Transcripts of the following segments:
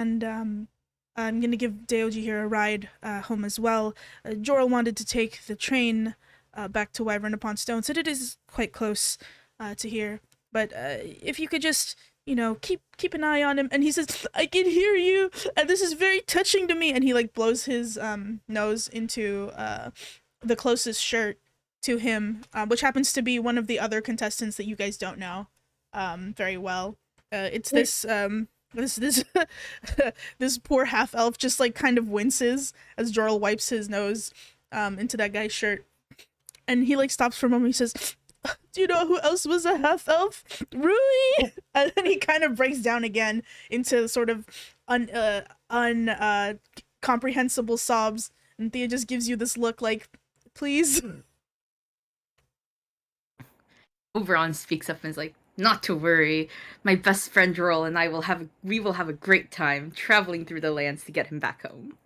and I'm gonna give Daoji here a ride home as well. Jorl wanted to take the train back to Wyvern upon Stone, so it is quite close to here. But if you could just, keep an eye on him. And he says, "I can hear you, and this is very touching to me." And he like blows his nose into the closest shirt to him, which happens to be one of the other contestants that you guys don't know very well. It's this this poor half elf just like kind of winces as Jorl wipes his nose into that guy's shirt, and he like stops for a moment. He says, "Do you know who else was a half elf? Rui!" And then he kind of breaks down again into sort of comprehensible sobs, and Thea just gives you this look like, "Please." Oberon speaks up and is like, "Not to worry. My best friend Jorl and I we will have a great time traveling through the lands to get him back home."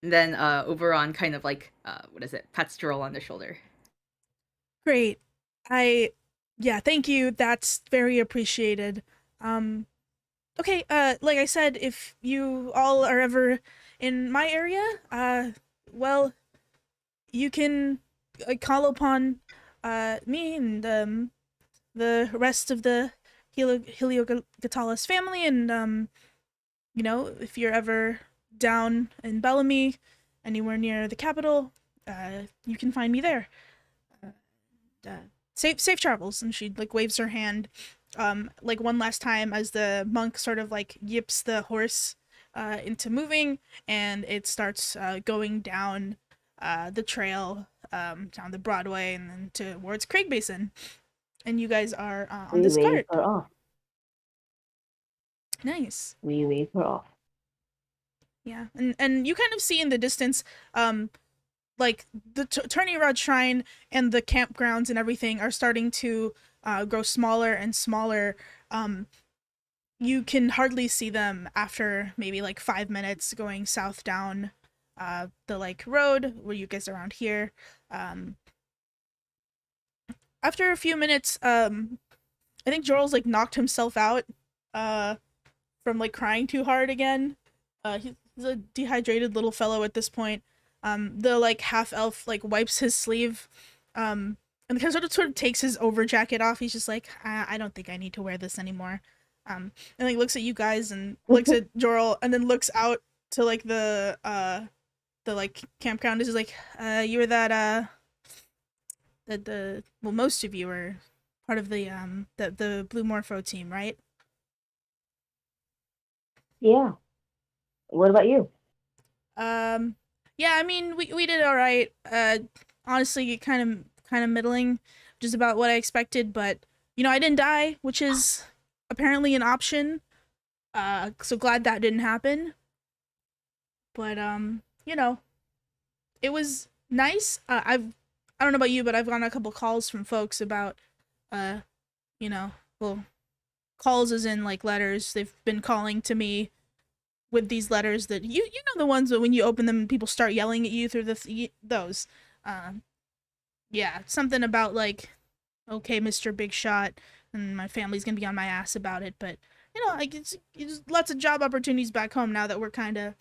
And then Oberon kind of like pats Jorl on the shoulder. Great. Yeah, thank you. That's very appreciated. Okay, like I said, if you all are ever in my area, well, you can call upon me and the rest of the Heliogatalis family, and if you're ever down in Bellamy, anywhere near the capital, you can find me there. Safe travels. And she like waves her hand like one last time as the monk sort of like yips the horse into moving, and it starts going down the trail, down the Broadway, and then towards Craig Basin. And you guys are on this We cart. wave her off. Nice. We wave her off. Yeah, and you kind of see in the distance, like the Turning Rod Shrine and the campgrounds and everything are starting to grow smaller and smaller. You can hardly see them after maybe like 5 minutes going south down the like road where you guys are around here. After a few minutes, I think Jorl's like knocked himself out from like crying too hard again. He's a dehydrated little fellow at this point. The like half elf like wipes his sleeve, and kind of sort of takes his over jacket off. He's just like, I don't think I need to wear this anymore. And like looks at you guys and looks at Jorl, and then looks out to like the like campground. Is like, you were that well, most of you were part of the Blue Morpho team, right? Yeah. What about you? Yeah, I mean, we did all right. Honestly, kind of middling, just about what I expected. But I didn't die, which is apparently an option. So glad that didn't happen. But it was nice. I don't know about you, but I've gotten a couple calls from folks about, well, calls as in like letters. They've been calling to me with these letters that you know, the ones that when you open them people start yelling at you through those. Yeah, something about like, "Okay, Mr. Big Shot, and my family's gonna be on my ass about it." But like it's lots of job opportunities back home now that we're kind of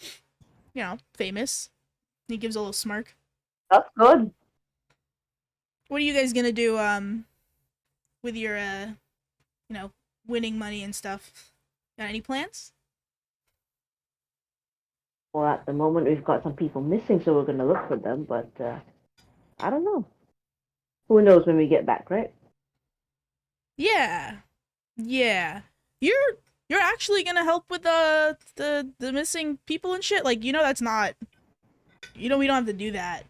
famous. He gives a little smirk. That's good. What are you guys gonna do with your winning money and stuff? Got any plans? Well, at the moment, we've got some people missing, so we're going to look for them, but I don't know. Who knows when we get back, right? Yeah. You're actually gonna help with the missing people and shit? Like, that's not... we don't have to do that.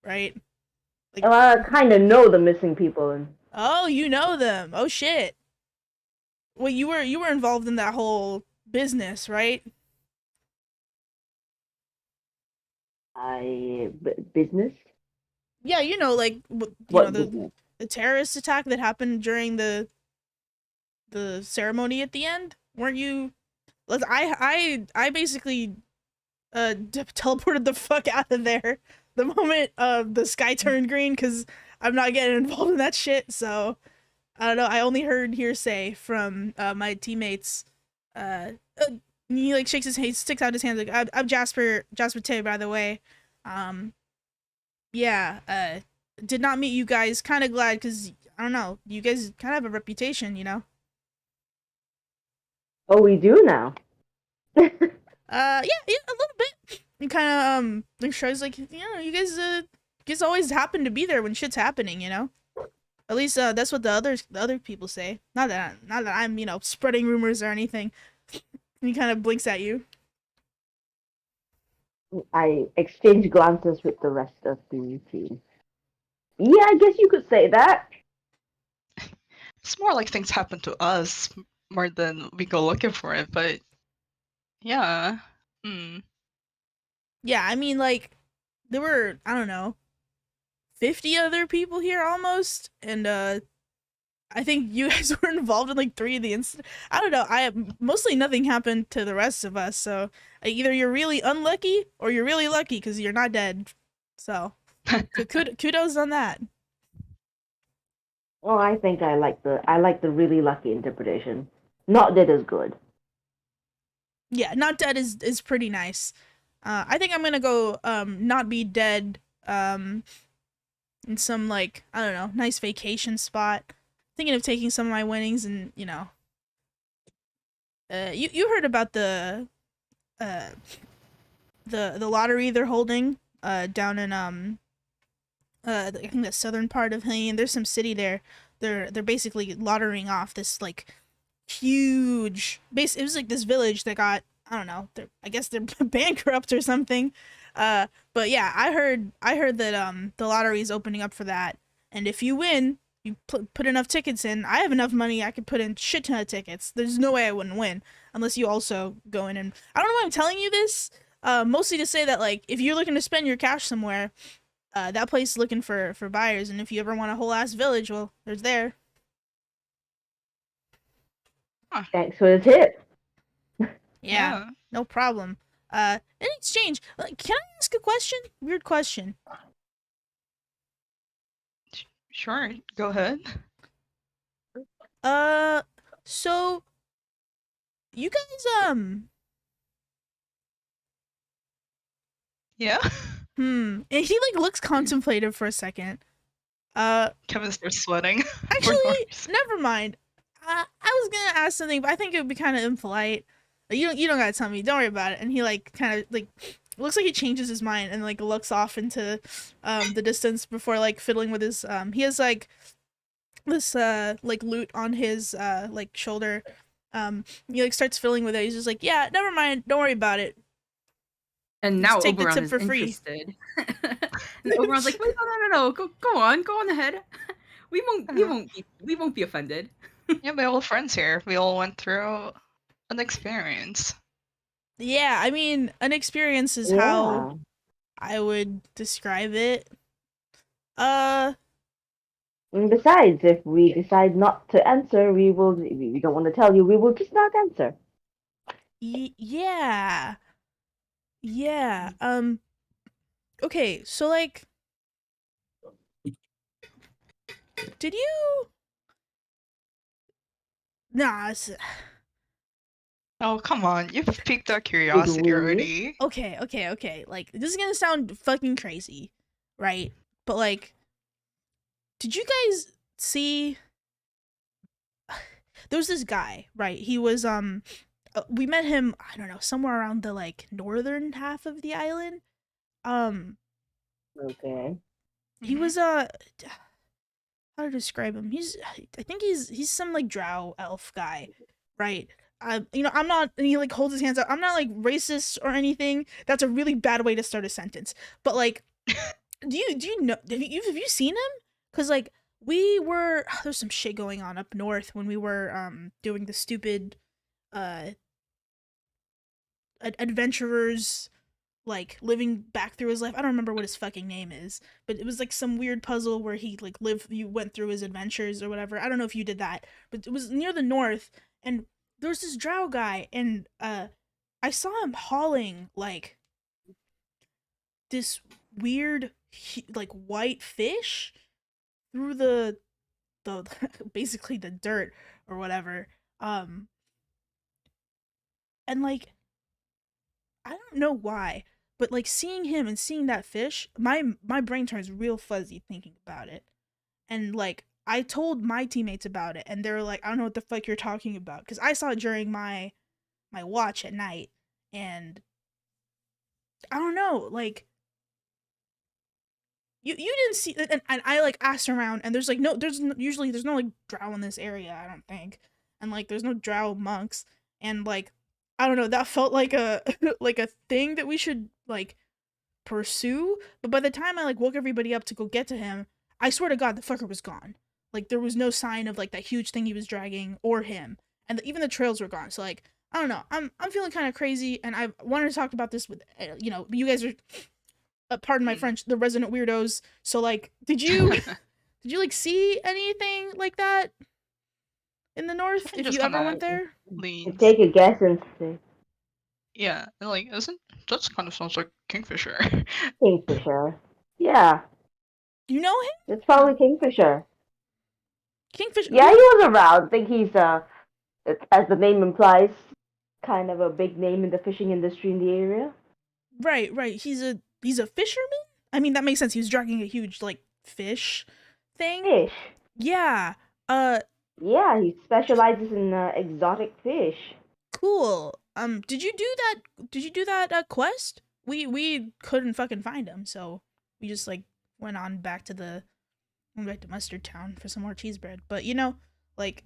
Right? Like, well, I kind of know the missing people. And... Oh, you know them. Oh, shit. Well, you were involved in that whole business, right? Business? Yeah, like what the terrorist attack that happened during the ceremony at the end. Weren't you? I basically teleported the fuck out of there the moment the sky turned green, because I'm not getting involved in that shit. So I don't know. I only heard hearsay from my teammates he like shakes his hand, sticks out his hand like, I'm Jasper Tay, by the way. Um, yeah, did not meet you guys. Kind of glad because I don't know, you guys kind of have a reputation, you know. Oh, we do now. Yeah, a little bit. And kind of like shows like you guys always happen to be there when shit's happening, you know. At least that's what the other people say. Not that I'm spreading rumors or anything. And he kind of blinks at you. I exchange glances with the rest of the team. Yeah, I guess you could say that. It's more like things happen to us more than we go looking for it, but yeah. Yeah, I mean like there were I don't know 50 other people here almost, and I think you guys were involved in like 3 of the incidents. I don't know. I mostly nothing happened to the rest of us, so either you're really unlucky or you're really lucky because you're not dead. So kudos on that. Oh, I think I like the really lucky interpretation. Not dead is good. Yeah, not dead is pretty nice. I think I'm gonna go not be dead in some like I don't know nice vacation spot. Thinking of taking some of my winnings and you heard about uh the lottery they're holding down in I think the southern part of Hain. There's some city there. They're basically lottering off this like huge base. It was like this village that got I don't know. I guess they're bankrupt or something. But yeah, I heard that the lottery is opening up for that, and if you win, you put enough tickets in. I have enough money. I could put in shit ton of tickets. There's no way I wouldn't win unless you also go in and I don't know why I'm telling you this. Mostly to say that like if you're looking to spend your cash somewhere, that place is looking for buyers, and if you ever want a whole ass village, well, there's there. Thanks for the tip. Yeah, no problem. In exchange, like, can I ask a question? Weird question. Sure, go ahead. So you guys, Yeah. and he like looks contemplative for a second. Kevin starts sweating. Actually, no reason. never mind. I was gonna ask something, but I think it would be kind of impolite. You don't gotta tell me. Don't worry about it. And he like kind of like looks like he changes his mind and like looks off into the distance before like fiddling with his he has like this like lute on his like shoulder. He like starts fiddling with it. He's just like, yeah, never mind. Don't worry about it. And Just now take the Oberon tip is for free. interested. And Oberon's like, wait, no. Go on ahead. We won't be offended. Yeah, we're all friends here. We all went through an experience. Yeah, I mean, an experience is Yeah. how I would describe it. And besides, if we decide not to answer, we don't want to tell you, we will just not answer. Yeah. Yeah. Okay, so like did you Nah, Oh, come on. You've piqued our Did curiosity we? already. okay. Like this is going to sound fucking crazy, right? But like did you guys see there was this guy, right? He was we met him, I don't know, somewhere around the like northern half of the island. Um Okay. he Mhm. was how to describe him? I think he's some like drow elf guy, right? I'm not. And he like holds his hands up. I'm not like racist or anything. That's a really bad way to start a sentence. But like, do you know? Have you seen him? Cause like we were there's some shit going on up north when we were doing the stupid uh adventurers like living back through his life. I don't remember what his fucking name is, but it was like some weird puzzle where he like you went through his adventures or whatever. I don't know if you did that, but it was near the north and there was this drow guy and I saw him hauling like this weird like white fish through the basically the dirt or whatever. Um And like, I don't know why, but like seeing him and seeing that fish, my brain turns real fuzzy thinking about it. And like I told my teammates about it, and they were like, "I don't know what the fuck you're talking about," because I saw it during my watch at night, and I don't know, like you didn't see, and I like asked around, and there's like no, usually there's no like drow in this area, I don't think, and like there's no drow monks, and like I don't know, that felt like a like a thing that we should like pursue. But by the time I like woke everybody up to go get to him, I swear to God, the fucker was gone. Like there was no sign of like that huge thing he was dragging or him, and even the trails were gone. So like I don't know, I'm feeling kind of crazy, and I wanted to talk about this with you guys are pardon my French, the resident weirdos. So like, did you like see anything like that in the north if Just you ever kinda went there? leans. Take a guess and say Yeah, and like, isn't that kind of sounds like Kingfisher? Kingfisher. Yeah, You know him, it's probably Kingfisher. Kingfish? Yeah, he was around. I think he's as the name implies, kind of a big name in the fishing industry in the area. Right. He's a fisherman. I mean, that makes sense. He was dragging a huge like fish thing. Fish. Yeah. Yeah, he specializes in exotic fish. Cool. Did you do that? Did you do that quest? We couldn't fucking find him, so we just like went on back to Mustard Town for some more cheese bread. But like,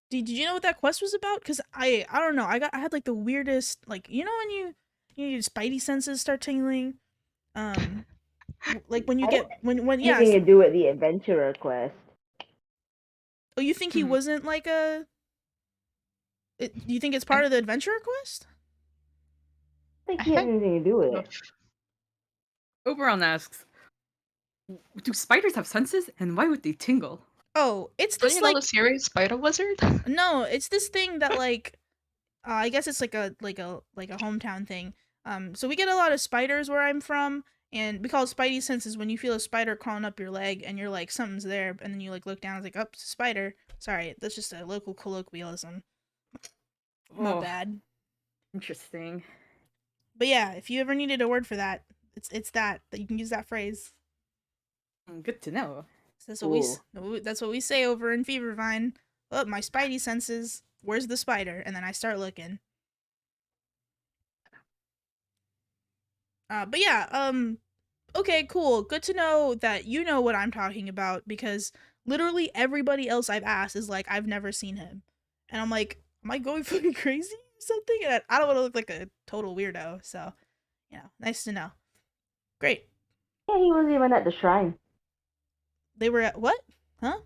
did you know what that quest was about? Cause I don't know. I had like the weirdest, like, when your spidey senses start tingling. Like when you get when yeah. Anything to do with the adventurer quest. Oh, you think he wasn't like a? You think it's part of the adventurer quest? I think he had anything to do with it. Oberon asks, "Do spiders have senses, and why would they tingle?" Oh, it's Don't this you know like the series Spider Wizard? no, it's this thing that like I guess it's like a hometown thing. So we get a lot of spiders where I'm from, and we call it spidey senses when you feel a spider crawling up your leg and you're like something's there, and then you like look down, it's like, oh, it's a spider. Sorry, that's just a local colloquialism. My bad. Interesting. But yeah, if you ever needed a word for that, it's that you can use that phrase. Good to know. So that's what we say over in Fevervine. Oh, my spidey senses. Where's the spider? And then I start looking. But yeah, okay, cool. Good to know that you know what I'm talking about, because literally everybody else I've asked is like, I've never seen him. And I'm like, am I going fucking crazy or something? And I don't want to look like a total weirdo, so, nice to know. Great. Yeah, he was even at the shrine. They were at what? Huh?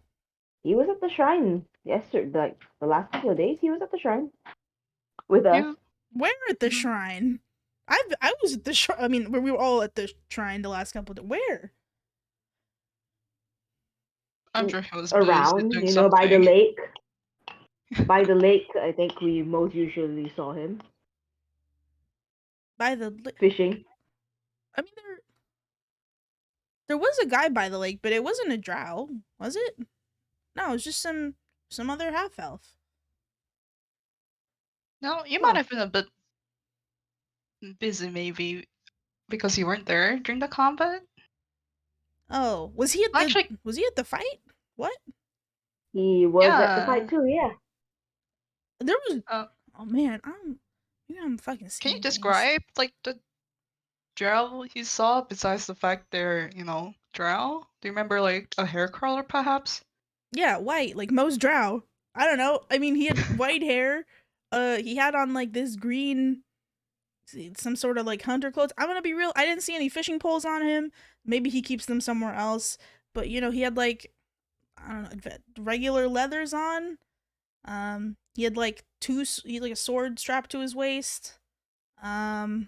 He was at the shrine yesterday, like the last couple of days. He was at the shrine with us. Yeah. Where at the shrine? I was at the shrine. I mean, we were all at the shrine the last couple of days. Where? I'm sure he was busy Around, doing by the something. lake. By the lake, I think we most usually saw him By the fishing. I mean, there was a guy by the lake, but it wasn't a drow, was it? No, it was just some other half elf. No, you might have been a bit busy, maybe because you weren't there during the combat. Oh, was he at the Actually, was he at the fight? What? He was at the Yeah. fight too. Yeah. There was. Uh, Oh man, I'm fucking. Can you seeing things. describe like the drow you saw besides the fact they're drow? Do you remember like a hair curler perhaps? Yeah, white, like most drow. I don't know. I mean, he had white hair. He had on like this green, some sort of like hunter clothes. I'm gonna be real. I didn't see any fishing poles on him. Maybe he keeps them somewhere else. But he had like, I don't know, regular leathers on. He had like he had like a sword strapped to his waist. A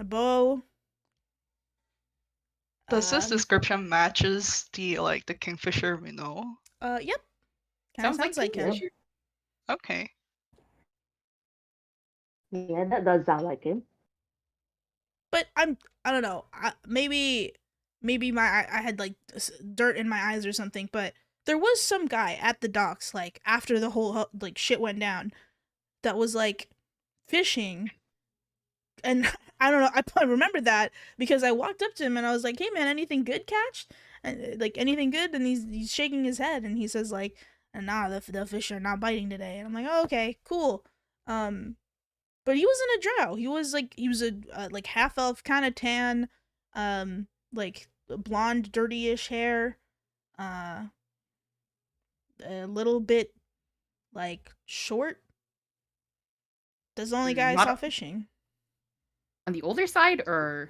bow. Does this description matches the kingfisher we know? Yep. Kind of sounds like him. Kingfisher. Okay. Yeah, that does sound like him. But I don't know. Maybe I had like dirt in my eyes or something. But there was some guy at the docks, like after the whole like shit went down, that was like fishing, and I don't know. I remember that because I walked up to him and I was like, "Hey man, anything good catch? Like anything good?" And he's shaking his head and he says like, "Nah, the fish are not biting today." And I'm like, "Oh, okay, cool." Um, but he wasn't a drow. He was a like half elf, kind of tan, like blonde, dirty-ish hair, uh, a little bit like short. That's the only guy I saw Not fishing. on the older side, or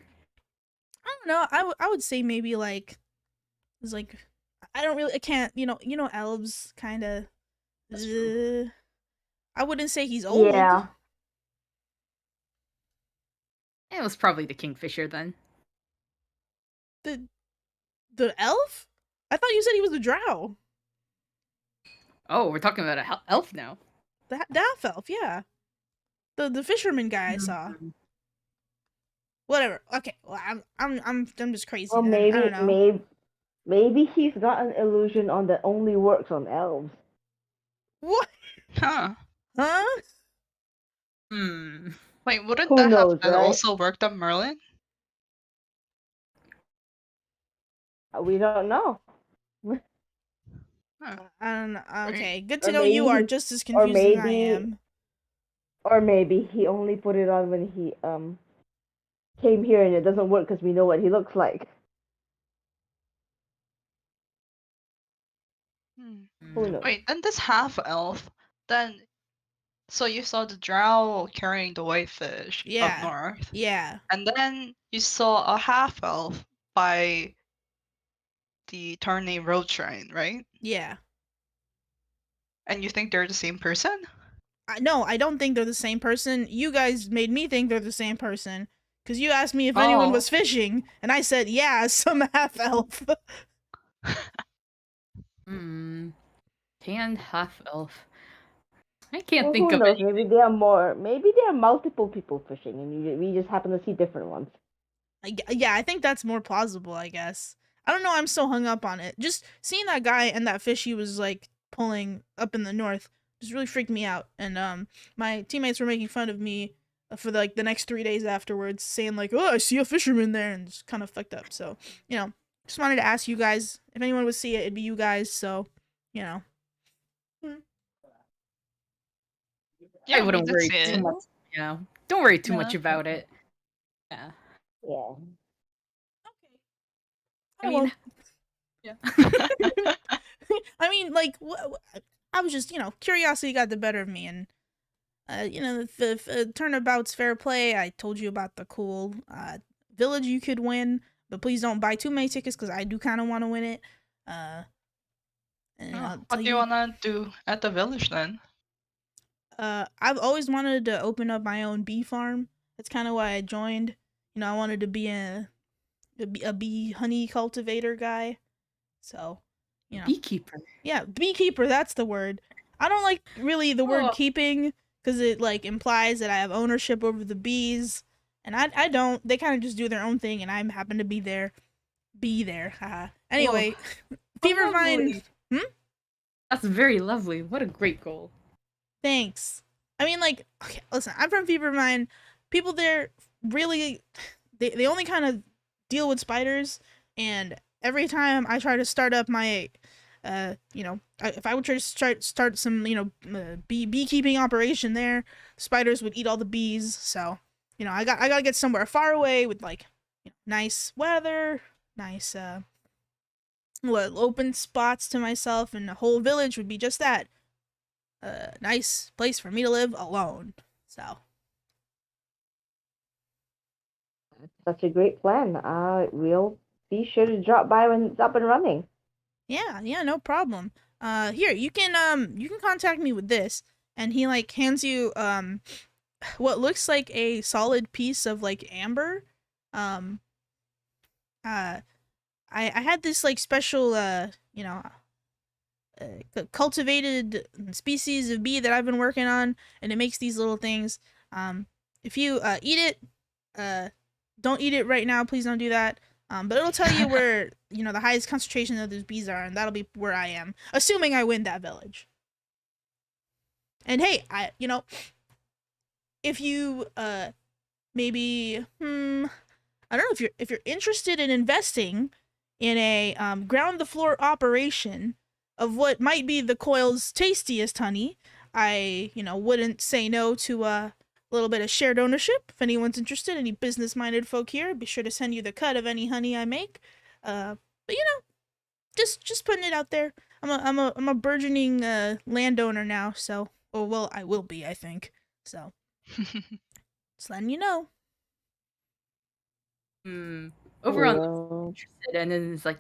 I don't know. I would say maybe like it was like I can't elves kind of. that's true. I wouldn't say he's old. Yeah. It was probably the kingfisher then. The the elf? I thought you said he was a drow. Oh, we're talking about a elf now. The half elf, yeah. The fisherman guy I saw. Mhm. Whatever. Okay. Well, I'm just crazy Well, then. I don't know. maybe he's got an illusion on that only works on elves. What? Huh. Huh? Hmm. Wait, wouldn't Who that have knows, then right? also worked on Merlin? We don't know. Huh. I don't know. Right. Okay. Good to Or know you are maybe, just as or confused as I maybe, am. or maybe he only put it on when he came here and it doesn't work because we know what he looks like. Hmm. Who knows? Wait, then this half elf, then so you saw the drow carrying the whitefish up Yeah. north, Yeah. and then you saw a half elf by the Tarnay Road Shrine, right? Yeah. And you think they're the same person? No, I don't think they're the same person. You guys made me think they're the same person. Because you asked me if anyone Oh. was fishing, and I said, yeah, some half elf. Hmm. Tanned half elf. I can't Well, think who of knows? any. Maybe there are multiple people fishing, and we just happen to see different ones. Yeah, I think that's more plausible, I guess. I don't know, I'm so hung up on it. Just seeing that guy and that fish he was, like, pulling up in the north just really freaked me out. And, my teammates were making fun of me for, like, the next 3 days afterwards, saying, like, oh, I see a fisherman there, and it's kind of fucked up. So, just wanted to ask you guys, if anyone would see it, it'd be you guys, so, you know. I Yeah, we wouldn't did worry see too it. much. Yeah. Don't worry too Yeah. much about it. Yeah. Yeah. Okay. I I mean, won't. yeah. I mean, like, I was just, curiosity got the better of me, and the turnabout's fair play. I told you about the cool village you could win, but please don't buy too many tickets because I do kind of want to win it. Uh, and Oh, I'll tell what do you you, wanna do at the village then? I've always wanted to open up my own bee farm. That's kind of why I joined. I wanted to be a bee honey cultivator guy. So, Beekeeper. yeah, beekeeper, that's the word. I don't like really the word Oh, keeping because it like implies that I have ownership over the bees, and I don't. They kind of just do their own thing, and I happen to be there. Be there. Haha. oh, Anyway, how Fevervine. lovely. Hmm. That's very lovely. What a great goal. Thanks. I mean, like, okay, listen, I'm from Fevervine. People there really, they only kind of deal with spiders, and every time I try to start up my, if I would try to start some, beekeeping operation there, spiders would eat all the bees. So, I gotta get somewhere far away with like, nice weather, nice open spots to myself, and the whole village would be just that, a nice place for me to live alone. So Such a great plan. We'll be sure to drop by when it's up and running. yeah, no problem. Here you can contact me with this, and he like hands you what looks like a solid piece of like amber. Um, uh, I had this like special cultivated species of bee that I've been working on, and it makes these little things. If you eat it, uh, don't eat it right now. Please don't do that. But it'll tell you where the highest concentration of those bees are, and that'll be where I am, assuming I win that village. And hey, if you maybe I don't know if you're interested in investing in a ground the floor operation of what might be the coil's tastiest honey, I wouldn't say no to a little bit of shared ownership. If anyone's interested, any business minded folk here, be sure to send you the cut of any honey I make. But just putting it out there. I'm a burgeoning landowner now, so well I will be, I think. So just letting you know. Overall, Well, interested, and then it's like,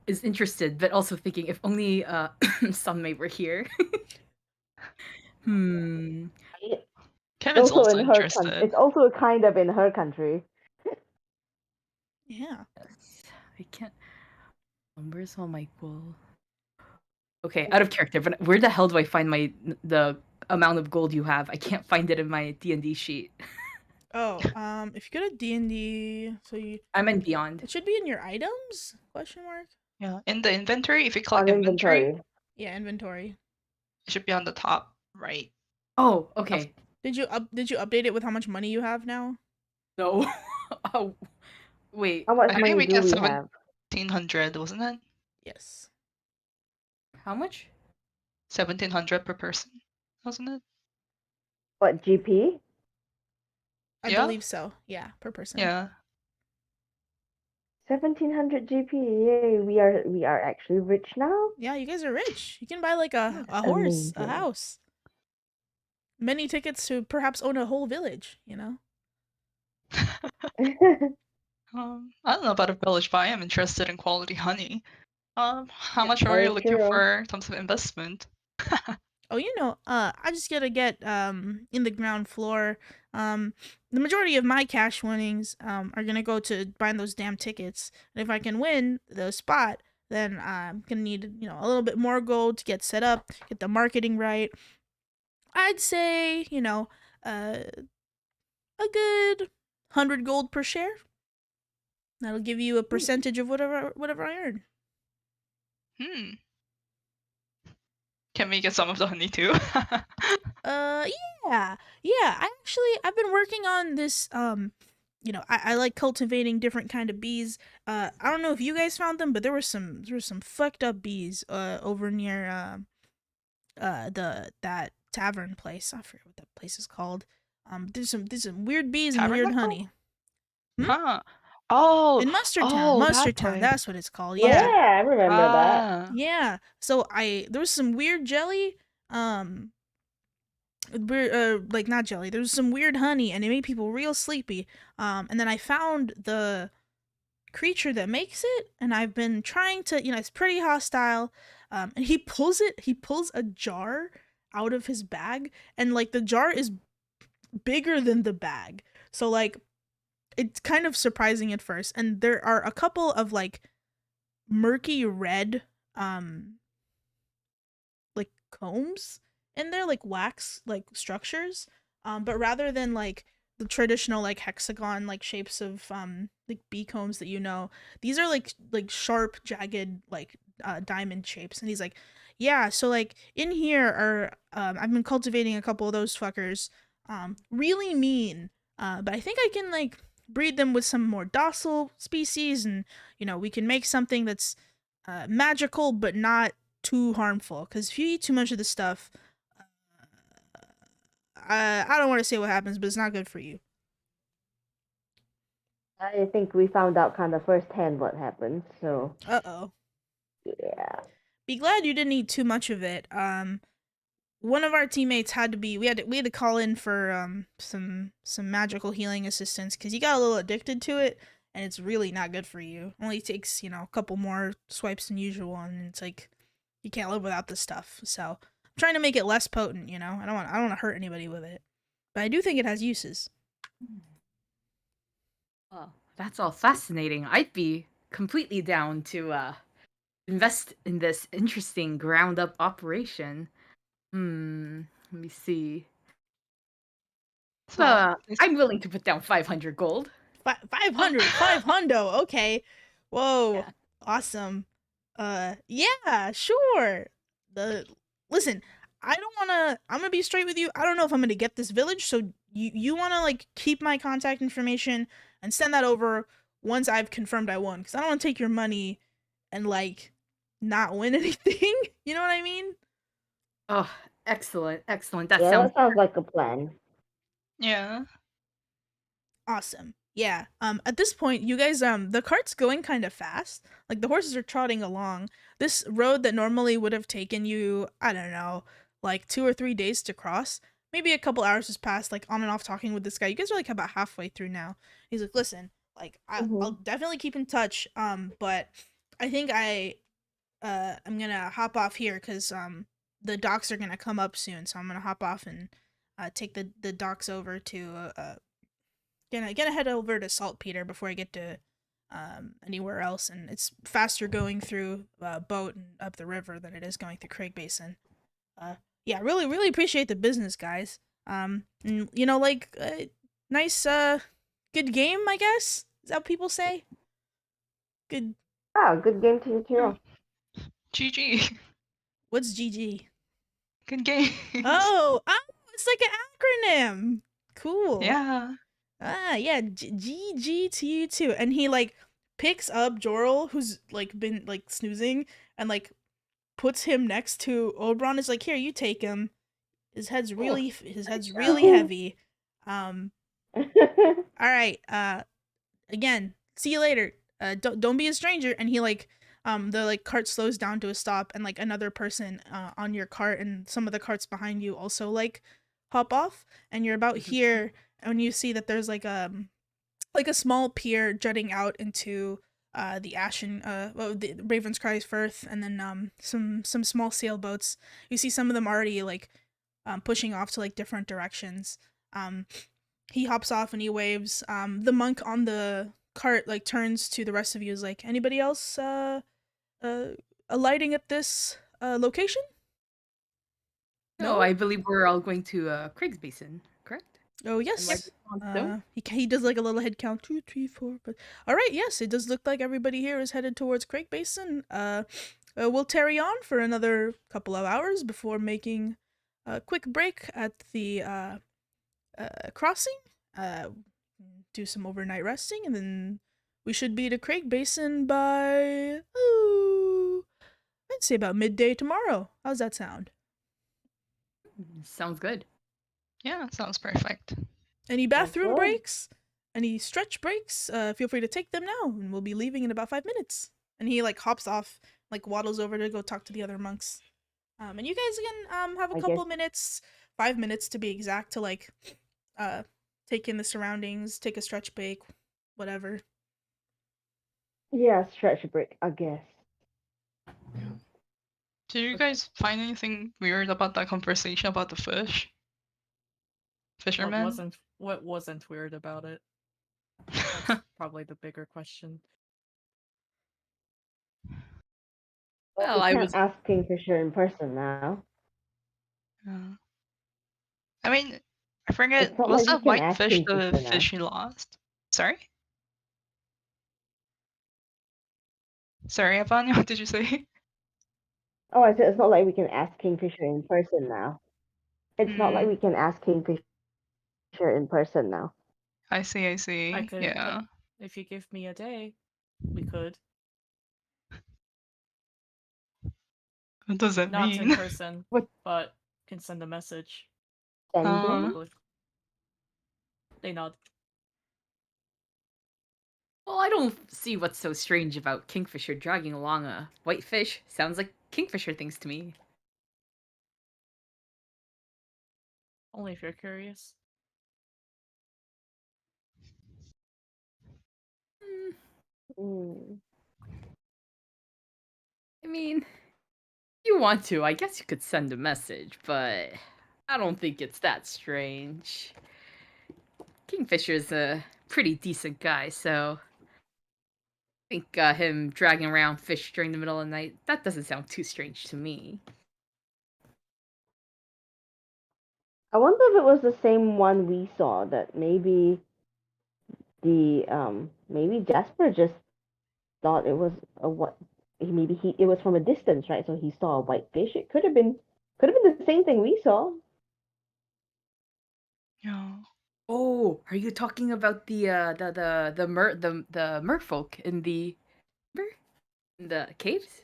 is interested, but also thinking if only Sunmay were here. it's Kevin's also also in her country. interested. It's also kind of in her country. Yeah. Yes, I can't. Where's all my gold? Okay, out of character, but where the hell do I find the amount of gold you have? I can't find it in my D&D sheet. Oh, if you go to D&D, so I'm in Beyond. it should be in your items? Question mark. Yeah, in the inventory, if you click On inventory. Yeah, inventory. it should be on the top right. Oh, okay. Did you update it with how much money you have now? No. Oh, wait. How much I think money we do get we have? 1,700, wasn't it? Yes. How much? 1,700 per person, wasn't it? What, GP? I Yeah? believe so. Yeah, per person. Yeah. 1,700 GP. Yay, we are actually rich now. Yeah, you guys are rich. You can buy like a horse, a Amazing. house. Many tickets to perhaps own a whole village, I don't know about a village, but I am interested in quality honey. How Yeah. much are Very you looking true. for in terms of investment? Oh, I just gotta get in the ground floor. The majority of my cash winnings are gonna go to buying those damn tickets. And if I can win the spot, then I'm gonna need a little bit more gold to get set up, get the marketing right. I'd say a good 100 gold per share. That'll give you a percentage of whatever I earn. Hmm. Can we get some of the honey too? Yeah. I've been working on this I like cultivating different kind of bees. I don't know if you guys found them, but there were some fucked up bees over near that tavern place. I forget what that place is called. There's some weird bees and weird Tabernacle? honey. Huh. Oh, In Mustard Town. oh, Mustard that Town, place. that's what it's called. Yeah, Yeah. I remember that. Ah. Yeah. So there was some weird jelly. Like not jelly. There was some weird honey, and it made people real sleepy. And then I found the creature that makes it, and I've been trying to. It's pretty hostile. And he pulls it. He pulls a jar out of his bag, and like the jar is bigger than the bag. So like, it's kind of surprising at first. And there are a couple of like murky red like combs in there, like wax like structures, but rather than like the traditional like hexagon like shapes of like bee combs that these are like sharp jagged like diamond shapes. And he's like, yeah, so like in here are I've been cultivating a couple of those fuckers, really mean, but I think I can like breed them with some more docile species, and we can make something that's magical but not too harmful. Because if you eat too much of this stuff, I don't want to say what happens, but it's not good for you. I think we found out kind of firsthand what happened, so Uh-oh. yeah. Be glad you didn't eat too much of it. One of our teammates had to call in for some magical healing assistance because he got a little addicted to it, and it's really not good for you. Only takes a couple more swipes than usual, and it's like you can't live without this stuff. So I'm trying to make it less potent. I don't want to hurt anybody with it, but I do think it has uses. Oh, that's all fascinating. I'd be completely down to invest in this interesting ground up operation. Let me see. So, I'm willing to put down 500 gold. 500. Okay. Whoa. Yeah. Awesome. Yeah, sure. Listen, I don't want to. I'm gonna be straight with you. I don't know if I'm gonna get this village. So you want to like keep my contact information and send that over once I've confirmed I won, because I don't want to take your money and like not win anything. You know what I mean? Oh, excellent, excellent. That Yeah, sounds that sounds like a plan. Yeah. Awesome. Yeah. At this point, you guys the cart's going kind of fast. Like the horses are trotting along. This road that normally would have taken you, I don't know, like 2 or 3 days to cross. Maybe a couple hours has passed, like on and off talking with this guy. You guys are like about halfway through now. He's like, listen, like I'll Mhm. definitely keep in touch. But I think I'm gonna hop off here because the docks are gonna come up soon. So I'm gonna hop off and take the docks over to gonna head over to Saltpeter before I get to anywhere else, and it's faster going through boat and up the river than it is going through Craig Basin. Yeah, really appreciate the business, guys. And, you know, like nice good game, I guess. Is that what people say? Good. Ah, good game to you too. GG. What's GG? Good game. Oh, it's like an acronym. Cool. Yeah. Yeah, GG to you too. And he like picks up Jorl, who's like been like snoozing, and like puts him next to Oberon. Is like, here, you take him. His head's really heavy. All right. Again, see you later. Don't be a stranger. And he like the like cart slows down to a stop, and like another person on your cart and some of the carts behind you also like hop off, and you're about here, and you see that there's like a small pier jutting out into the Ashen the Raven's Cry's Firth, and then some small sailboats. You see some of them already like pushing off to like different directions. He hops off and he waves. The monk on the cart like turns to the rest of you, is like, anybody else alighting at this location? No, I believe we're all going to Craig's Basin, correct? Oh And yes. Stone? He does like a little head count, 2, 3, 4. But all right, yes, it does look like everybody here is headed towards Craig Basin. We'll tarry on for another couple of hours before making a quick break at the crossing. Do some overnight resting, and then we should be to Craig Basin by I'd say about midday tomorrow. How's that sound? Sounds good. Yeah, sounds perfect. Any bathroom good. breaks? Any stretch breaks? Feel free to take them now, and we'll be leaving in about 5 minutes. And he like hops off, like waddles over to go talk to the other monks. And you guys can have a I couple guess- minutes, 5 minutes to be exact, to like take in the surroundings, take a stretch break, whatever. Yeah, stretch break, I guess. Did you guys find anything weird about that conversation about the fish? Fisherman? What wasn't weird about it? That's probably the bigger question. Well, we I can't was ask Kingfisher in person now. Yeah. I mean, I forget. It's not Was like we that can white ask fish the Kingfisher now. fish he lost? Sorry? Sorry, Evan, what did you say? Oh, I said it's not like we can ask Kingfisher in person now. It's not like we can ask Kingfisher in person now. I see, I see. I could, Yeah. if you give me a day, we could. What does that Not mean? in person, What? but can send a message. Sending? Probably. They nod. Well, I don't see what's so strange about Kingfisher dragging along a white fish. Sounds like Kingfisher things to me. Only if you're curious. Mm. I mean, if you want to, I guess you could send a message, but I don't think it's that strange. Kingfisher's a pretty decent guy, so I think him dragging around fish during the middle of the night, that doesn't sound too strange to me. I wonder if it was the same one we saw, that maybe maybe Jasper just thought it was a what it was from a distance, right? So he saw a white fish. It could Could have been the same thing we saw. Yeah. Oh, are you talking about the merfolk in the caves?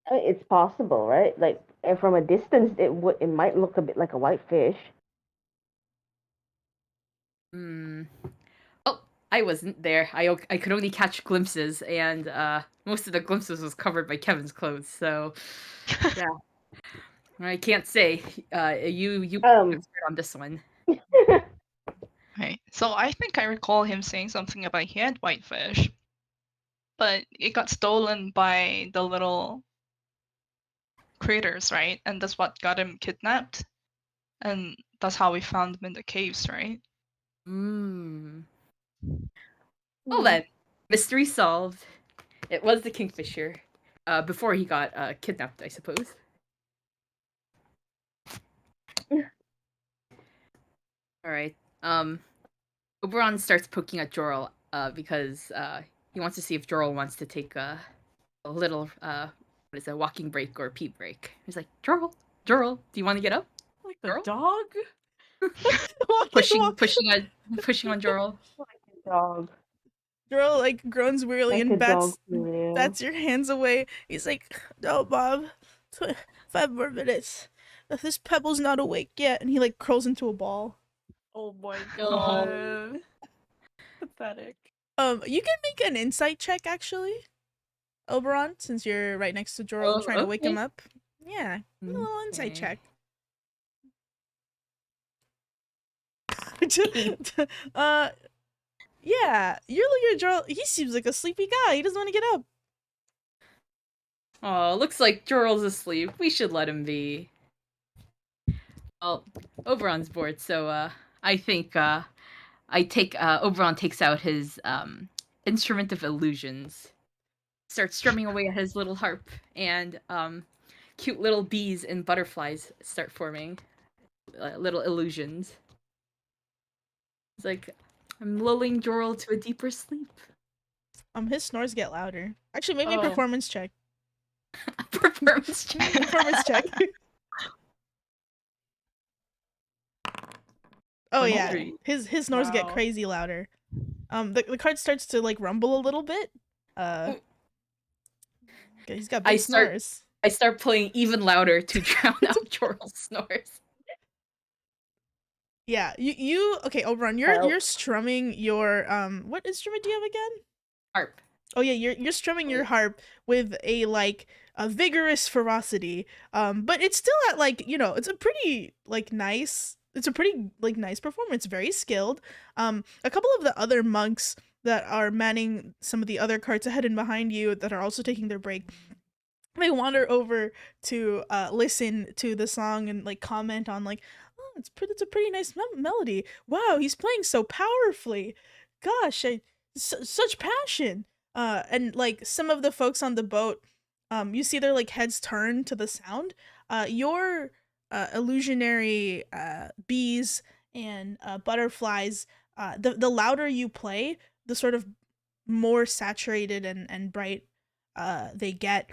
I mean, it's possible, right? Like, and from a distance, it might look a bit like a white fish. Hmm. Oh, I wasn't there. I could only catch glimpses, and most of the glimpses was covered by Kevin's clothes. So yeah, I can't say. You expert on this one. Right. So I think I recall him saying something about he had whitefish, but it got stolen by the little critters, right? And that's what got him kidnapped. And that's how we found him in the caves, right? Hmm. Well then, mystery solved. It was the kingfisher. Before he got kidnapped, I suppose. All right. Oberon starts poking at Jorl because he wants to see if Jorl wants to take a little what is it, walking break or pee break. He's like, Jorl, do you want to get up? Like the Girl? dog? Pushing on Jorl. Like a dog. Girl like groans wearily Like a and dog. bats your hands away. He's like, "No, Bob, 5 more minutes. This pebble's not awake yet." And he like curls into a ball. Oh my Oh. god. Pathetic. You can make an insight check actually, Oberon, since you're right next to Jorl, Oh, trying to wake him okay. up. Yeah, a little insight Okay. check. Yeah, you're looking at Jorl. He seems like a sleepy guy. He doesn't want to get up. Oh, looks like Jorl's asleep. We should let him be. Well, Oberon's bored, so I think Oberon takes out his instrument of illusions, starts strumming away at his little harp, and cute little bees and butterflies start forming little illusions. It's like, I'm lulling Jorl to a deeper sleep. His snores get louder. Actually, maybe a Oh. performance check. Performance check. Performance check. Oh yeah, 23. his snores get Wow. crazy louder. The card starts to like rumble a little bit. He's got big snores. I start playing even louder to drown out Jorl's snores. Yeah, you okay, Oberon, you're strumming your what instrument do you have again? Harp. Oh yeah, you're strumming your harp with a vigorous ferocity. But it's still at like, it's a pretty nice performance, very skilled. A couple of the other monks that are manning some of the other carts ahead and behind you that are also taking their break, they wander over to listen to the song and like comment on like, oh, it's a pretty nice melody. Wow, he's playing so powerfully. Gosh, such passion. And like some of the folks on the boat, you see their like heads turn to the sound. Your illusionary bees and butterflies, the louder you play, the sort of more saturated and bright they get.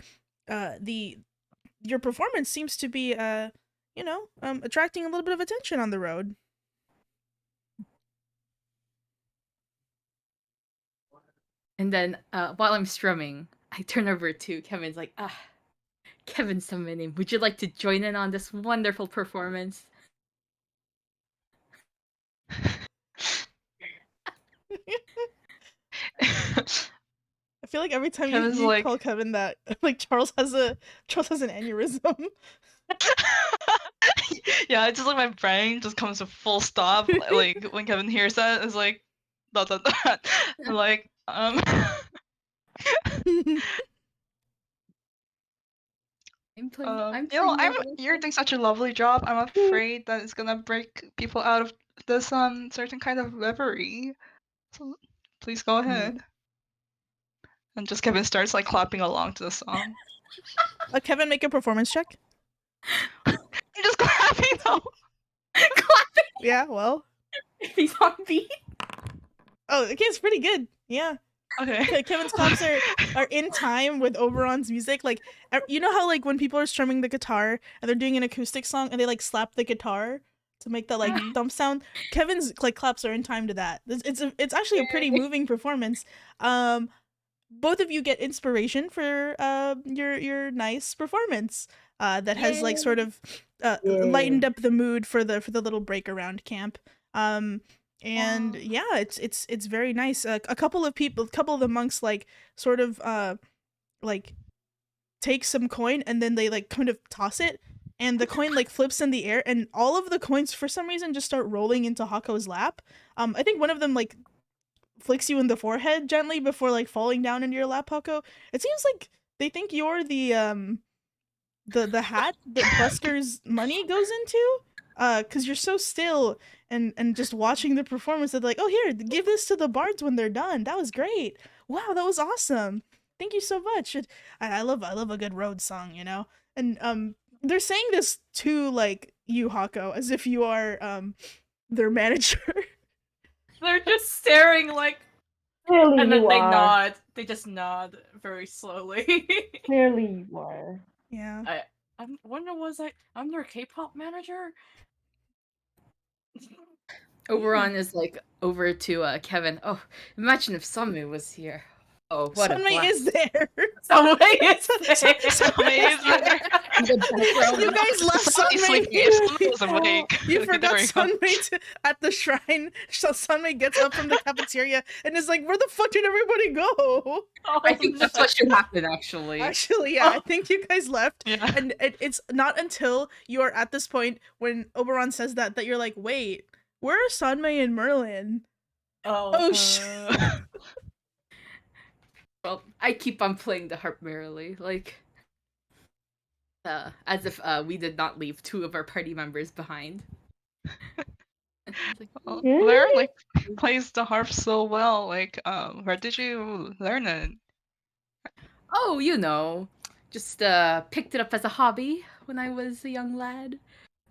Your performance seems to be attracting a little bit of attention on the road. And then while I'm strumming, I turn over to Kevin's like, Kevin summoning. Would you like to join in on this wonderful performance? I feel like every time Kevin's you like- call Kevin that, like Charles has an aneurysm. Yeah, it's just like my brain just comes to full stop. Like when Kevin hears that, it's like dot dot dot. I'm like, I'm you're doing such a lovely job. I'm afraid that it's gonna break people out of this certain kind of reverie. So please go ahead. And just Kevin starts like clapping along to the song. Kevin, make a performance check. You're just clapping though. clapping. Yeah, well. He's on beat. Oh, okay, it's pretty good. Yeah. Okay. Kevin's claps are in time with Oberon's music. Like, you know how like when people are strumming the guitar and they're doing an acoustic song and they like slap the guitar to make that like Mhm. thump sound. Kevin's like claps are in time to that. It's actually a pretty moving performance. Both of you get inspiration for your nice performance. That has like sort of lightened up the mood for the little break around camp. And Wow. yeah, it's very nice. A couple of the monks like sort of like take some coin and then they like kind of toss it, and the coin like flips in the air, and all of the coins for some reason just start rolling into Hako's lap. I think one of them like flicks you in the forehead gently before like falling down into your lap, Hako. It seems like they think you're the hat that Busker's money goes into. Cause you're so still and just watching the performance. They're like, oh here, give this to the bards when they're done. That was great. Wow, that was awesome. Thank you so much. I love a good road song, you know. And they're saying this to like you, Hako, as if you are their manager. They're just staring like, Clearly and then you they are. nod. They just nod very slowly. Clearly you are. Yeah. I'm their K-pop manager. Oberon is like over to Kevin. Oh, imagine if Sunmu was here. Oh, what a Sunmei is blast. there. Somebody is Somebody is there. In the background. You guys left Somebody's Sunmei. sleeping. If someone was awake, You okay, forgot there we go. Sunmei at the shrine. So Sunmei gets up from the cafeteria and is like, "Where the fuck did everybody go?" Oh, I think that's what should happen, actually. Actually, yeah, I think you guys left, Yeah. and it's not until you are at this point when Oberon says that you're like, "Wait, where are Sunmei and Merlin?" Oh shit! Well, I keep on playing the harp merrily, like, as if we did not leave two of our party members behind. Oh, Really? Blair like plays the harp so well. Like, where did you learn it? Oh, you know, just picked it up as a hobby when I was a young lad.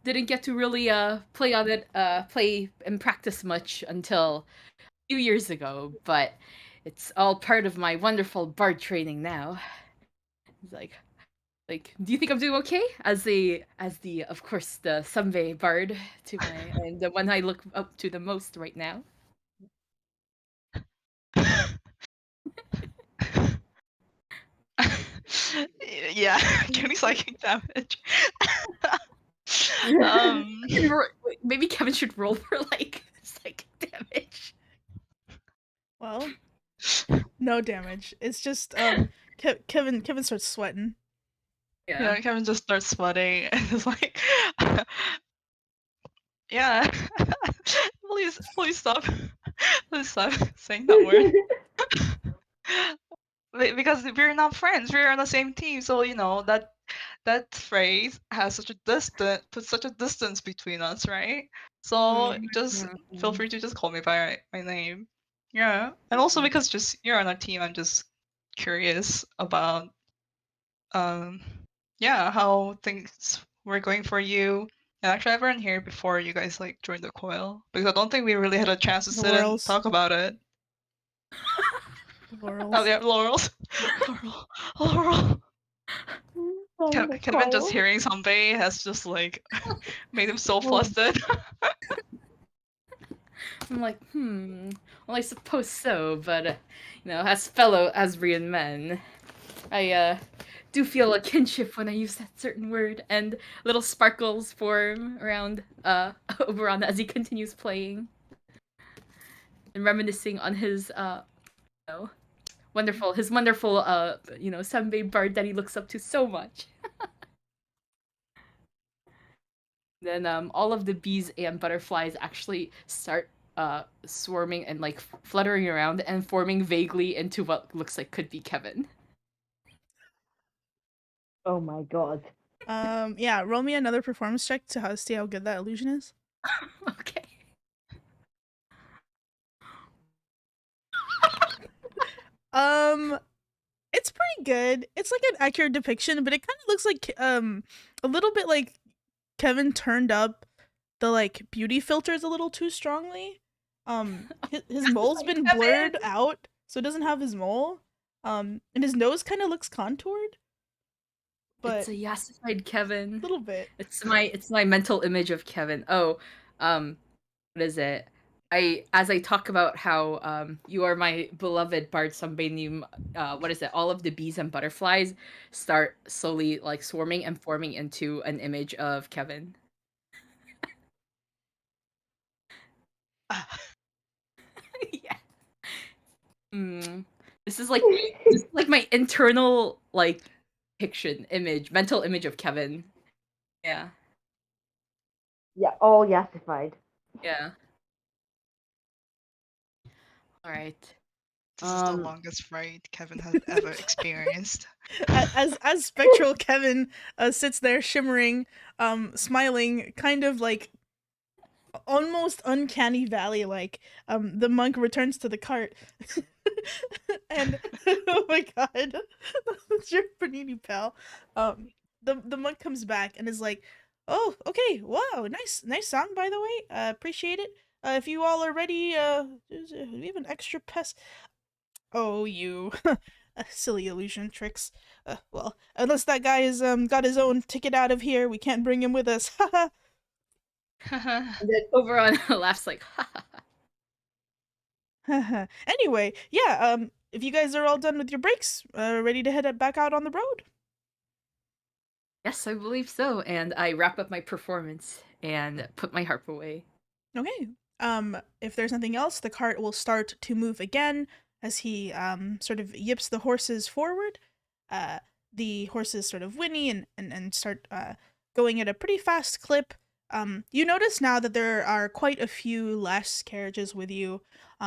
Didn't get to really play on it, play and practice much until a few years ago, but it's all part of my wonderful bard training now. It's like, do you think I'm doing okay as the of course the Sunvey bard to my and the one I look up to the most right now? Yeah, give me psychic damage. Maybe Kevin should roll for like psychic damage. Well, no damage. It's just Kevin starts sweating. Yeah, Kevin just starts sweating and is like, yeah, please stop, please stop saying that word. Because we're not friends, we're on the same team, so you know that phrase has such a puts such a distance between us, right? So just feel free to just call me by my name. Yeah, and also because just you're on our team, I'm just curious about yeah, how things were going for you. And actually, I've run here before you guys like joined the coil because I don't think we really had a chance to The sit and Laurels. talk about it. Laurels. Oh yeah, Laurels. Laurel. Kevin just hearing somebody has just like made him so flustered. I'm like, well, I suppose so, but, you know, as fellow Asrian men, I, do feel a kinship when I use that certain word, and little sparkles form around, Oberon as he continues playing. And reminiscing on his, you know, wonderful, you know, Sunbay bard that he looks up to so much. Then, all of the bees and butterflies actually start swarming and like fluttering around and forming vaguely into what looks like could be Kevin. Oh my god. Yeah, roll me another performance check to see how good that illusion is. Okay. It's pretty good. It's like an accurate depiction, but it kind of looks like a little bit like Kevin turned up the like beauty filters a little too strongly. His mole's been blurred out so it doesn't have his mole. And his nose kind of looks contoured, but It's a yassified Kevin. a little bit. It's my mental image of Kevin. Oh, what is it? As I talk about how you are my beloved Bard Sunbeam, what is it? All of the bees and butterflies start slowly like swarming and forming into an image of Kevin. Yeah. Mm. This is like my internal like mental image of Kevin. Yeah. Yeah, all yassified. Yeah. All right. This is the longest ride Kevin has ever experienced. As spectral Kevin sits there shimmering, smiling, kind of like almost uncanny valley like, the monk returns to the cart. And oh my god, that's your panini pal. The monk comes back and is like, "Oh, okay, wow, nice song by the way. Appreciate it. If you all are ready, we have an extra pest. Oh, you silly illusion tricks. Well, unless that guy is got his own ticket out of here, we can't bring him with us. Haha." And then Oberon laughs like, Anyway, yeah, if you guys are all done with your breaks, ready to head back out on the road. yes, I believe so. And I wrap up my performance and put my harp away. Okay. If there's nothing else, the cart will start to move again as he sort of yips the horses forward. The horses sort of whinny and start going at a pretty fast clip. You notice now that there are quite a few less carriages with you.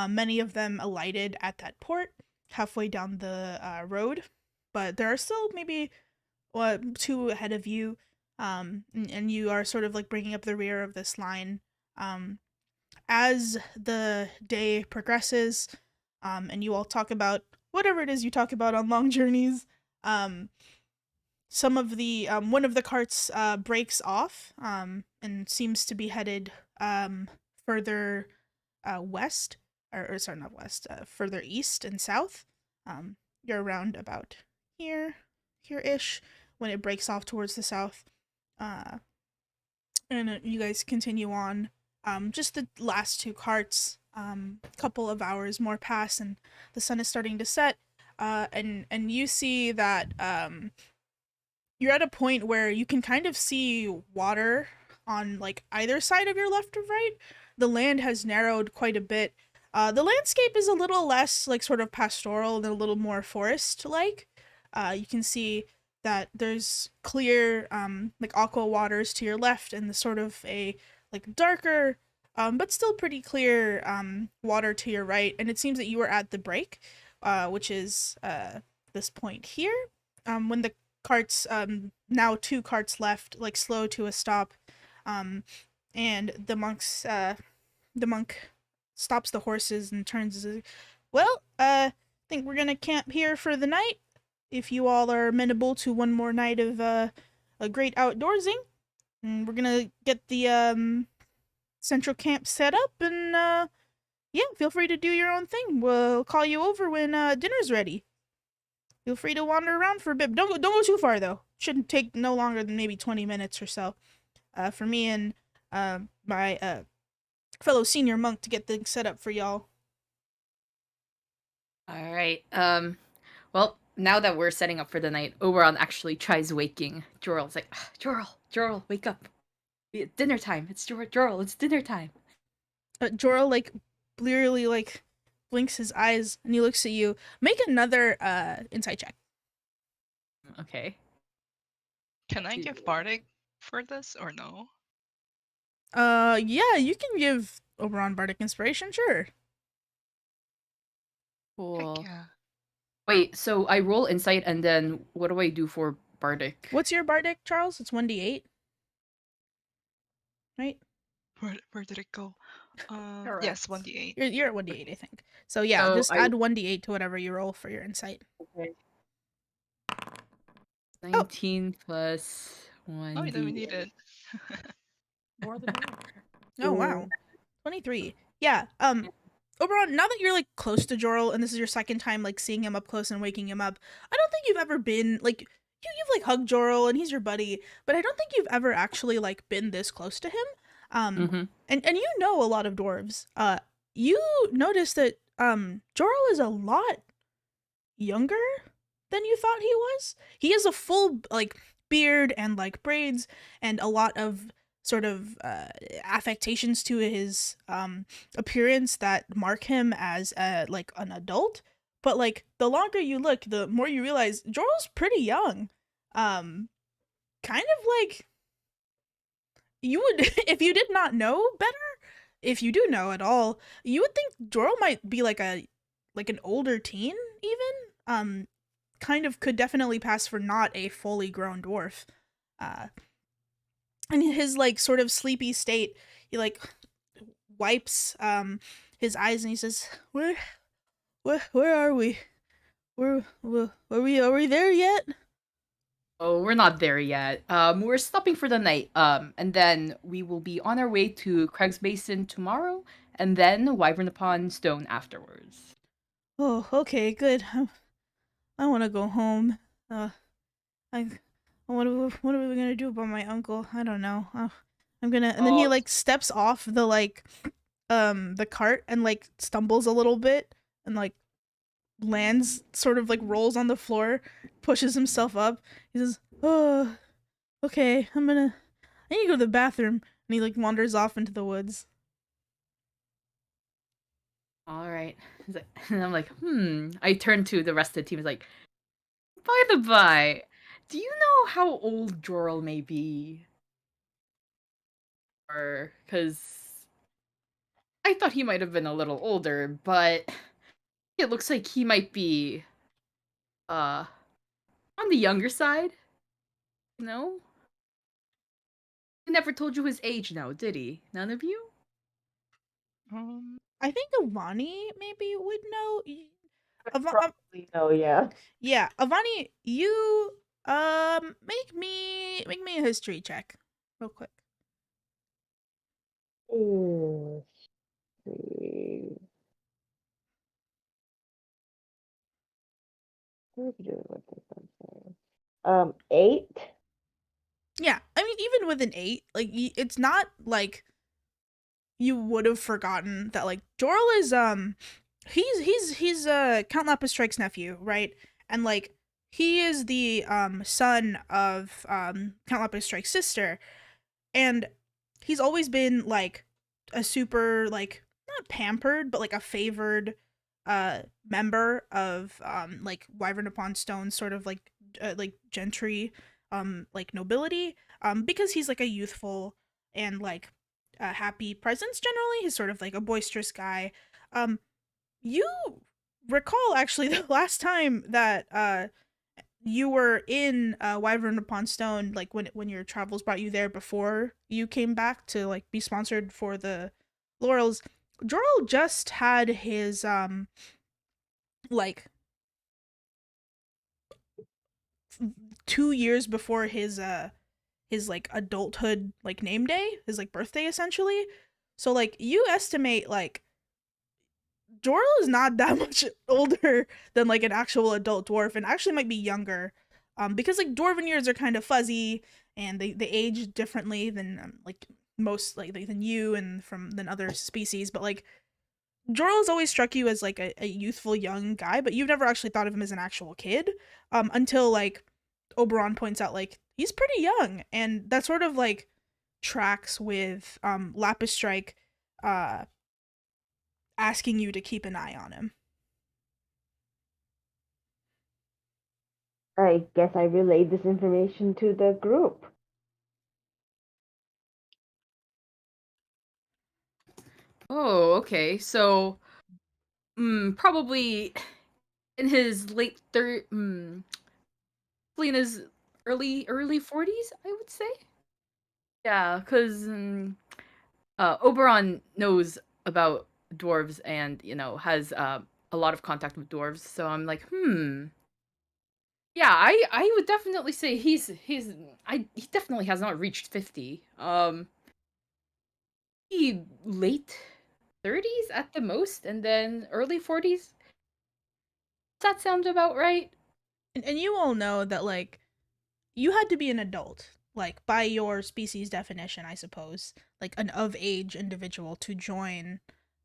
Many of them alighted at that port halfway down the road, but there are still maybe two ahead of you. And you are sort of like bringing up the rear of this line. As the day progresses, and you all talk about whatever it is you talk about on long journeys, some of the one of the carts breaks off and seems to be headed further west, or sorry, not west, further east and south. You're around about here-ish when it breaks off towards the south. And you guys continue on. Just the last two carts, couple of hours more pass, and the sun is starting to set. And you see that you're at a point where you can kind of see water on like either side of your left or right. The land has narrowed quite a bit. The landscape is a little less like sort of pastoral and a little more forest like. You can see that there's clear like aqua waters to your left and the sort of a like darker but still pretty clear water to your right, and it seems that you were at the break, which is this point here. When the carts now two carts left like slow to a stop, and the monk stops the horses and turns and says, "Well, think we're gonna camp here for the night. If you all are amenable to one more night of a great outdoorsing, and we're gonna get the central camp set up, and yeah, feel free to do your own thing. We'll call you over when dinner's ready. Feel free to wander around for a bit. Don't go too far though. Shouldn't take no longer than maybe 20 minutes or so. For me and my fellow senior monk to get things set up for y'all." all right. Well, now that we're setting up for the night, Oberon actually tries waking Jorl. It's like, Jorl, wake up. It's dinner time. It's Jorl, it's dinner time. Jorah like blearily like blinks his eyes and he looks at you. Make another insight check. Okay. Can I give Bardic for this or no? Yeah, you can give Oberon Bardic Inspiration, sure. Cool. Heck yeah. Wait, so I roll insight and then what do I do for Bardic? What's your Bardic, Charles? It's 1d8. Right? Where did it go? Correct. Yes, 1d8. You're at 1d8, I think. So yeah, So just I- add 1d8 to whatever you roll for your insight. Okay. 19 plus 1. Oh, you don't need it. More than me. Oh wow. 23. Yeah, Oberon, now that you're like close to Jorl, and this is your second time like seeing him up close and waking him up, I don't think you've ever been like you've like hugged Jorl and he's your buddy, but I don't think you've ever actually like been this close to him. Mm-hmm. And you know a lot of dwarves. You notice that Jorl is a lot younger than you thought he was. He has a full like beard and like braids and a lot of sort of affectations to his appearance that mark him as like an adult. But like the longer you look, the more you realize Jorl's pretty young. Kind of like you would if you did not know better, if you do know at all, you would think Jorl might be like an older teen even. Kind of could definitely pass for not a fully grown dwarf. In his like sort of sleepy state, he like wipes his eyes and he says, where are we? Are we there yet?" Oh, we're not there yet. We're stopping for the night. And then we will be on our way to Craig's Basin tomorrow, and then Wyvern upon Stone afterwards. "Oh, okay, good. I want to go home. I what are we gonna do about my uncle? I don't know. I'm gonna." And then he Oh. like steps off the cart and like stumbles a little bit and like lands, sort of like rolls on the floor, pushes himself up. He says, "Oh, okay. I need to go to the bathroom." And he like wanders off into the woods. All right. And I'm like, I turn to the rest of the team. Is like, by the by, do you know how old Jorl may be? Or because I thought he might have been a little older, but it looks like he might be uh on the younger side. You know? He never told you his age now, did he? None of you? I think Avani maybe would know. Probably no, yeah. Yeah, Avani, you make me a history check, real quick. Let's see. What did we do with this one? 8. Yeah, I mean, even with an 8, like it's not like you would have forgotten that like Jorl is he's Count Lapis-Strike's nephew, right? And like he is the son of Count Lapis-Strike's sister, and he's always been like a super like not pampered but like a favored member of like Wyvern upon Stone sort of like gentry like nobility because he's like a youthful and like happy presence generally. He's sort of like a boisterous guy. You recall actually the last time that you were in Wyvern upon Stone, like when your travels brought you there before you came back to like be sponsored for the Laurels. Jorl just had his like 2 years before his like adulthood like name day, his like birthday essentially. So like you estimate like Jorl is not that much older than like an actual adult dwarf, and actually might be younger, because like dwarven years are kind of fuzzy and they age differently than like most like than you and than other species. But like Jorl has always struck you as like a youthful young guy, but you've never actually thought of him as an actual kid, until like Oberon points out like he's pretty young, and that sort of like tracks with Lapis Strike asking you to keep an eye on him. I guess I relayed this information to the group. Oh, okay. So, probably in his late probably in his early 40s, I would say. Yeah, because Oberon knows about dwarves and has a lot of contact with dwarves. So I'm like, yeah, I would definitely say he definitely has not reached 50. He late 30s at the most, and then early 40s. Does that sound about right? And you all know that, like, you had to be an adult, like, by your species definition, I suppose, like, an of-age individual to join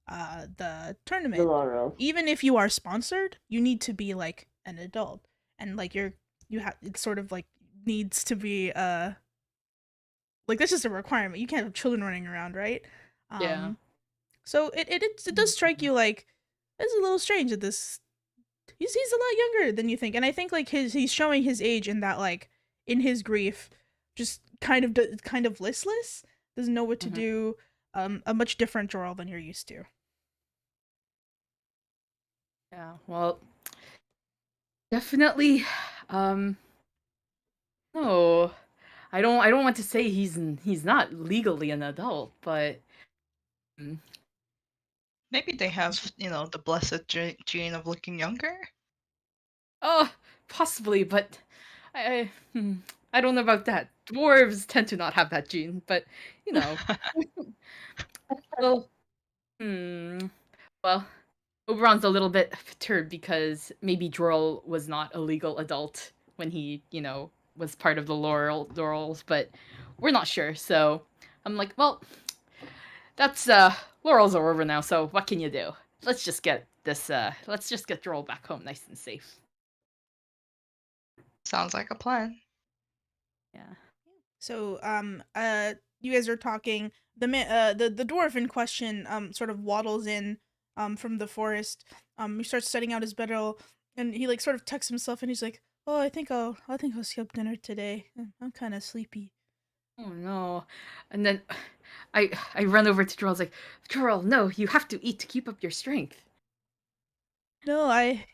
the The tournament. laurels. Even if you are sponsored, you need to be, like, an adult. And, like, it sort of, like, needs to be, like, that's just a requirement. You can't have children running around, right? Yeah. So it does strike you like it's a little strange that this he's a lot younger than you think, and I think like he's showing his age in that like in his grief, just kind of listless, doesn't know what to Mhm. do, a much different Joral than you're used to. Yeah. Well, definitely. No, I don't want to say he's not legally an adult, but mm, Maybe they have, the blessed gene of looking younger. oh, possibly, but I don't know about that. Dwarves tend to not have that gene, but you know. Well, hmm. Well, Oberon's a little bit perturbed because maybe Droll was not a legal adult when he, was part of the Laurels, but we're not sure. So I'm like, well, that's Laurels are over now. So what can you do? Let's just get this. Let's just get Droll back home, nice and safe. Sounds like a plan. Yeah. So you guys are talking. The dwarf in question sort of waddles in from the forest. He starts setting out his bedroll, and he like sort of tucks himself and he's like, "Oh, I think I'll skip dinner today. I'm kind of sleepy." Oh no. And then I run over to Droll. I was like, Droll, no, you have to eat to keep up your strength. No, I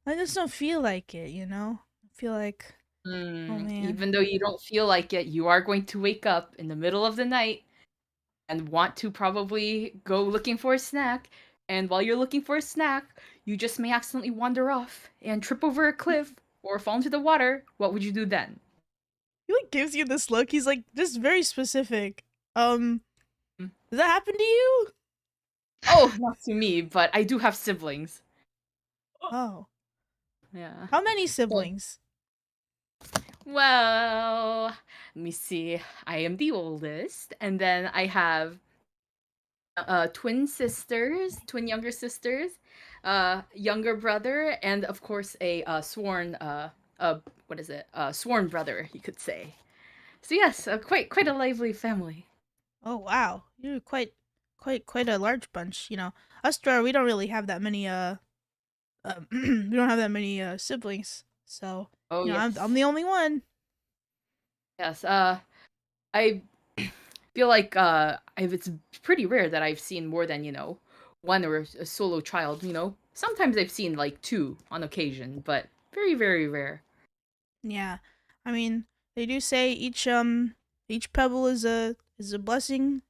just don't feel like it. I feel like, oh man. Even though you don't feel like it, you are going to wake up in the middle of the night and want to probably go looking for a snack. And while you're looking for a snack, you just may accidentally wander off and trip over a cliff or fall into the water. What would you do then? He like gives you this look. He's like just very specific. Mm. Does that happen to you? Oh, not to me, but I do have siblings. Oh, Yeah. how many siblings? Well, let me see. I am the oldest, and then I have twin younger sisters, younger brother, and of course a what is it? Sworn brother, you could say. So yes, quite a lively family. Oh wow, you're quite a large bunch. Us Drar, we don't really have that many we don't have that many siblings. So Oh I'm yes, the only one. yes. I feel like it's pretty rare that I've seen more than one or a solo child. Sometimes I've seen like two on occasion, but very very rare. Yeah, I mean they do say each pebble is a blessing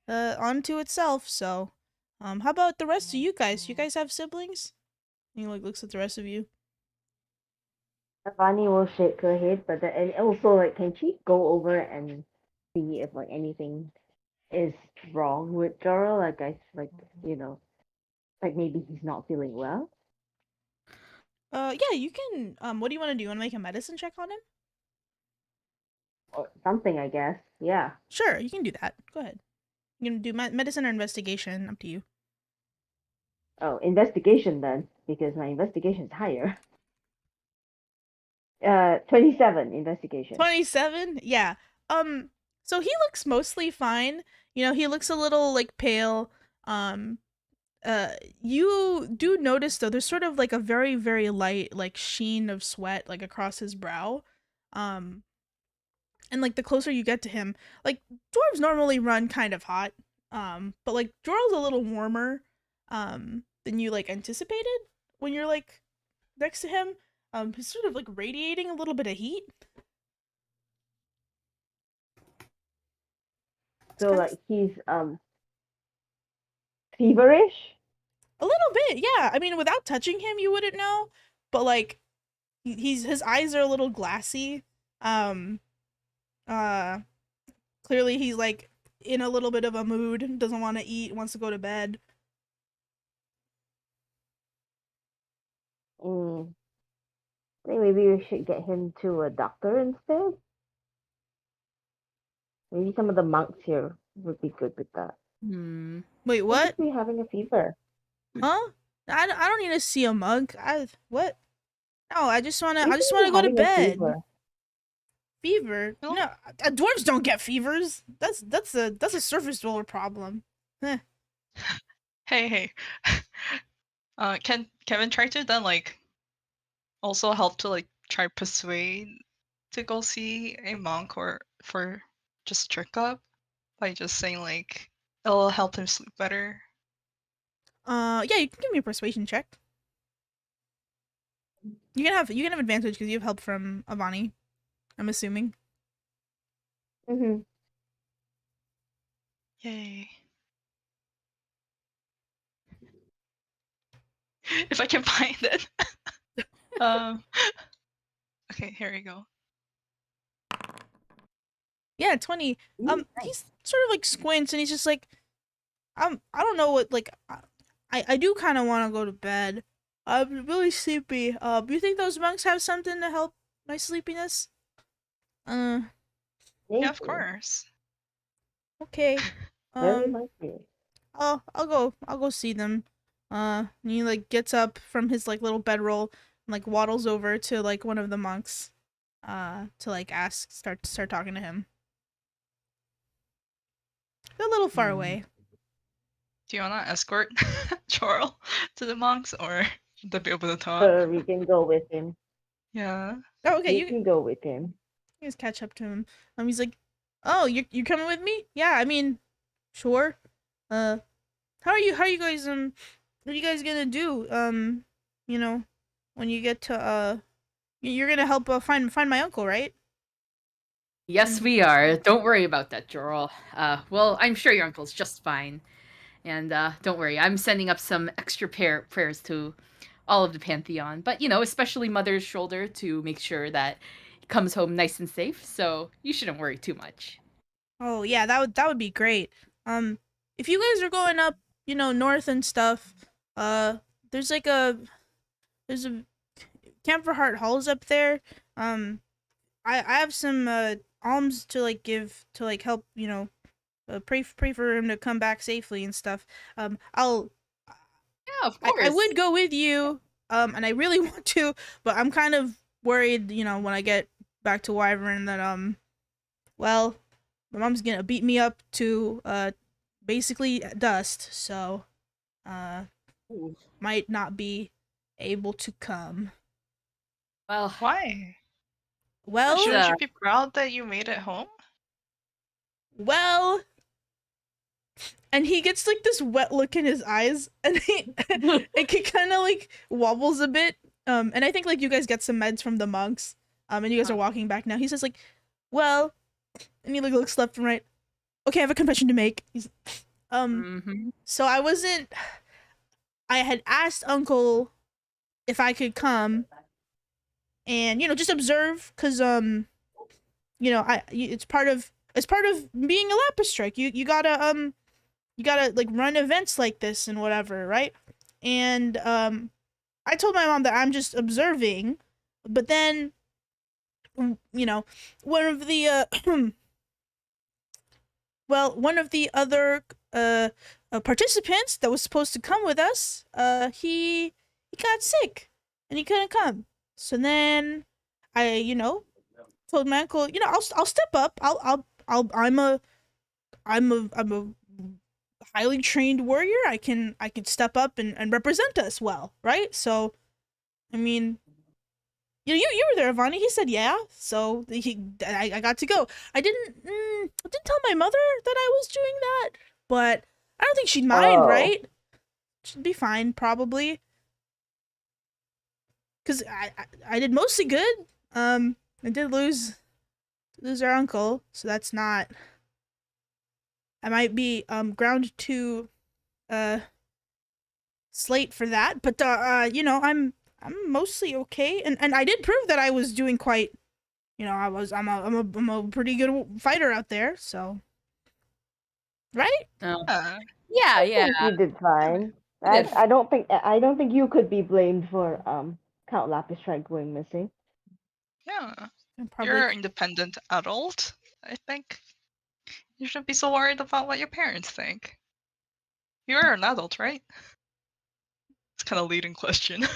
onto itself. So how about the rest of you guys? You guys have siblings? He like looks at the rest of you. Avani will shake her head, but and also like, can she go over and see if like anything is wrong with Joro? Like you know, like maybe he's not feeling well Yeah, you can. What do you want to do? You want to make a medicine check on him? or something. I guess. Yeah. Sure, you can do that. Go ahead. You can do medicine or investigation. Up to you. Oh, investigation then, because my investigation is higher. 27 investigation. 27. Yeah. So he looks mostly fine. He looks a little like pale. Um. You do notice though, there's sort of like a very very light like sheen of sweat like across his brow. Um. And like the closer you get to him, like dwarves normally run kind of hot. But like Joral's a little warmer than you like anticipated when you're like next to him. He's sort of like radiating a little bit of heat. It's So kind of like he's feverish. a little bit, yeah. I mean, without touching him, you wouldn't know, but like his eyes are a little glassy. Um, uh, clearly he's like in a little bit of a mood, doesn't want to eat, wants to go to bed. Mm. I think maybe we should get him to a doctor instead. Maybe some of the monks here would be good with that. Hmm. Wait, He what? must be having a fever. Huh? I don't need to see a monk. What? No, I just wanna He's go to having a bed. fever. Fever? No. No, dwarves don't get fevers. That's a surface dweller problem. Heh. Hey. Can Kevin try to then like also help to like try persuade to go see a monk or for just checkup by just saying like it'll help him sleep better. Yeah, you can give me a persuasion check. You can have advantage because you have help from Avani. I'm assuming. Mm-hmm. Yay. If I can find it. um okay, here we go. Yeah, 20. He's sort of like squints and he's just like, I don't know what like, I do kind of want to go to bed. I'm really sleepy. Do you think those monks have something to help my sleepiness? Yeah, of Maybe. course. Okay. Very likely. I'll go see them. And he like gets up from his like little bedroll and like waddles over to like one of the monks, to like start talking to him. They're a little far away. Do you wanna escort Chorl to the monks or to be able to talk? We can go with him. Yeah. Oh, okay, We you can go with him. guys catch up to him. He's like, "Oh, you coming with me? Yeah, I mean, sure. How are you? How are you guys? What are you guys gonna do? You know, when you get to you're gonna help find my uncle, right?" Yes, we are. Don't worry about that, Jorl. Well, I'm sure your uncle's just fine. And don't worry, I'm sending up some extra prayers to all of the Pantheon. But, especially Mother's shoulder to make sure that he comes home nice and safe. So you shouldn't worry too much. Oh yeah, that would be great. If you guys are going up, north and stuff, there's like there's a Camp for Heart Halls up there. I have some alms to like give to like help, pray for him to come back safely and stuff. I'll Yeah, of course. I would go with you, and I really want to, but I'm kind of worried, when I get back to Wyvern that well, my mom's gonna beat me up to basically dust, so Ooh. might not be able to come. Well, Why? Well, Shouldn't you be proud that you made it home? well, and he gets like this wet look in his eyes, and he kind of like wobbles a bit. And I think like you guys get some meds from the monks. And you guys are walking back now. He says like, well, and he like looks left and right. Okay, I have a confession to make. So I had asked Uncle if I could come and just observe, cause it's part of being a lapis strike. You gotta like run events like this and whatever, right? And I told my mom that I'm just observing, but then one of the one of the other participants that was supposed to come with us, he got sick and he couldn't come. So then I, told my uncle, I'll step up. I'm a highly trained warrior. I can step up and represent us well, right? So, I mean, you were there, Avani. He said yeah, so I got to go. I didn't tell my mother that I was doing that, but I don't think she'd mind, Oh. right? She'd be fine, probably. Cause I did mostly good. I did lose our uncle, so that's not. I might be ground to slate for that, but I'm mostly okay, and I did prove that I was doing quite. I'm a pretty good fighter out there, so. right? Oh. Yeah. Yeah, I yeah. think you did fine. You did I don't think you could be blamed for Count Lapis Strike going missing. Yeah. And probably You're an independent adult. I think you shouldn't be so worried about what your parents think. You're an adult, right? It's kind of leading question.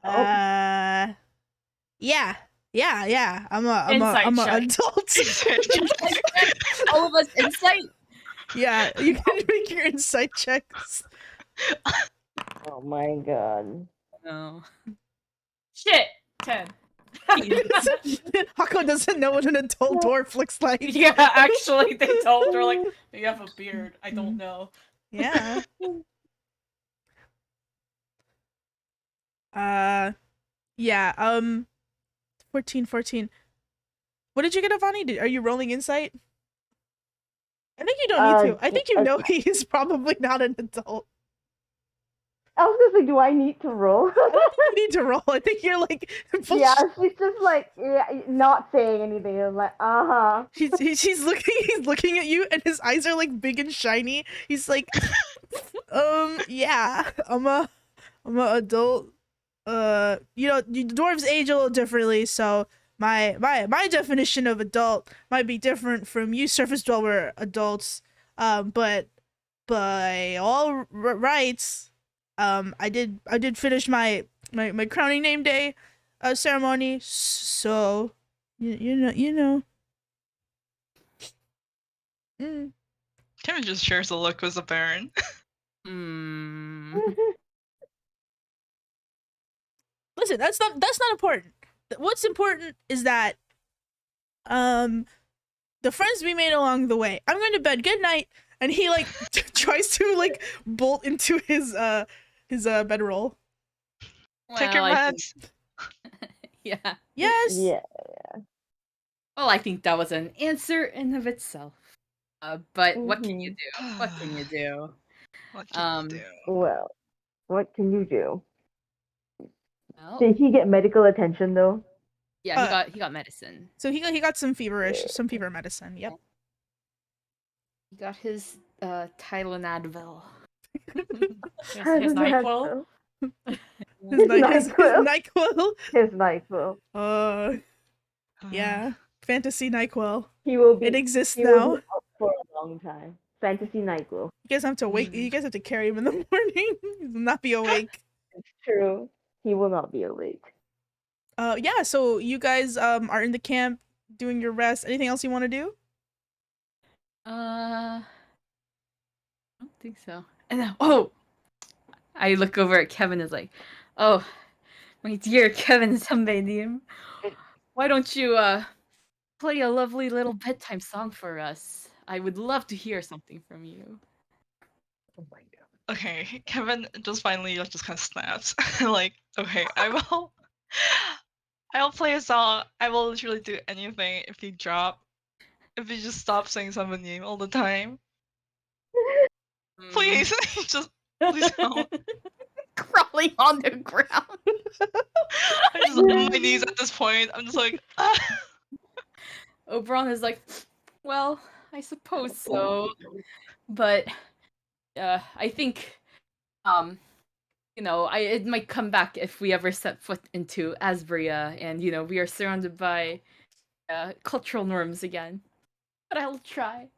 Oh. Yeah. Yeah. I'm a Insight check. adult. All of us insight. Yeah, you can make your insight checks. Oh my god. No. Shit. 10. Hako doesn't know what an adult dwarf looks like. Yeah, actually, they told her like, you have a beard. I don't know. Yeah. Yeah, 14. What did you get, Avani? Are you rolling insight? I think you don't need to. I think you know he is probably not an adult. I was gonna say, do I need to roll? I don't think you need to roll. I think you're like, Yeah, she's just like, yeah, not saying anything. I'm like, He's looking at you, and his eyes are like big and shiny. He's like, yeah, I'm a adult. Dwarves age a little differently, so my definition of adult might be different from you surface dweller adults. But by all rights, I did finish my crowning name day ceremony, so you know. Mm. Kevin just shares a look with the Baron. Hmm. Listen, that's not important. What's important is that the friends we made along the way. I'm going to bed. Good night. And he like tries to like bolt into his bedroll. Take your I meds. think- Yeah. Yes. yeah. Well, I think that was an answer in of itself. But what can you do? What can you do? What can you do? Well, what can you do? Well, Did he get medical attention though? yeah, he got medicine. So he got some fever medicine. Yep. He got his Tylenol Advil. His NyQuil. His NyQuil. NyQuil. His NyQuil. Yeah. Fantasy NyQuil. He will be. It exists He will now. be up for a long time. Fantasy NyQuil. You guys have to wake. You guys have to carry him in the morning. He will not be awake. It's true. He will not be awake. Yeah. So you guys are in the camp doing your rest. Anything else you want to do? I don't think so. And then, I look over at Kevin and is like, oh, my dear Kevin Sambedim, why don't you play a lovely little bedtime song for us? I would love to hear something from you. Oh my god. Okay, Kevin just finally just kind of snaps. Like, okay, I'll play a song. I will literally do anything if you just stop saying someone's name all the time. Please, just please don't. Crawling on the ground. I'm just on my knees at this point. I'm just like, Oberon is like, well, I suppose so, but I think it might come back if we ever set foot into Asburia, and we are surrounded by cultural norms again. But I'll try.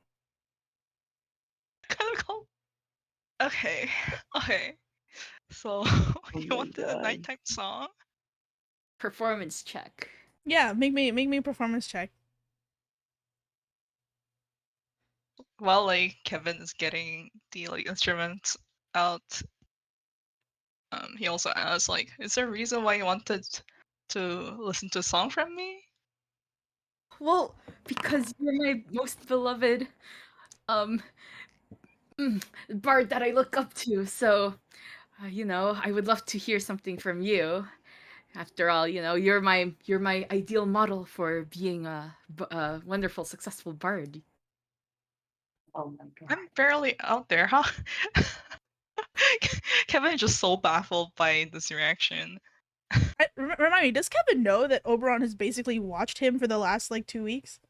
kind of cold. Okay. So you my wanted a God. nighttime song? Performance check. Yeah. Make me a performance check. While like Kevin is getting the instruments out, he also asks like, "Is there a reason why you wanted to listen to a song from me?" Well, because you're my most beloved bard that I look up to, so I would love to hear something from you. After all, you're my ideal model for being a wonderful, successful bard. Oh my god. I'm barely out there, huh? Kevin is just so baffled by this reaction. Remind me, does Kevin know that Oberon has basically watched him for the last like 2 weeks?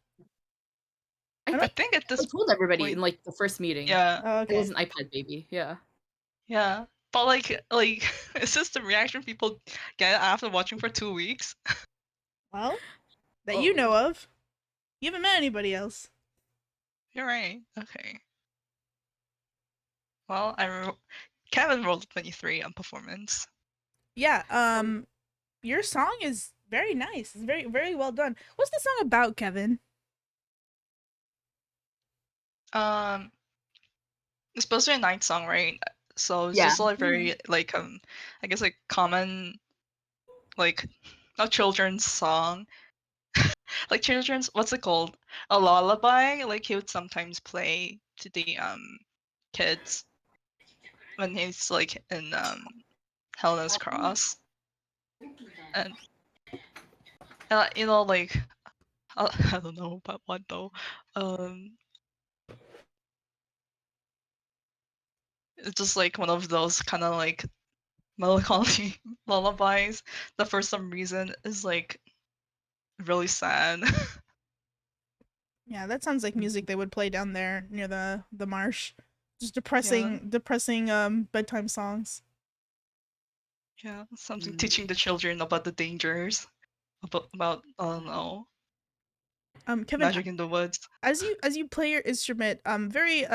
I think at I this told everybody point, in like the first meeting. yeah, Oh, It okay. was an iPad baby. Yeah. yeah. But like, it's just the reaction people get after watching for 2 weeks. Well, that you Oh. know of. You haven't met anybody else. You're right. Okay. Well, Kevin rolled 23 on performance. Yeah, your song is very nice. It's very, very well done. What's the song about, Kevin? It's supposed to be a night song, right? So it's Yeah. just like very like I guess like common like a children's song. Like children's, what's it called? A lullaby. Like he would sometimes play to the kids when he's like in Helena's Cross. And you know, like I don't know about what though. It's just like one of those kind of like melancholy lullabies that for some reason is like really sad. Yeah, that sounds like music they would play down there near the marsh. Just Yeah. depressing bedtime songs. Yeah, something Mm. teaching the children about the dangers, about I don't know, Kevin, magic in the woods. as you play your instrument very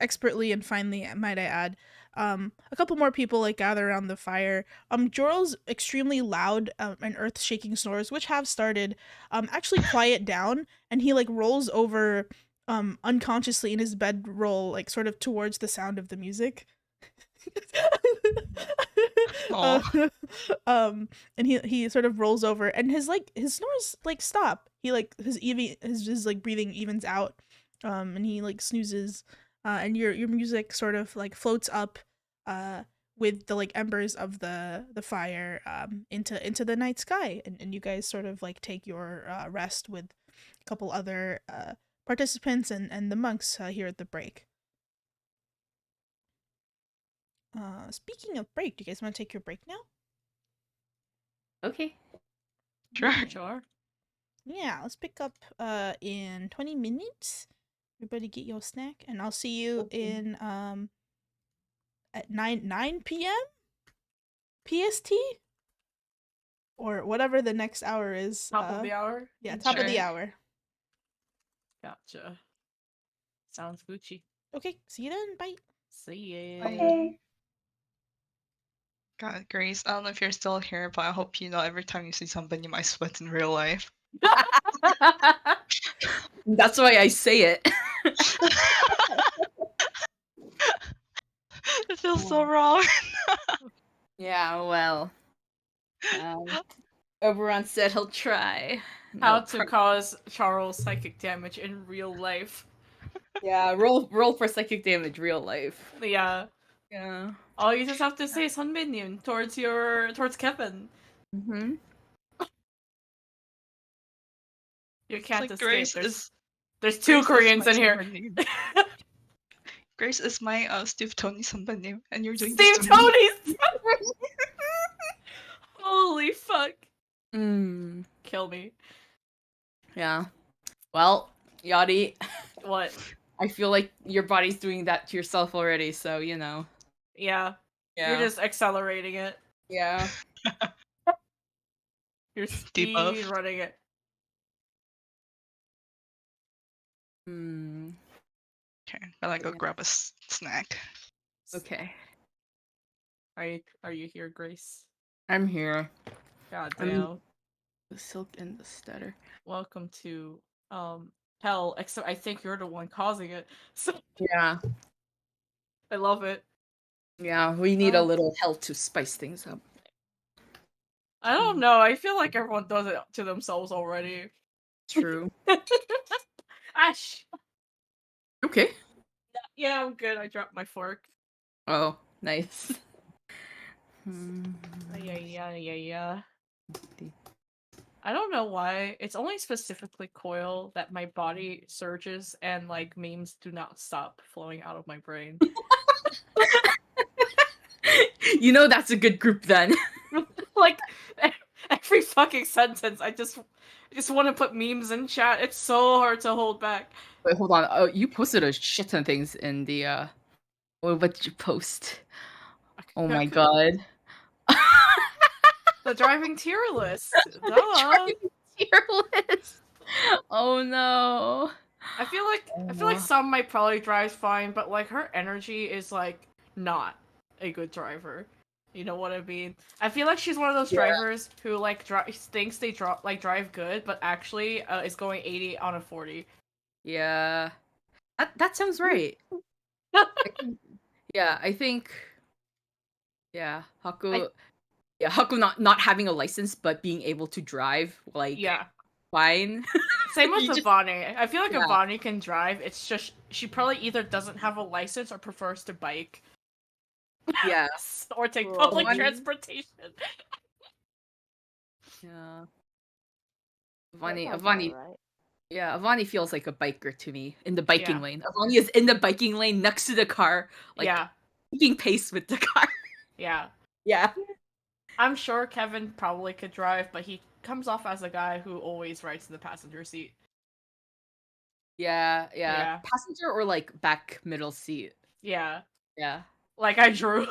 expertly and finely, might I add, a couple more people like gather around the fire. Joral's extremely loud and earth shaking snores, which have started, actually quiet down, and he like rolls over unconsciously in his bedroll, like sort of towards the sound of the music. uh, Aw. and he sort of rolls over, and his snores like stop. He like his like breathing evens out, and he like snoozes, and your music sort of like floats up, with the like embers of the fire, into the night sky, and you guys sort of like take your rest with a couple other participants and the monks here at the break. Speaking of break, do you guys want to take your break now? Okay. Sure. Sure. Yeah, let's pick up in 20 minutes. Everybody get your snack, and I'll see you in at 9 p.m. PST, or whatever the next hour is. Top of the hour. Yeah, top of the Sure. hour. Gotcha. Sounds Gucci. Okay, see you then. Bye. See ya. Okay. God, Grace, I don't know if you're still here, but I hope you know every time you see somebody, you might sweat in real life. That's why I say it. It feels so wrong. Yeah, well. Oberon said he'll try. How No, to cause Charles psychic damage in real life. yeah, roll for psychic damage, real life. Yeah. Yeah. All you just have to say is Sunbinion towards Kevin. Mm-hmm. You can't Like escape. Grace There's two Grace is Koreans my in here. Sunburn name. Grace is my Steve Tony Sunburn name, and you're doing Steve this to me. Tony's. Holy fuck! Mm. Kill me. Yeah. Well, Yachty, What? I feel like your body's doing that to yourself already, so you know. Yeah. Yeah. You're just accelerating it. Yeah. You're Debuff. speed running it. Hmm. Okay, I'm gonna go Yeah. grab a snack. Okay. Are you here, Grace? I'm here. God I mean- damn. The silk and the stutter. Welcome to hell, except I think you're the one causing it. So Yeah. I love it. Yeah, we need a Oh. little help to spice things up. I don't know. I feel like everyone does it to themselves already. True. Ash. Okay. Yeah, I'm good. I dropped my fork. Oh, nice. Yeah. I don't know why. It's only specifically coil that my body surges and like memes do not stop flowing out of my brain. You know that's a good group then. Like every fucking sentence, just want to put memes in chat. It's so hard to hold back. Wait, hold on. Oh, you posted a shit ton of things in the what did you post? Oh my god. The driving tier list. Duh. Tier list. Oh no. I feel like some might probably drive fine, but like her energy is like not a good driver. You know what I mean? I feel like she's one of those drivers who like thinks they drive good, but actually is going 80 on a 40. Yeah. That sounds right. I think yeah, Haku not having a license but being able to drive like fine. Same with You just- Ivani. I feel like Yeah. Ivani can drive. It's just she probably either doesn't have a license or prefers to bike. Yes. Or take Well, public Ivani- transportation. Yeah. That sounds Avani, alright. yeah, Avani feels like a biker to me in the biking Yeah. lane. Avani is in the biking lane next to the car, like Yeah. keeping pace with the car. Yeah. Yeah. I'm sure Kevin probably could drive, but he comes off as a guy who always rides in the passenger seat. Yeah. Yeah. Passenger or like back middle seat. Yeah. Yeah. Like I drew.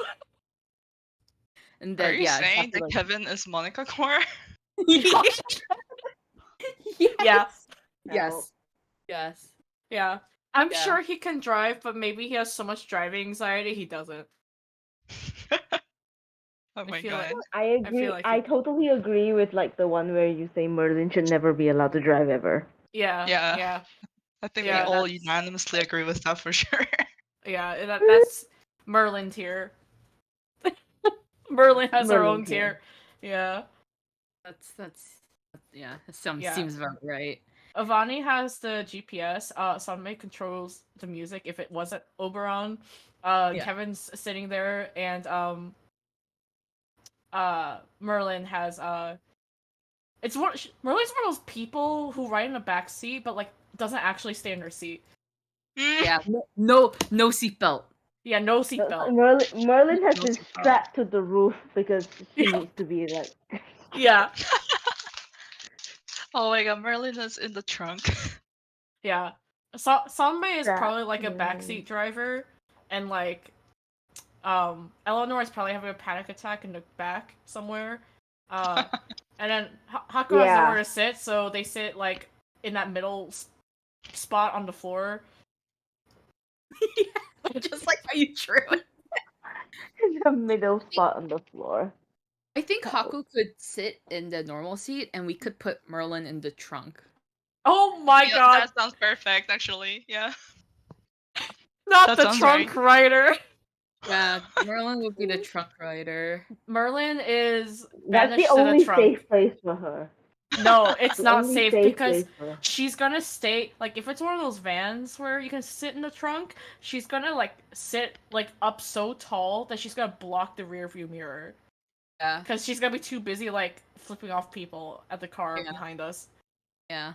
And Are then you yeah, saying that like... Kevin is Monica Core? yes. Yeah. Yes. Yes. Yeah. I'm Yeah. sure he can drive, but maybe he has so much driving anxiety he doesn't. Oh my feel like- god. I agree. feel like I he- totally agree with like the one where you say Merlin should never be allowed to drive ever. Yeah. Yeah. Yeah. I think Yeah, we all that's- unanimously agree with that for sure. Yeah. That's Merlin tier. Merlin has her Merlin own tier. tier. Yeah. That's yeah, that Yeah. seems about right. Avani has the GPS. Sunmei controls the music if it wasn't Oberon. Yeah. Kevin's sitting there, and Merlin has Merlin's one of those people who ride in a back seat, but like doesn't actually stay in her seat. Yeah. No seatbelt. Yeah, no seatbelt. Merlin has No been seatbelt. strapped to the roof because she needs to be like. Yeah, Oh my god, Merlin is in the trunk. yeah. Sunmei is Strapped, probably like a yeah. backseat driver, and like Eleanor is probably having a panic attack in the back somewhere. And then Haku has Yeah. nowhere to sit, so they sit like in that middle spot on the floor. Just like how you drew it. The middle spot on the floor. I think Haku could sit in the normal seat and we could put Merlin in the trunk. Oh my Yeah, god! that sounds perfect actually. Yeah. Not that the sounds trunk rider! Yeah, Merlin would be the trunk rider. Merlin is That's banished the to the only trunk. safe place for her. No, it's The not only safe safe because place for her. she's gonna stay like if it's one of those vans where you can sit in the trunk, she's gonna like sit like up so tall that she's gonna block the rear view mirror. Yeah. Because she's gonna be too busy like flipping off people at the car Yeah. behind us. Yeah.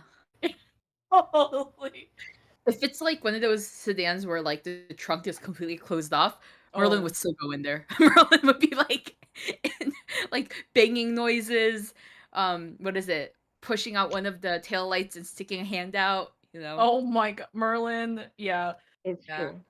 Holy. If it's like one of those sedans where like the trunk is completely closed off, Merlin Oh. would still go in there. Merlin would be like like banging noises, what is it? Pushing out one of the tail lights and sticking a hand out, you know. Oh my god, Merlin, yeah. It's Yeah. true.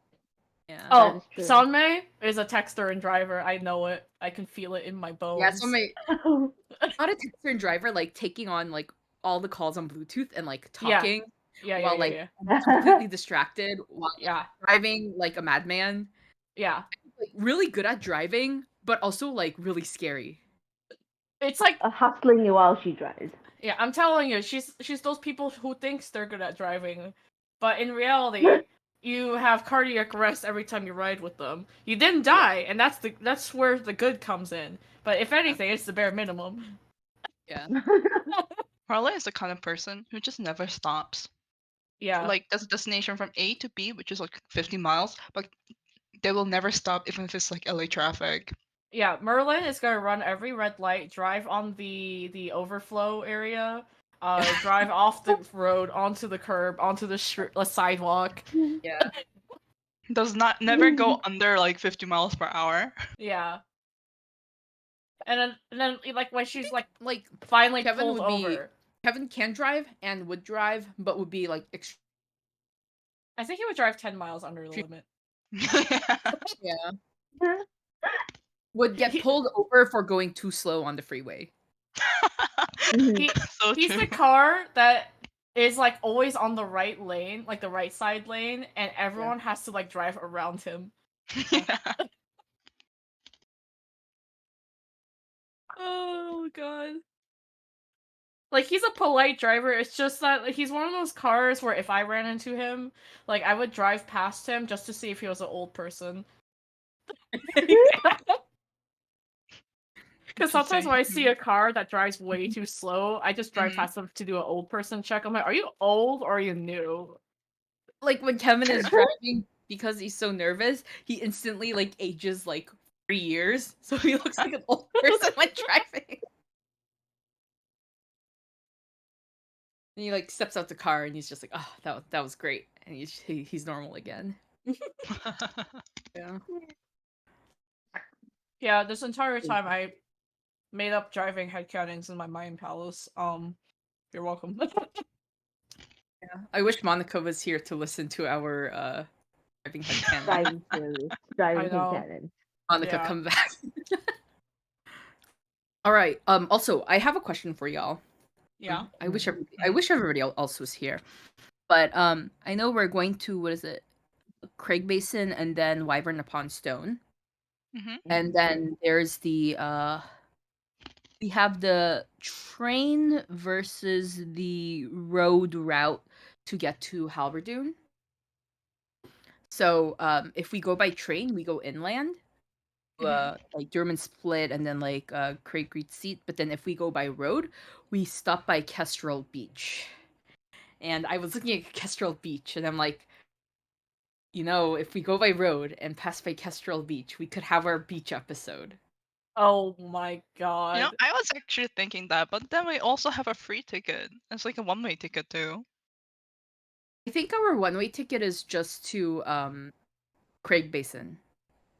Yeah. Oh, is true. Sanmei is a texter and driver. I know it. I can feel it in my bones. Yeah, so not a texter and driver like taking on like all the calls on Bluetooth and like Yeah. talking yeah, while yeah, like yeah. completely distracted while Yeah, driving like a madman. yeah. Like really good at driving, but also like really scary. It's like Hustling while she drives. yeah, I'm telling you, she's those people who thinks they're good at driving, but in reality, you have cardiac arrest every time you ride with them. You didn't die, and that's where the good comes in. But if anything, it's the bare minimum. Yeah. Merlin is the kind of person who just never stops. Yeah. Like there's a destination from A to B, which is like 50 miles, but they will never stop even if it's like LA traffic. Yeah, Merlin is gonna run every red light, drive on the overflow area, drive off the road onto the curb, onto the sidewalk. Yeah. Does not never go under like 50 miles per hour. Yeah. And then like when she's like Like finally Kevin pulled would be- over. Kevin can drive and would drive, but would be like I think he would drive 10 miles under the limit. yeah. Would get pulled over for going too slow on the freeway. So He's true. the car that is like always on the right lane, like the right side lane, and everyone has to like drive around him. Yeah. Oh god. Like he's a polite driver. It's just that like, he's one of those cars where if I ran into him, like I would drive past him just to see if he was an old person. Because sometimes when I see a car that drives way too slow, I just drive past them to do an old person check. I'm like, are you old or are you new? Like when Kevin is driving, because he's so nervous, he instantly like ages like 3 years, so he looks like an old person when driving. And he like steps out the car and he's just like, oh, that was great, and he's normal again. Yeah. Yeah, this entire time I made up driving headcanons in my mind palace. You're welcome. Yeah. I wish Monica was here to listen to our driving headcanon. Driving series. Driving know. cannon. Monica, Yeah. come back. All right. Also, I have a question for y'all. Yeah. I wish everybody else was here. But I know we're going to, what is it? Craig Basin and then Wyvern upon Stone. And then there's the we have the train versus the road route to get to Halberdoon. So if we go by train, we go inland, like Durman Split, and then like Craig Reed Seat. But then if we go by road, we stop by Kestrel Beach. And I was looking at Kestrel Beach, and I'm like, if we go by road and pass by Kestrel Beach, we could have our beach episode. Oh my god. I was actually thinking that, but then we also have a free ticket. It's like a one-way ticket too. I think our one-way ticket is just to Craig Basin,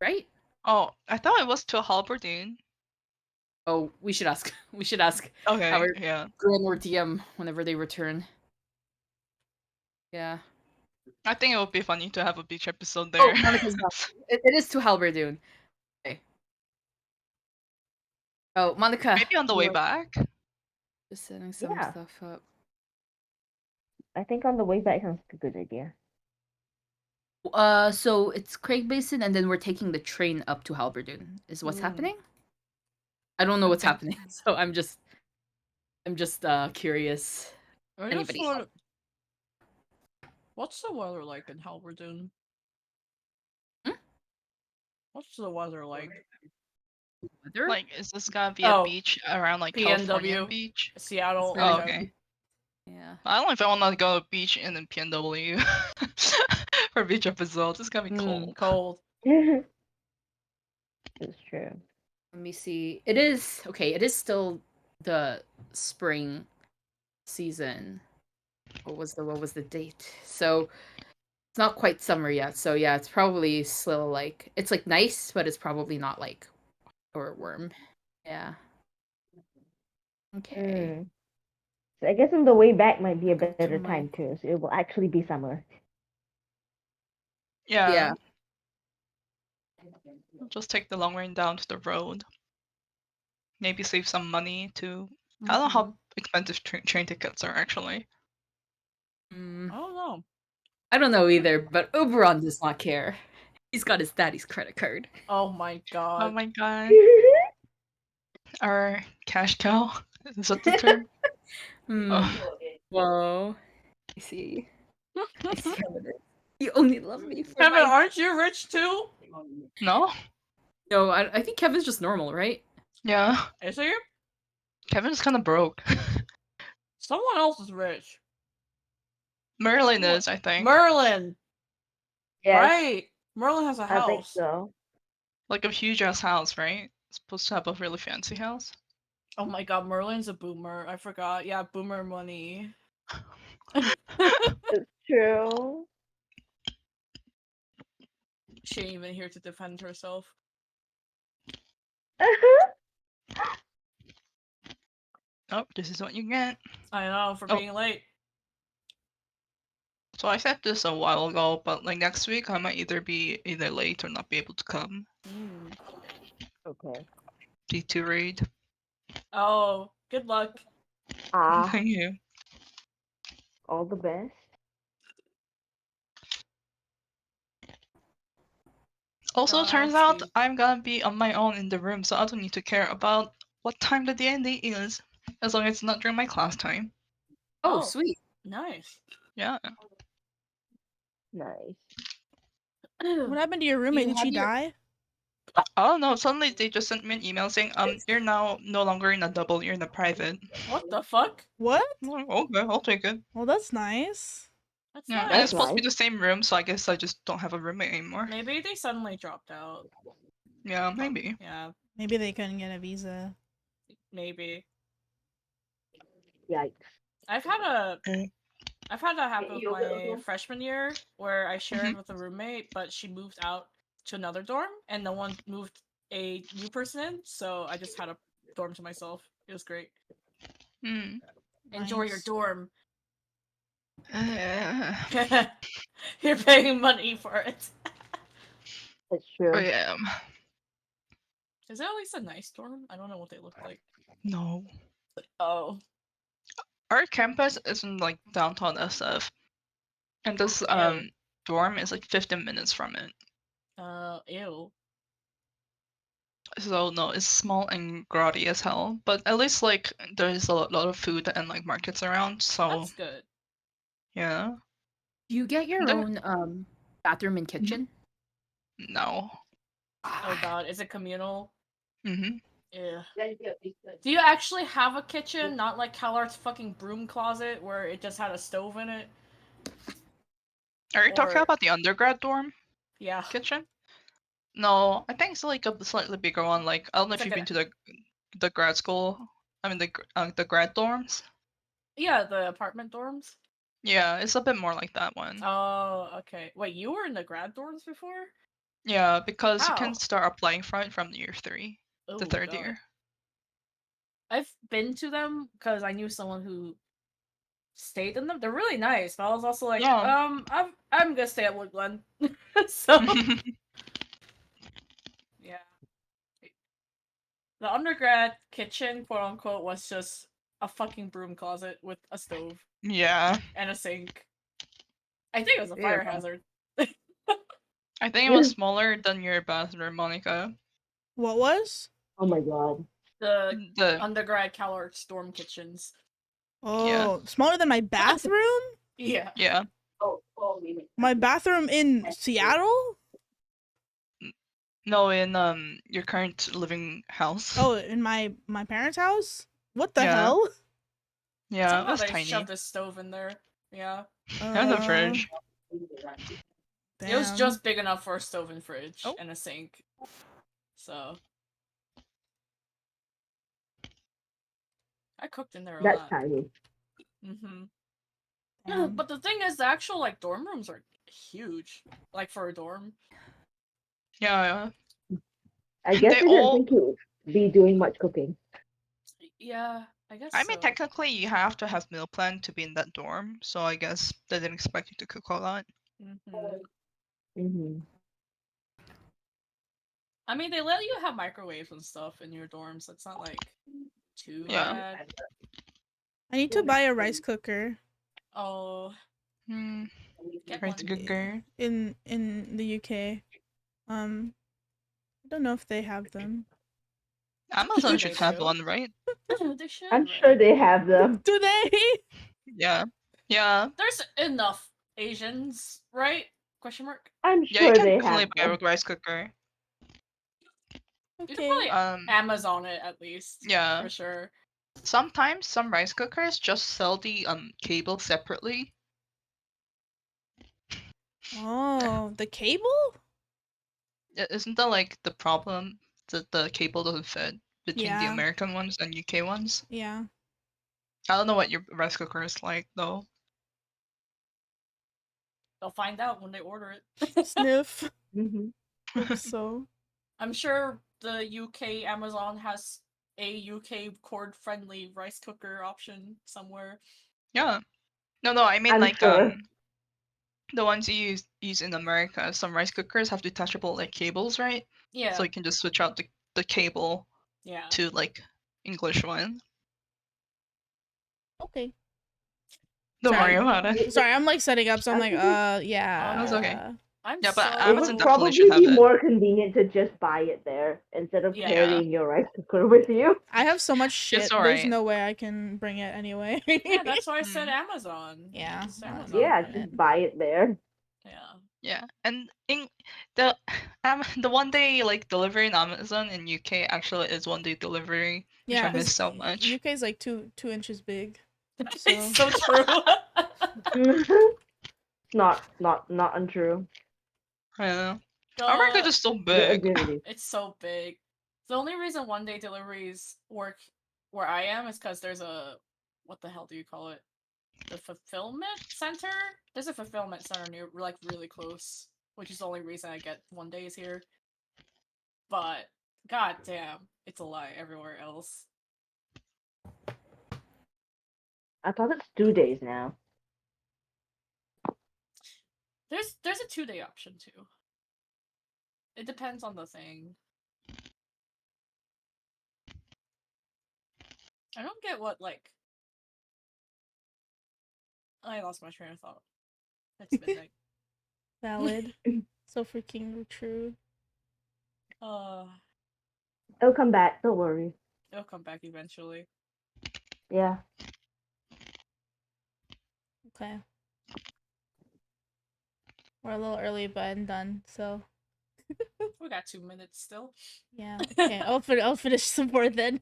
right? Oh, I thought it was to Halberdian. Oh, we should ask. We should ask Okay, our yeah. Grand or DM whenever they return. Yeah. I think it would be funny to have a beach episode Oh, there. Monica's not. It is to Halberdoon. Okay. Oh, Monica. Maybe on the way back. Just setting some Yeah. stuff up. I think on the way back sounds like a good idea. So it's Craig Basin, and then we're taking the train up to Halberdoon. Is what's happening? I don't know what's happening, so I'm just curious. Anybody? What's the weather like in Halberdoon? Hmm? What's the weather like? Weather? Like, is this gonna be a beach around like California PNW, beach? Seattle. Oh, okay. Yeah. I don't know if I want to go to a beach in the PNW for a beach episode. It's gonna be cold. Cold. It's true. Let me see. It is okay. It is still the spring season. What was the date? So it's not quite summer yet. So yeah, it's probably still like it's like nice, but it's probably not like or warm. Yeah. Okay. So I guess on the way back might be a better my- time too. So it will actually be summer. Yeah. Yeah. Just take the long way down to the road. Maybe save some money too. I don't know how expensive train tickets are actually. I don't know. I don't know either, but Oberon does not care. He's got his daddy's credit card. Oh my god. Oh my god. Our cash cow? Is that the term? Oh. Whoa. I see. I see how it is. You only love me for Kevin, my... aren't you rich too? No? No, I think Kevin's just normal, right? Yeah. Is he? Kevin's kind of broke. Someone else is rich. Merlin is, I think. Merlin! Yes, Right! Merlin has a house. I think so. Like a huge ass house, right? Supposed to have a really fancy house. Oh my god, Merlin's a boomer. I forgot. Yeah, boomer money. It's true. She ain't even here to defend herself. Oh, this is what you get. I know, for Oh. being late. So I said this a while ago, but like next week I might either be late or not be able to come. Okay. D2 raid. Oh, good luck. Thank you. All the best. Also, turns out Godspeed. I'm gonna be on my own in the room, so I don't need to care about what time the D&D is, as long as it's not during my class time. Oh, Oh. sweet. Nice. Yeah. Nice. What happened to your roommate? Did she die? Oh no, suddenly they just sent me an email saying, you're now no longer in a double, you're in a private. What the fuck? What? I'm like, okay, I'll take it. Well, that's nice. That's Yeah, and nice. it's supposed to be nice. the same room, so I guess I just don't have a roommate anymore. Maybe they suddenly dropped out. Yeah, maybe. Yeah, Maybe they couldn't get a visa. maybe. Yikes. I've had Mm. that happen with my freshman year where I shared Mhm. with a roommate, but she moved out to another dorm and no one moved a new person in, so I just had a dorm to myself. It was great. Mm. Enjoy your Nice. dorm. Uh, You're paying money for it. That's true. yeah. Is it at least a nice dorm? I don't know what they look like. No. Oh. Our campus isn't like downtown SF. And this Ew. dorm is like 15 minutes from it. Ew. So no, it's small and grotty as hell. But at least like there's a lot of food and like markets around, so That's good. yeah. Do you get your There- own bathroom and kitchen? No. Oh god, is it communal? Mm-hmm. Yeah. Do you actually have a kitchen, not like CalArt's fucking broom closet where it just had a stove in it? Are you talking Or- about the undergrad dorm Yeah. kitchen? No, I think it's like a slightly bigger one. Like I don't know It's if like you've been to the grad school. I mean the grad dorms. Yeah, the apartment dorms. Yeah, it's a bit more like that one. Oh, okay. Wait, you were in the grad dorms before? Yeah, because you How? can start applying for it from year 3, Oh, the third God. year. I've been to them because I knew someone who stayed in them. They're really nice, but I was also like, Yeah. I'm gonna stay at Wood Glen. So yeah. The undergrad kitchen, quote unquote, was just a fucking broom closet with a stove Yeah. and a sink. I think it was a fire hazard. I think it was smaller than your bathroom, Monica. What was? Oh my god. The The undergrad CalArts dorm kitchens. Oh, smaller than my bathroom? Yeah. yeah. My bathroom in Seattle? No, in your current living house. Oh, in my parents' house? What the Yeah. hell? Yeah, Somehow it was they tiny. shoved a stove in there. Yeah. And the fridge. Damn. It was just big enough for a stove and fridge Oh. and a sink. So I cooked in there a That's lot. tiny. Mm-hmm. Damn. But the thing is, the actual like dorm rooms are huge. Like for a dorm. Yeah. I guess They I didn't all- think you'd be doing much cooking. Yeah, I guess I mean, so. technically, you have to have meal plan to be in that dorm, so I guess they didn't expect you to cook a lot. Mm-hmm. Mm-hmm. I mean, they let you have microwaves and stuff in your dorms, so it's not like too Yeah. bad. I need to buy a rice cooker Oh, Hmm. get Right, one. good girl. in the UK. I don't know if they have them. Amazon They should have should. one, right? They should. I'm right? sure they have them. Do they? Yeah. Yeah. There's enough Asians, right? Question mark. I'm Yeah, sure you can they definitely have buy them. a rice cooker. You can Okay. probably Amazon it at least. Yeah. For sure. Sometimes some rice cookers just sell the cable separately. Oh, the cable? Isn't that like the problem that the cable doesn't fit between the Yeah. American ones and UK ones? Yeah. I don't know what your rice cooker is like though. They'll find out when they order it. Sniff. Mm-hmm. Hope so. I'm sure the UK Amazon has a UK cord friendly rice cooker option somewhere. Yeah. No, I mean I'm like sure. the ones you use in America. Some rice cookers have detachable like cables, right? Yeah. So you can just switch out the cable Yeah. to like English one. Okay. Don't Sorry. worry about it. Sorry, I'm like setting up, so I'm like, yeah. That's okay. I'm Yeah, but so It Amazon would definitely probably should have be it. more convenient to just buy it there instead of Yeah. carrying your rice cooker with you. I have so much shit. It's There's alright. no way I can bring it anyway. Yeah, that's why I said Mm. Amazon. Yeah, Just I don't Amazon. know. Yeah, about just it. buy it there. Yeah. Yeah, and in the the one day like delivery in Amazon in UK actually is one day delivery, which I Yeah, miss 'cause so much. UK is like 2 inches big. It's so true. Not untrue. Yeah, America The- just so Good big. ability. It's so big. The only reason one day deliveries work where I am is because there's a what the hell do you call it? The fulfillment center? There's a fulfillment center near like really close, which is the only reason I get one days here. But god damn, it's a lie everywhere else. I thought it's 2 days now. There's a 2-day option too. It depends on the thing. I don't get what like I lost my train of thought. It's midnight. Valid. So freaking true. It'll come back. Don't worry. It'll come back eventually. Yeah. Okay. We're a little early, but I'm done. So We got 2 minutes still. yeah. Okay. I'll finish some more then.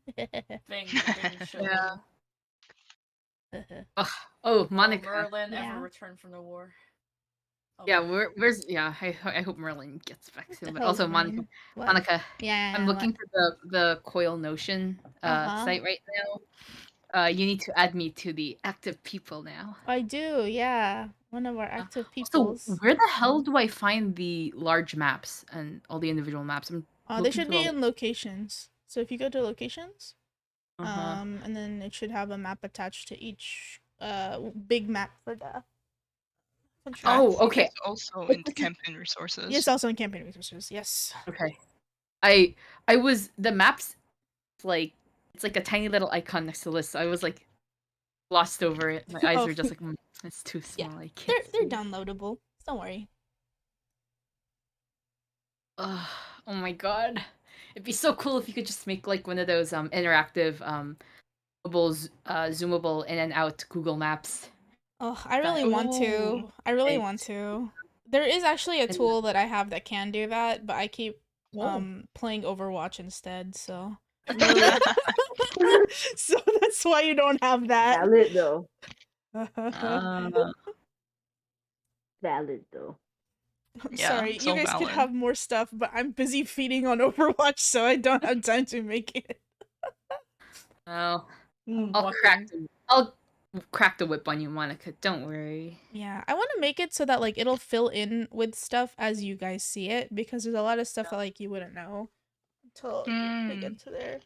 Bing, show. Yeah. Oh, Monica. Merlin Yeah. ever returned from the war? Oh, Yeah, where's yeah? I hope Merlin gets back What the soon. But hell also is Monica, mine? What? Monica, Yeah. I'm looking what? for the Coil Notion Uh-huh. site right now. You need to add me to the active people now. I do. Yeah. One of our active Also, peoples. where the hell do I find the large maps and all the individual maps? I'm They looking should through be all- in locations. So if you go to locations, Uh-huh. and then it should have a map attached to each big map for the country. Oh, okay. It's also in the campaign resources. Yes, also in campaign resources. Yes. Okay. I was the maps like it's like a tiny little icon next to the list. So I was like lost over it. My eyes Oh. were just like it's too Yeah. small. I can't. They're see." downloadable. Don't worry. Ugh, oh my god. It'd be so cool if you could just make like one of those interactive zoomable in and out Google Maps. Oh, I really want to. Ooh. I really Right. want to. There is actually a And- tool that I have that can do that, but I keep Oh. playing Overwatch instead, so so that's why you don't have that. Valid though. Uh, Valid though. Yeah, Sorry, so you guys could valid. have more stuff, but I'm busy feeding on Overwatch, so I don't have time to make it. oh, Mm, I'll walking. crack the whip on you, Monica. Don't worry. Yeah, I want to make it so that like it'll fill in with stuff as you guys see it, because there's a lot of stuff that like you wouldn't know until you get to there.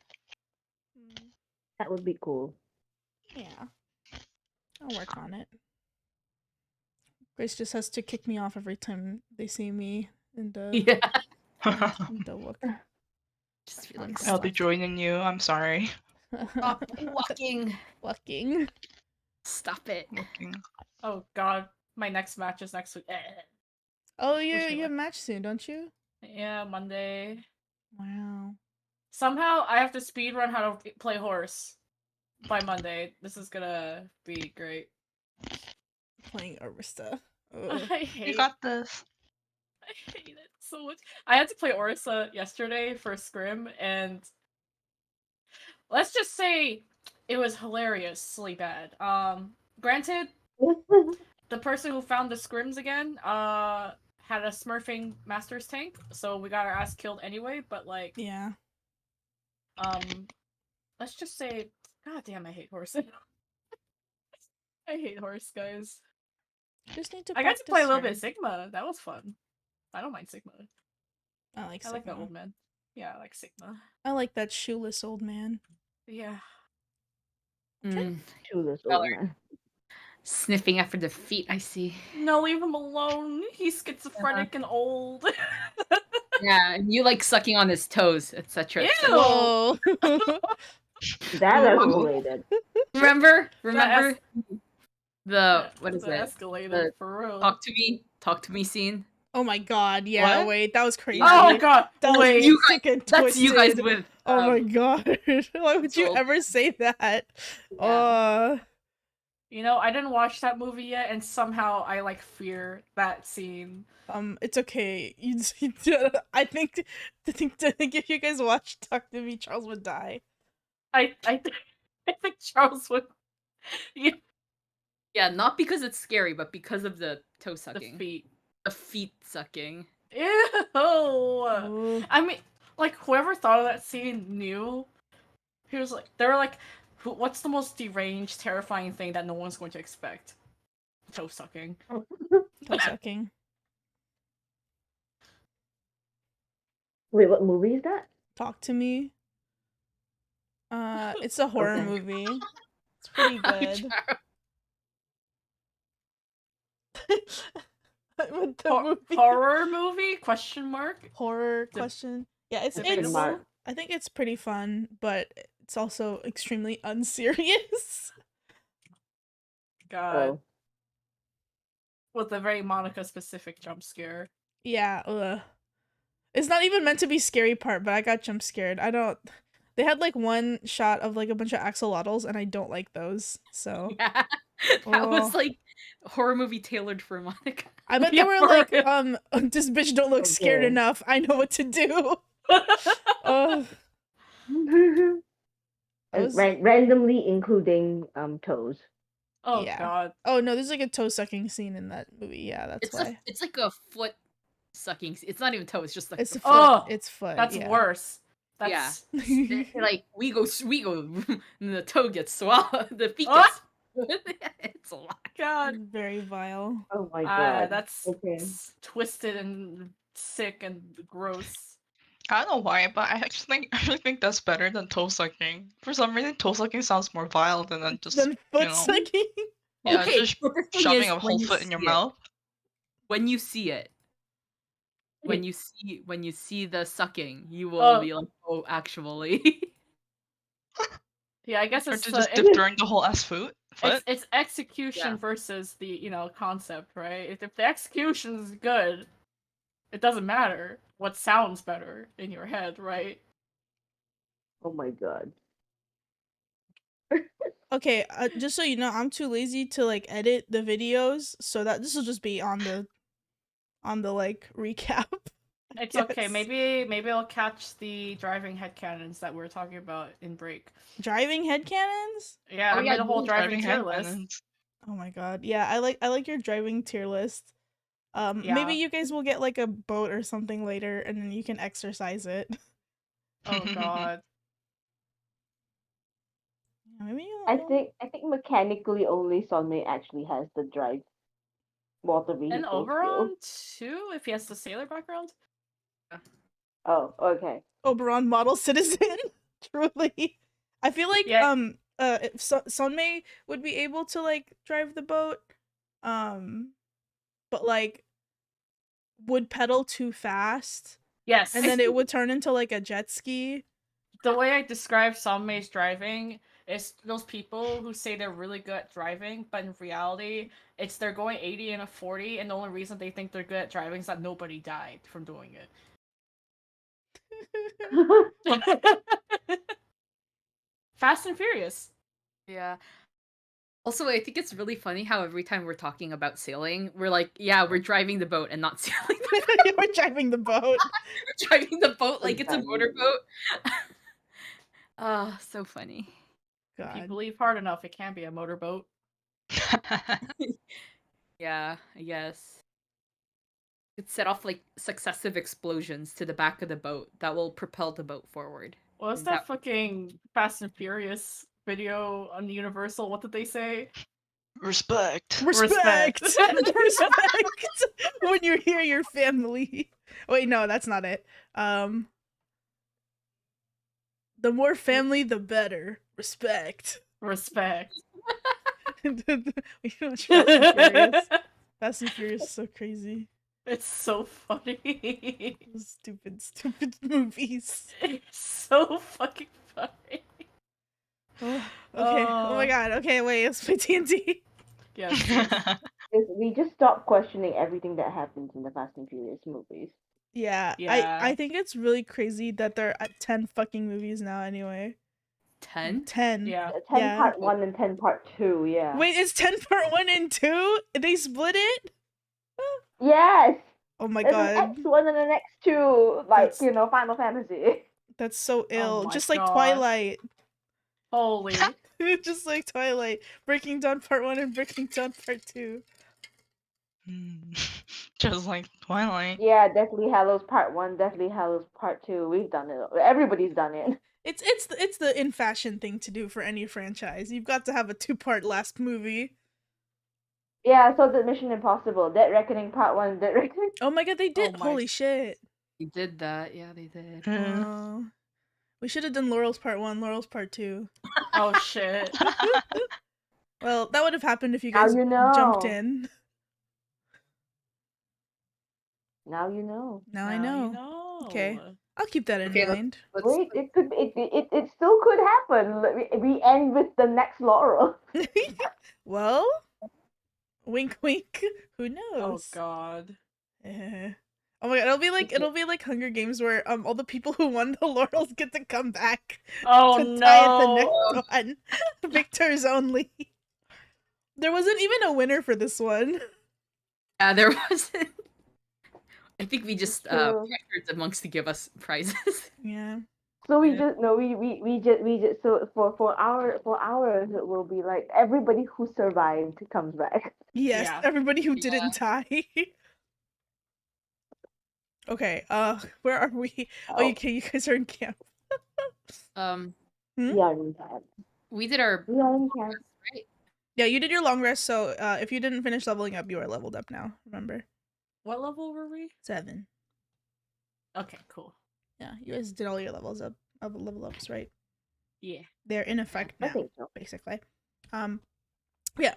That would be cool. Yeah, I'll work on it. Grace just has to kick me off every time they see me in the Yeah. in the walk. Just feel like I'll I'll be joining you. I'm sorry. stop walking. Walking. Stop it. Walking. Oh god, my next match is next week. Oh, Wish me you have luck. match soon, don't you? Yeah, Monday. Wow. Somehow I have to speedrun how to play horse by Monday. This is gonna be great. Playing Arista. I hate You got this. I hate it so much. I had to play Orisa yesterday for Scrim, and let's just say it was hilariously bad. Granted, the person who found the Scrims again, had a smurfing master's tank, so we got our ass killed anyway, but like, Yeah. let's just say, god damn, I hate horse. I hate horse, guys. Just need to I got to play a little bit of practice Sigma. That was fun. I don't mind Sigma. her. I like I like that Sigma. old man. Yeah, I like Sigma. I like that shoeless old man. Yeah. Mm, Shoeless old Valor. man. Sniffing after the feet, I see. No, leave him alone. He's schizophrenic and old. Yeah, and you like sucking on his toes, etc. Ew! etc. Whoa. That escalated. Remember That the what is that it? escalated The for real. talk to me scene. Oh my god, yeah, What? wait, that was crazy. Oh god! That was Wait. You guys- freaking That's you guys twisted. with. Oh my god. Why would you Sold. ever say that? Yeah. You know, I didn't watch that movie yet, and somehow I like fear that scene. It's okay. I think if you guys watched Talk to Me, Charles would die. I think Charles would. Yeah, Yeah, not because it's scary, but because of the toe the sucking. feet. The feet sucking. Ew. Ooh. I mean, like whoever thought of that scene knew. He was like, they were like, what's the most deranged, terrifying thing that no one's going to expect? Toe sucking. Toe sucking. Wait, what movie is that? Talk to Me. It's a horror Okay. movie. It's pretty good. With the movie. Horror movie? Question mark. Horror question. Yeah, it's Debatable. I think it's pretty fun, but it's also extremely unserious. God. Oh. With a very Monica specific jump scare. Yeah, ugh. It's not even meant to be scary part, but I got jump scared. They had like one shot of like a bunch of axolotls, and I don't like those. So Yeah. That was Oh. like a horror movie tailored for Monica. I bet they Yeah, were for like, real. this bitch don't look scared Okay. enough. I know what to do. Ugh. That was- Randomly including toes. Oh Yeah. god. Oh no, there's like a toe sucking scene in that movie. Yeah, that's why. It's like a foot sucking. It's not even toe. It's just like It's the a foot. foot. Oh, It's foot. That's yeah. worse. That's Like we go, and the toe gets swallowed. The feet Ah! gets. It's a lot. God. Very vile. Oh my god. That's Okay. twisted and sick and gross. I don't know why, but I actually think that's better than toe sucking. For some reason, toe sucking sounds more vile than just Then foot you know, sucking. yeah, Okay, just but the thing shoving is, a when whole you foot in your see it- mouth. When you see it, when you see the sucking, you will Oh. be like, oh, actually. Yeah, I guess Or it's to just it- dip during the whole ass foot. it's execution Yeah. versus the concept, right? If the execution is good, it doesn't matter what sounds better in your head, right? Oh my god. Okay, just so you know, I'm too lazy to like edit the videos, so that this will just be on the like recap. I It's okay. guess. Maybe I'll catch the driving headcanons that we were talking about in break. Driving headcanons. Yeah, Oh, I yeah, made a whole you driving tier head list. cannons. Oh my god, yeah, I like your driving tier list. Yeah. Maybe you guys will get like a boat or something later, and then you can exercise it. Oh god. Yeah, maybe I think mechanically only Sonmei actually has the drive water vehicle And skill. Oberon too, if he has the sailor background. Oh, okay. Oberon model citizen. Truly, I feel like Yeah. if Sunmei would be able to like drive the boat, but like would pedal too fast, Yes. and then it would turn into like a jet ski. The way I describe Sonmei's driving is those people who say they're really good at driving, but in reality, it's they're going 80 and a 40, and the only reason they think they're good at driving is that nobody died from doing it. Fast and Furious. Yeah. Also, I think it's really funny how every time we're talking about sailing, we're like, yeah, we're driving the boat and not sailing. We're driving the boat. We're driving the boat like it's a Exactly. motorboat. Ah, so funny. If you God. believe hard enough, it can be a motorboat. Yeah, I guess. It set off like successive explosions to the back of the boat that will propel the boat forward. What was And that fucking Fast and Furious video on Universal? What did they say? Respect. Respect. Respect. Respect. When you hear your family. Wait, no, that's not it. The more family, the better. Respect. Respect. We can watch Fast and Furious. Fast and Furious is so crazy. It's so funny. Stupid, stupid movies. It's so fucking funny. Oh, okay. Oh my god. Okay, wait. Let's play TNT. Yes. We just stop questioning everything that happens in the Fast and Furious movies. Yeah. Yeah. I think it's really crazy that they're at 10 fucking movies now. Anyway. 10? 10. Yeah. 10 Yeah. part 1 and 10 part 2, yeah. Wait, it's 10 part 1 and 2? They split it? Yes! Oh my There's god. an X1 and an X2, like, That's- you know, Final Fantasy. That's so ill. my Just like God. Twilight. Holy. Just like Twilight. Breaking Dawn Part 1 and Breaking Dawn Part 2. Just like Twilight. Yeah, Deathly Hallows Part 1, Deathly Hallows Part 2. We've done it. Everybody's done it. It's the in fashion thing to do for any franchise. You've got to have a 2-part last movie. Yeah, so the Mission Impossible, Dead Reckoning Part 1, Dead Reckoning. Oh my god, they did. my- Holy shit. They did that. Yeah, they did. Yeah. Oh. We should have done Laurel's Part 1, Laurel's Part 2. Oh shit. Well, that would have happened if you Now guys you know. jumped in. Now you know. Now I Now know. you know. Okay. I'll keep that in Okay, mind. Let's, Wait, it still could happen. We end with the next Laurel. Well, wink wink. Who Oh knows? god. Eh. Oh my god, it'll be like Hunger Games where all the people who won the laurels get to come back Oh to tie at the no. next one. Victors only. There wasn't even a winner for this one. yeah, there wasn't. I think we just True. pressured amongst to give us prizes. Yeah. So we Yeah. just no, we just so for ours it will be like everybody who survived comes back. Yes, Yeah. everybody who didn't tie. Okay, where are we? Oh, okay, you guys are in camp. Um, Hmm? We are in camp. we did our We are in camp. right. Yeah, you did your long rest, so if you didn't finish leveling up, you are leveled up now. Remember? What level were we? 7. Okay, cool. Yeah, you guys did all your level ups, right? Yeah. They're in effect I now, think so. basically. Yeah.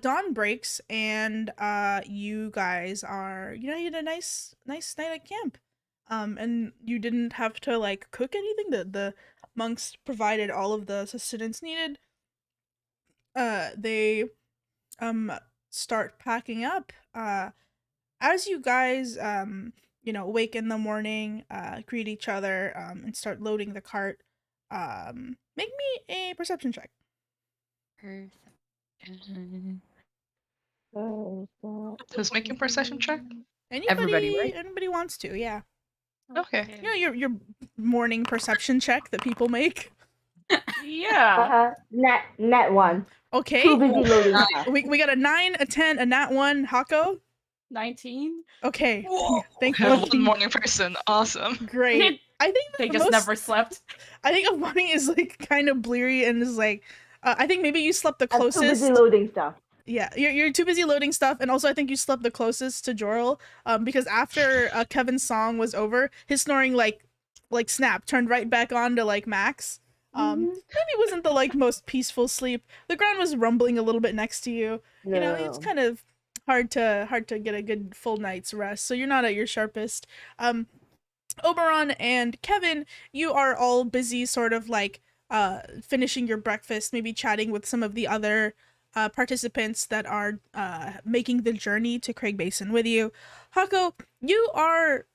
Dawn breaks, and you guys are, you had a nice night at camp. And you didn't have to like cook anything. The monks provided all of the sustenance needed. They start packing up. As you guys wake in the morning, greet each other, and start loading the cart. Make me a perception check. Perception. Who's making perception check? Everybody, right? Anybody wants to, yeah. Okay. Your morning perception check that people make. Yeah. Nat 1. Okay. Too busy loading stuff. We got a 9, a 10, a nat 1. Hako? 19. Okay. Whoa. Thank We have you. one morning person. Awesome. Great. I think They the just most- never slept. I think Avani is like kind of bleary and is like I think maybe you slept the I'm too closest. busy loading stuff. Yeah, you're too busy loading stuff, and also I think you slept the closest to Jorl, because after Kevin's song was over, his snoring like snapped, turned right back on to like max. Maybe it wasn't the like most peaceful sleep. The ground was rumbling a little bit next to you. No. You know, it's kind of hard to get a good full night's rest, so you're not at your sharpest. Oberon and Kevin, you are all busy sort of like finishing your breakfast, maybe chatting with some of the other participants that are making the journey to Craig Basin with you. Hako, you are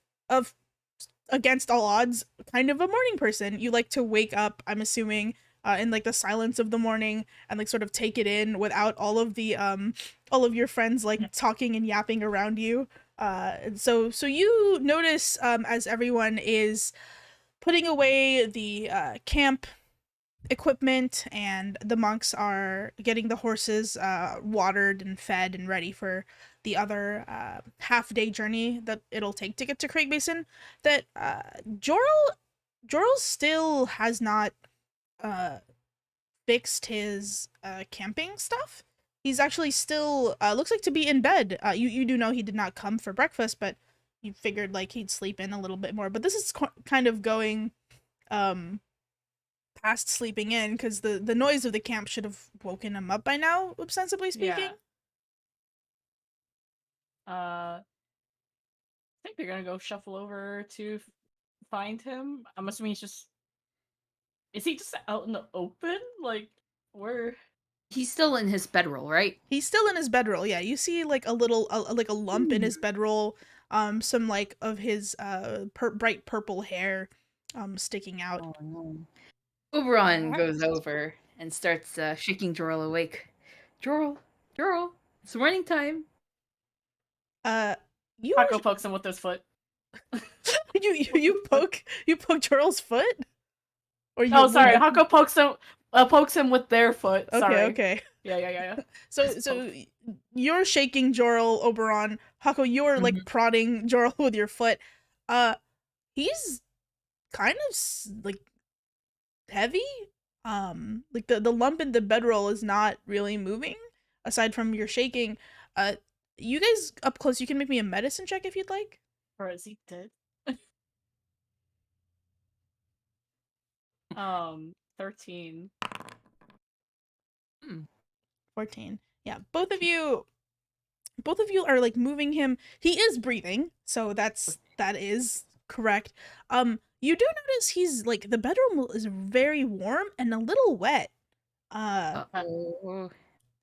against all odds kind of a morning person. You like to wake up, I'm assuming, in like the silence of the morning and like sort of take it in without all of your friends like talking and yapping around you. So you notice as everyone is putting away the camp equipment and the monks are getting the horses watered and fed and ready for the other half-day journey that it'll take to get to Craig Basin, that Jorl still has not fixed his camping stuff. He's actually still looks like to be in bed. You do know he did not come for breakfast, but you figured like he'd sleep in a little bit more. But this is kind of going past sleeping in because the noise of the camp should have woken him up by now, ostensibly speaking. I think they're gonna go shuffle over to find him. I'm assuming he's just. Is he just out in the open? Like, where? He's still in his bedroll, right? He's still in his bedroll. Yeah, you see like a little like a lump in his bedroll. Some like of his bright purple hair sticking out. Oh no. Oberon goes over and starts shaking Jorl awake. Jorl, it's morning time. You Paco pokes him with his foot. you poke Jorl's foot? Or you Oh, sorry. Hako pokes him with their foot. Okay, Sorry. okay. Yeah. So you're shaking Jorl, Oberon. Hako, you're like prodding Jorl with your foot. He's kind of like heavy. Like the lump in the bedroll is not really moving aside from your shaking. You guys up close, you can make me a medicine check if you'd like. Or is he dead? 13. 14. Yeah, both of you are like moving him. He is breathing, so that is correct. You do notice he's like the bedroom is very warm and a little wet. Uh-oh.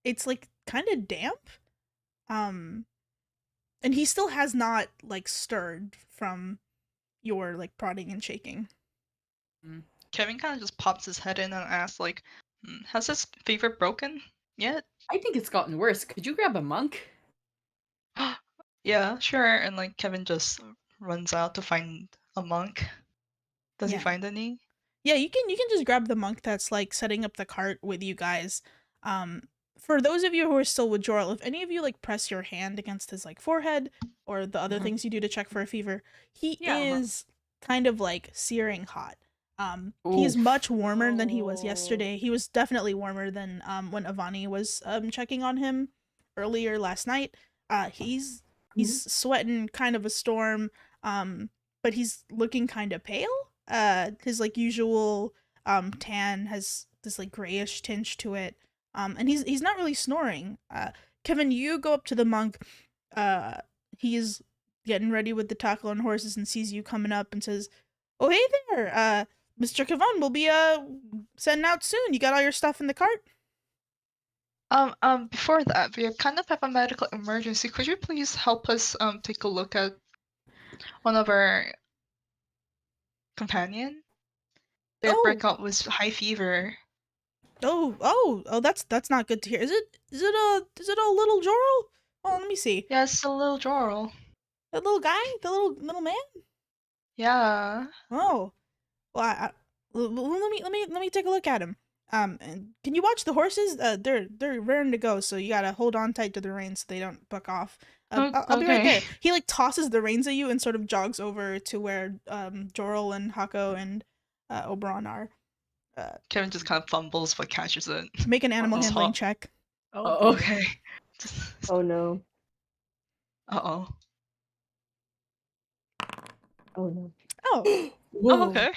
It's like kind of damp. And he still has not like stirred from your like prodding and shaking. Kevin kind of just pops his head in and asks, like, has his fever broken yet? I think it's gotten worse. Could you grab a monk? Yeah, sure. And like Kevin just runs out to find a monk. Does Yeah. he find any? Yeah, you can just grab the monk that's like setting up the cart with you guys. For those of you who are still with Jorl, if any of you like press your hand against his like forehead or the other things you do to check for a fever, he is kind of like searing hot. He is much warmer than he was yesterday. He was definitely warmer than when Avani was checking on him earlier last night. He's sweating kind of a storm, but he's looking kind of pale. His like usual tan has this like grayish tinge to it. And he's not really snoring. Kevin, you go up to the monk. He's getting ready with the tackle and horses and sees you coming up and says, "Oh, hey there. Mr. Kevon will be setting out soon. You got all your stuff in the cart?" Before that, we kind of have a medical emergency. Could you please help us take a look at one of our companion? Their breakout was high fever. Oh, that's not good to hear. Is it a little Jorl? Oh, let me see. Yeah, it's a little Jorl. The little guy, the little man. Yeah. Oh, well, let me take a look at him. And can you watch the horses? They're raring to go, so you gotta hold on tight to the reins so they don't buck off. I'll be right there. He like tosses the reins at you and sort of jogs over to where Jorl and Hako and Oberon are. Kevin just kind of fumbles but catches it. Make an animal handling check. Oh, Okay. Oh no. Uh-oh. Oh no. Oh. Oh, okay.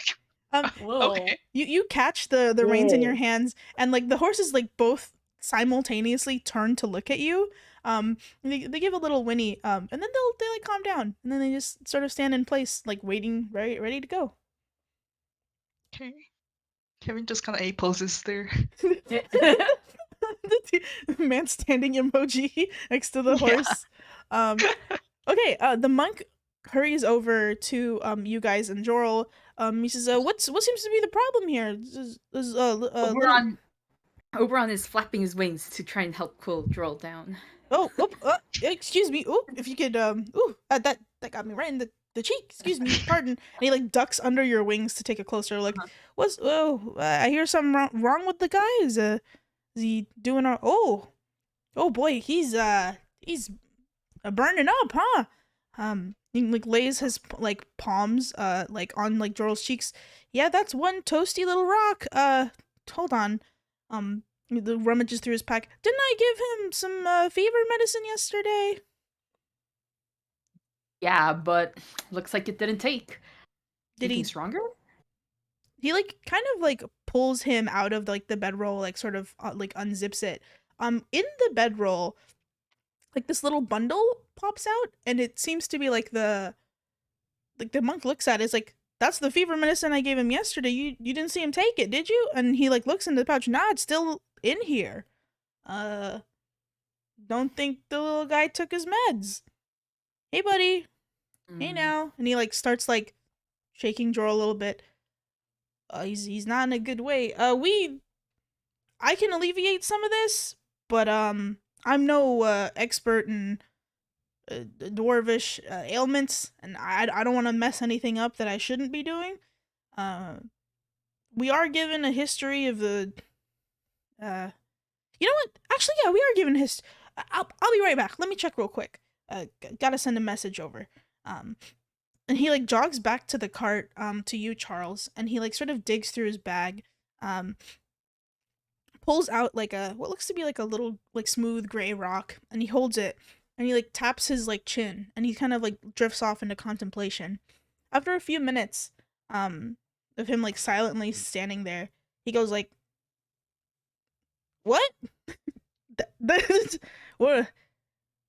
Whoa. Okay. You catch the reins in your hands, and like the horses like both simultaneously turn to look at you. They give a little whinny, and then they like calm down, and then they just sort of stand in place, like waiting, ready to go. Okay. Kevin just kind of A poses there. The man standing emoji next to the horse. Okay. The monk hurries over to you guys and Jorl. He says, what seems to be the problem here? Oberon is flapping his wings to try and help cool Jorl down. Excuse me. Oh, if you could, that got me right in the cheek. Excuse me, pardon. And he like ducks under your wings to take a closer look. I hear something wrong with the guy. Is he doing oh boy, he's burning up, huh? He like lays his like palms like on like Jorl's cheeks. Yeah, that's one toasty little rock. Hold on. The rummages through his pack. Didn't I give him some fever medicine yesterday? Yeah, but looks like it didn't take. Did he stronger? He like kind of like pulls him out of like the bedroll, like sort of like unzips it. In the bedroll, like this little bundle pops out, and it seems to be like the monk looks at it, it's like, that's the fever medicine I gave him yesterday. You didn't see him take it, did you? And he like looks in the pouch. Nah, it's still in here. Don't think the little guy took his meds. Hey, buddy. Hey now. And he like starts like shaking Jorah a little bit. He's not in a good way. I can alleviate some of this, but I'm no expert in dwarvish ailments, and I don't want to mess anything up that I shouldn't be doing. We are given a history of the you know what? Actually, yeah, we are given I'll be right back. Let me check real quick. Gotta send a message over. And he like jogs back to the cart to you, Charles, and he like sort of digs through his bag, pulls out like what looks to be like a little like smooth gray rock, and he holds it, and he like taps his like chin, and he kind of like drifts off into contemplation. After a few minutes of him like silently standing there, he goes like, what? What?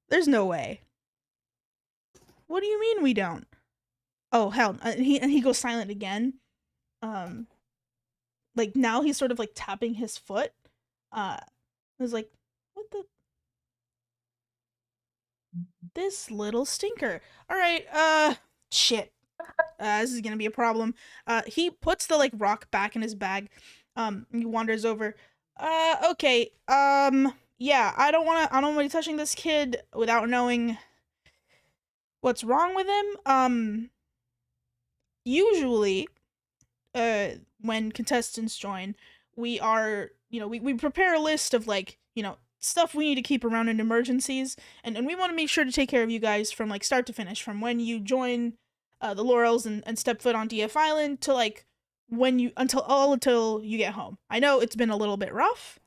There's no way. What do you mean we don't? Oh hell! And he goes silent again. Like now he's sort of like tapping his foot. I was like, what the? This little stinker. All right. Shit. This is gonna be a problem. He puts the like rock back in his bag. He wanders over. Okay. Yeah. I don't want to be touching this kid without knowing what's wrong with him. Usually, when contestants join, we are, we prepare a list of like, stuff we need to keep around in emergencies, and we want to make sure to take care of you guys from like start to finish, from when you join the Laurels and step foot on DF Island to like until you get home. I know it's been a little bit rough,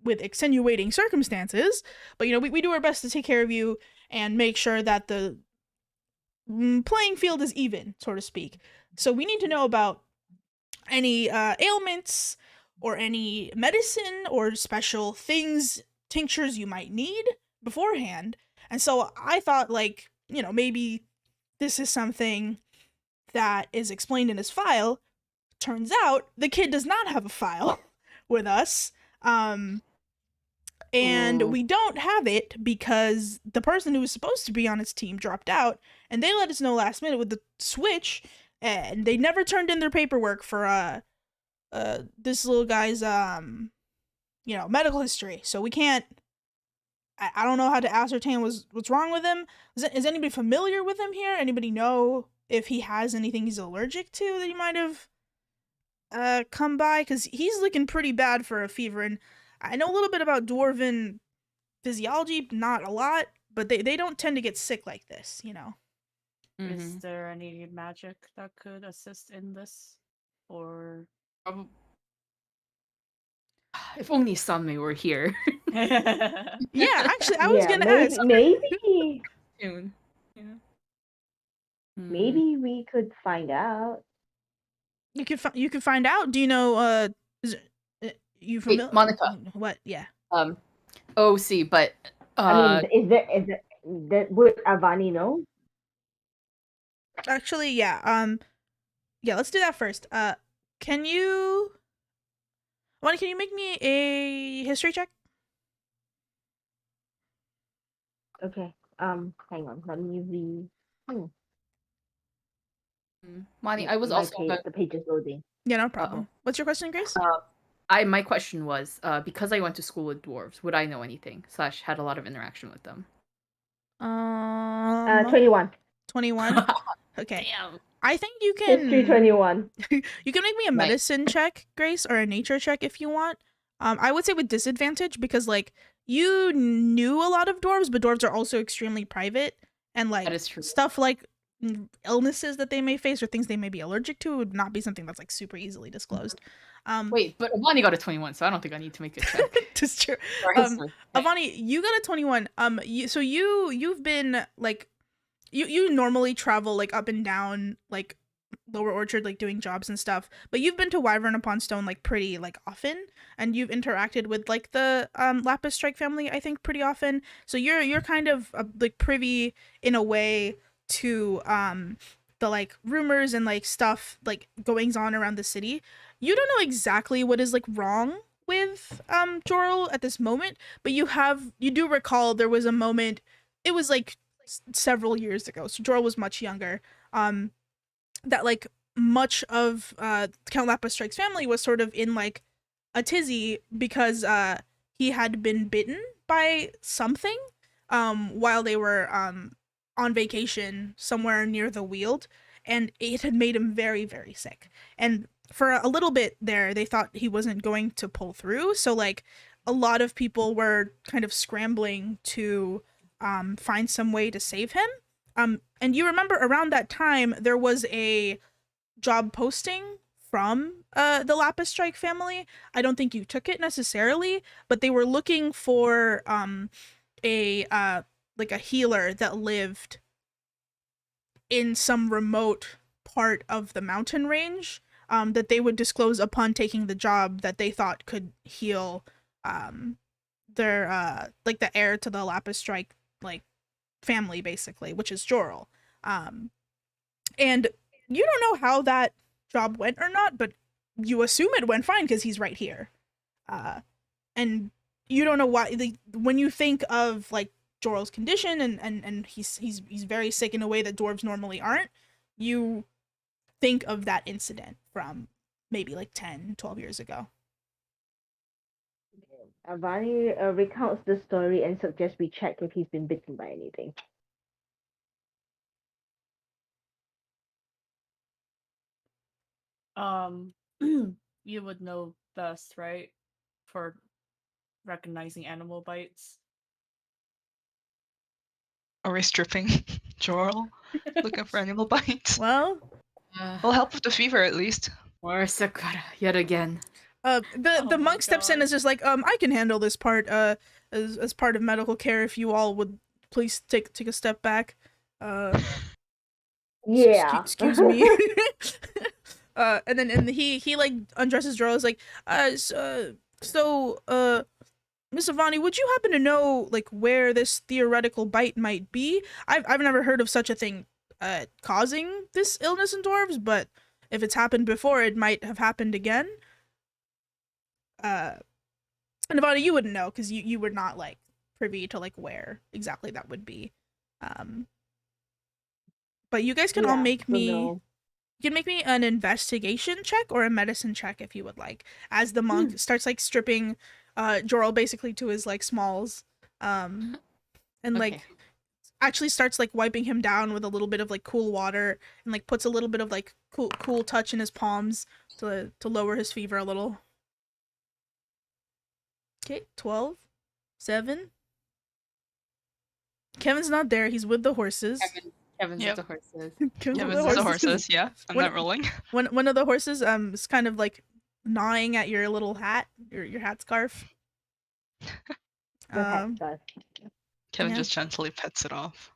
with extenuating circumstances, but we do our best to take care of you and make sure that the playing field is even, so to speak. So we need to know about any ailments or any medicine or special things, tinctures you might need beforehand. And so I thought, like, maybe this is something that is explained in his file. Turns out the kid does not have a file with us. And we don't have it because the person who was supposed to be on his team dropped out, and they let us know last minute with the switch, and they never turned in their paperwork for this little guy's medical history. So we can't. I don't know how to ascertain what's wrong with him. Is anybody familiar with him here? Anybody know if he has anything he's allergic to that he might have come by? Because he's looking pretty bad for a fever, and I know a little bit about dwarven physiology, not a lot, but they don't tend to get sick like this, Is there any magic that could assist in this? Or If only Sunmay were here. Yeah, actually, I was gonna ask. Maybe Soon. Yeah. maybe we could find out. You could find out. Do you know? You familiar? Wait, Monica. What? Yeah. OC, but I mean, is there would Avani know? Actually, yeah. Yeah. Let's do that first. Can you make me a history check? Okay. Hang on. Let me use the. Monty, I was my also the page is loading. Yeah, no problem. What's your question, Grace? my question was, because I went to school with dwarves, would I know anything? / had a lot of interaction with them. 21. 21. Okay. Damn. I think you can. History 21. You can make me a medicine check, Grace, or a nature check if you want. I would say with disadvantage because like you knew a lot of dwarves, but dwarves are also extremely private, and like That is true. stuff like illnesses that they may face or things they may be allergic to would not be something that's like super easily disclosed. Wait, but Avani got a 21, so I don't think I need to make a check. That's true. For history. Avani, you got a 21. You've been like you normally travel like up and down like Lower Orchard, like doing jobs and stuff. But you've been to Wyvern upon Stone like pretty like often, and you've interacted with like the Lapis Strike family, I think, pretty often. So you're kind of like privy in a way to the like rumors and like stuff like goings on around the city. You don't know exactly what is like wrong with Jorl at this moment, but you do recall there was a moment. It was like several years ago, so Jorl was much younger. That like much of Count Lapis Strike's family was sort of in like a tizzy because he had been bitten by something while they were on vacation somewhere near the Weald, and it had made him very, very sick. And for a little bit there, they thought he wasn't going to pull through. So like a lot of people were kind of scrambling to find some way to save him. And you remember around that time there was a job posting from the Lapis Strike family. I don't think you took it necessarily, but they were looking for a like a healer that lived in some remote part of the mountain range that they would disclose upon taking the job that they thought could heal their like the heir to the Lapis Strike like family basically, which is Jorl. And you don't know how that job went or not, but you assume it went fine because he's right here. And you don't know why. Like, when you think of like Jorl's condition and he's very sick in a way that dwarves normally aren't, you think of that incident from maybe like 10, 12 years ago. Avani recounts the story and suggests we check if he's been bitten by anything. You would know best, right? For recognizing animal bites. Are we stripping Jorl? Looking for animal bites? Well, Will help with the fever at least. Or Sakura yet again. the Oh my monk steps in God. and is just like, I can handle this part as part of medical care if you all would please take a step back. Yeah. Excuse me. And then he like undresses Jorl, is like, Miss Avani, would you happen to know like where this theoretical bite might be? I've never heard of such a thing causing this illness in dwarves, but if it's happened before, it might have happened again. And Avani, you wouldn't know because you were not like privy to like where exactly that would be. But you guys can all make so me. no. You can make me an investigation check or a medicine check if you would like. As the monk starts like stripping Jorl basically to his like smalls. And like Okay. actually starts like wiping him down with a little bit of like cool water and like puts a little bit of like cool touch in his palms to lower his fever a little. Okay, 12, 7. Kevin's not there. He's with the horses. Kevin's Yep. with the horses. Kevin's Yeah, with with the horses, yeah. I'm When- not rolling. One of the horses is kind of like gnawing at your little hat, your hat scarf. The hat Um, does. Kevin yeah. just gently pets it off.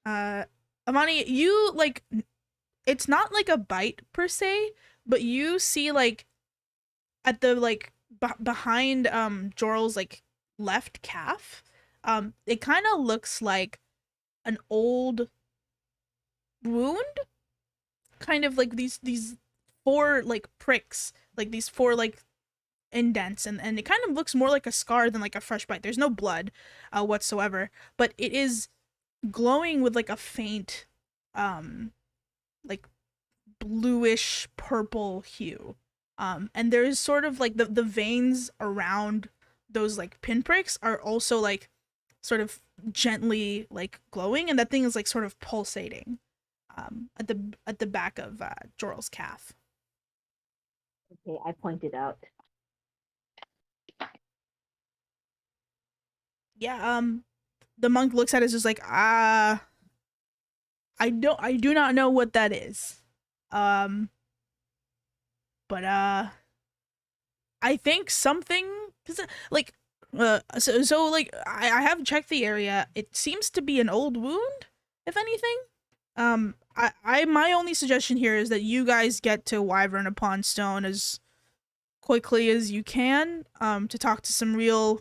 Amani, you like it's not like a bite per se, but you see like at the like behind Jorl's like left calf, it kind of looks like an old wound, kind of like these 4 like pricks, like these 4 like indents, and it kind of looks more like a scar than like a fresh bite. There's no blood whatsoever, but it is glowing with like a faint like bluish purple hue. And there's sort of like the veins around those like pinpricks are also like sort of gently like glowing, and that thing is like sort of pulsating at the back of Jorl's calf. Okay, I pointed out. Yeah, the monk looks at it, is just like, I do not know what that is. But I think something, cause like so like I have checked the area. It seems to be an old wound, if anything. My only suggestion here is that you guys get to Wyvern upon Stone as quickly as you can, to talk to some real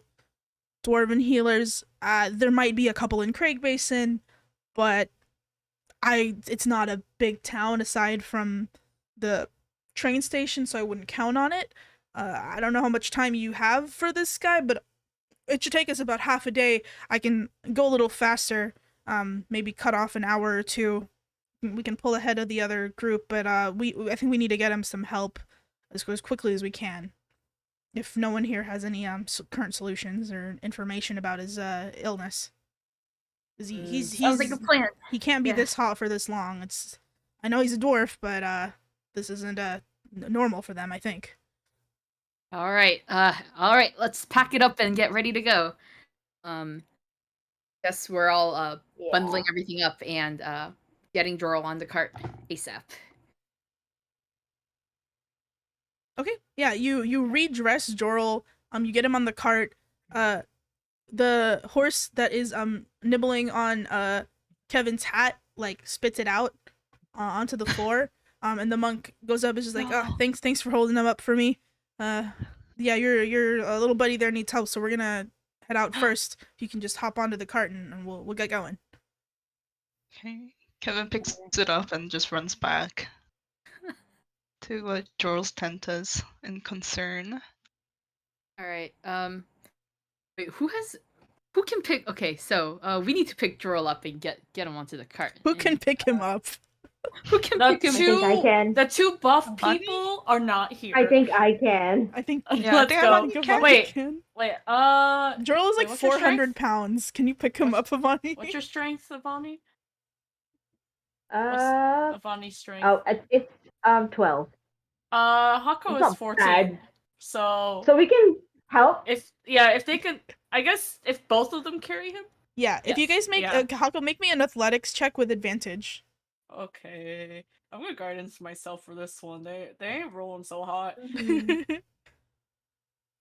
dwarven healers. There might be a couple in Craig Basin, but it's not a big town aside from the train station, so I wouldn't count on it. I don't know how much time you have for this guy, but it should take us about half a day. I can go a little faster, maybe cut off an hour or two. We can pull ahead of the other group, but I think we need to get him some help as quickly as we can. If no one here has any current solutions or information about his illness, 'cause Sounds like a plan. he can't be Yeah. this hot for this long. I know he's a dwarf, but this isn't normal for them, I think. All right. All right. Let's pack it up and get ready to go. Guess we're all bundling everything up and getting Jorl on the cart ASAP. Okay, yeah, you redress Jorl. You get him on the cart. The horse that is nibbling on Kevin's hat like spits it out onto the floor. And the monk goes up and is just like, "Oh, thanks for holding him up for me. Yeah, your little buddy there needs help, so we're gonna head out first. If you can just hop onto the cart and we'll get going." Okay. Kevin picks it up and just runs back to what Jorl's tent is in concern. All right. Wait, who can pick? Okay, so we need to pick Jorl up and get him onto the cart. Who can pick him up? Who can The pick him? I think I can. the two buff Bonnie? people are not here. I think I can. I think. Yeah, Let's I think go. Bonnie Think can. Avani Wait. can. Wait, Jorl is like what's your 400 strength? pounds. Can you pick him up, Avani? What's your strength, Avani? Uh Avani's strength. oh, it's 12. Hako It's is not 14. bad. So So we can help. if they could, I guess if both of them carry him. Yeah, if you Yes, guys make yeah. Hako, make me an athletics check with advantage. Okay, I'm gonna guidance myself for this one. They ain't rolling so hot. Okay,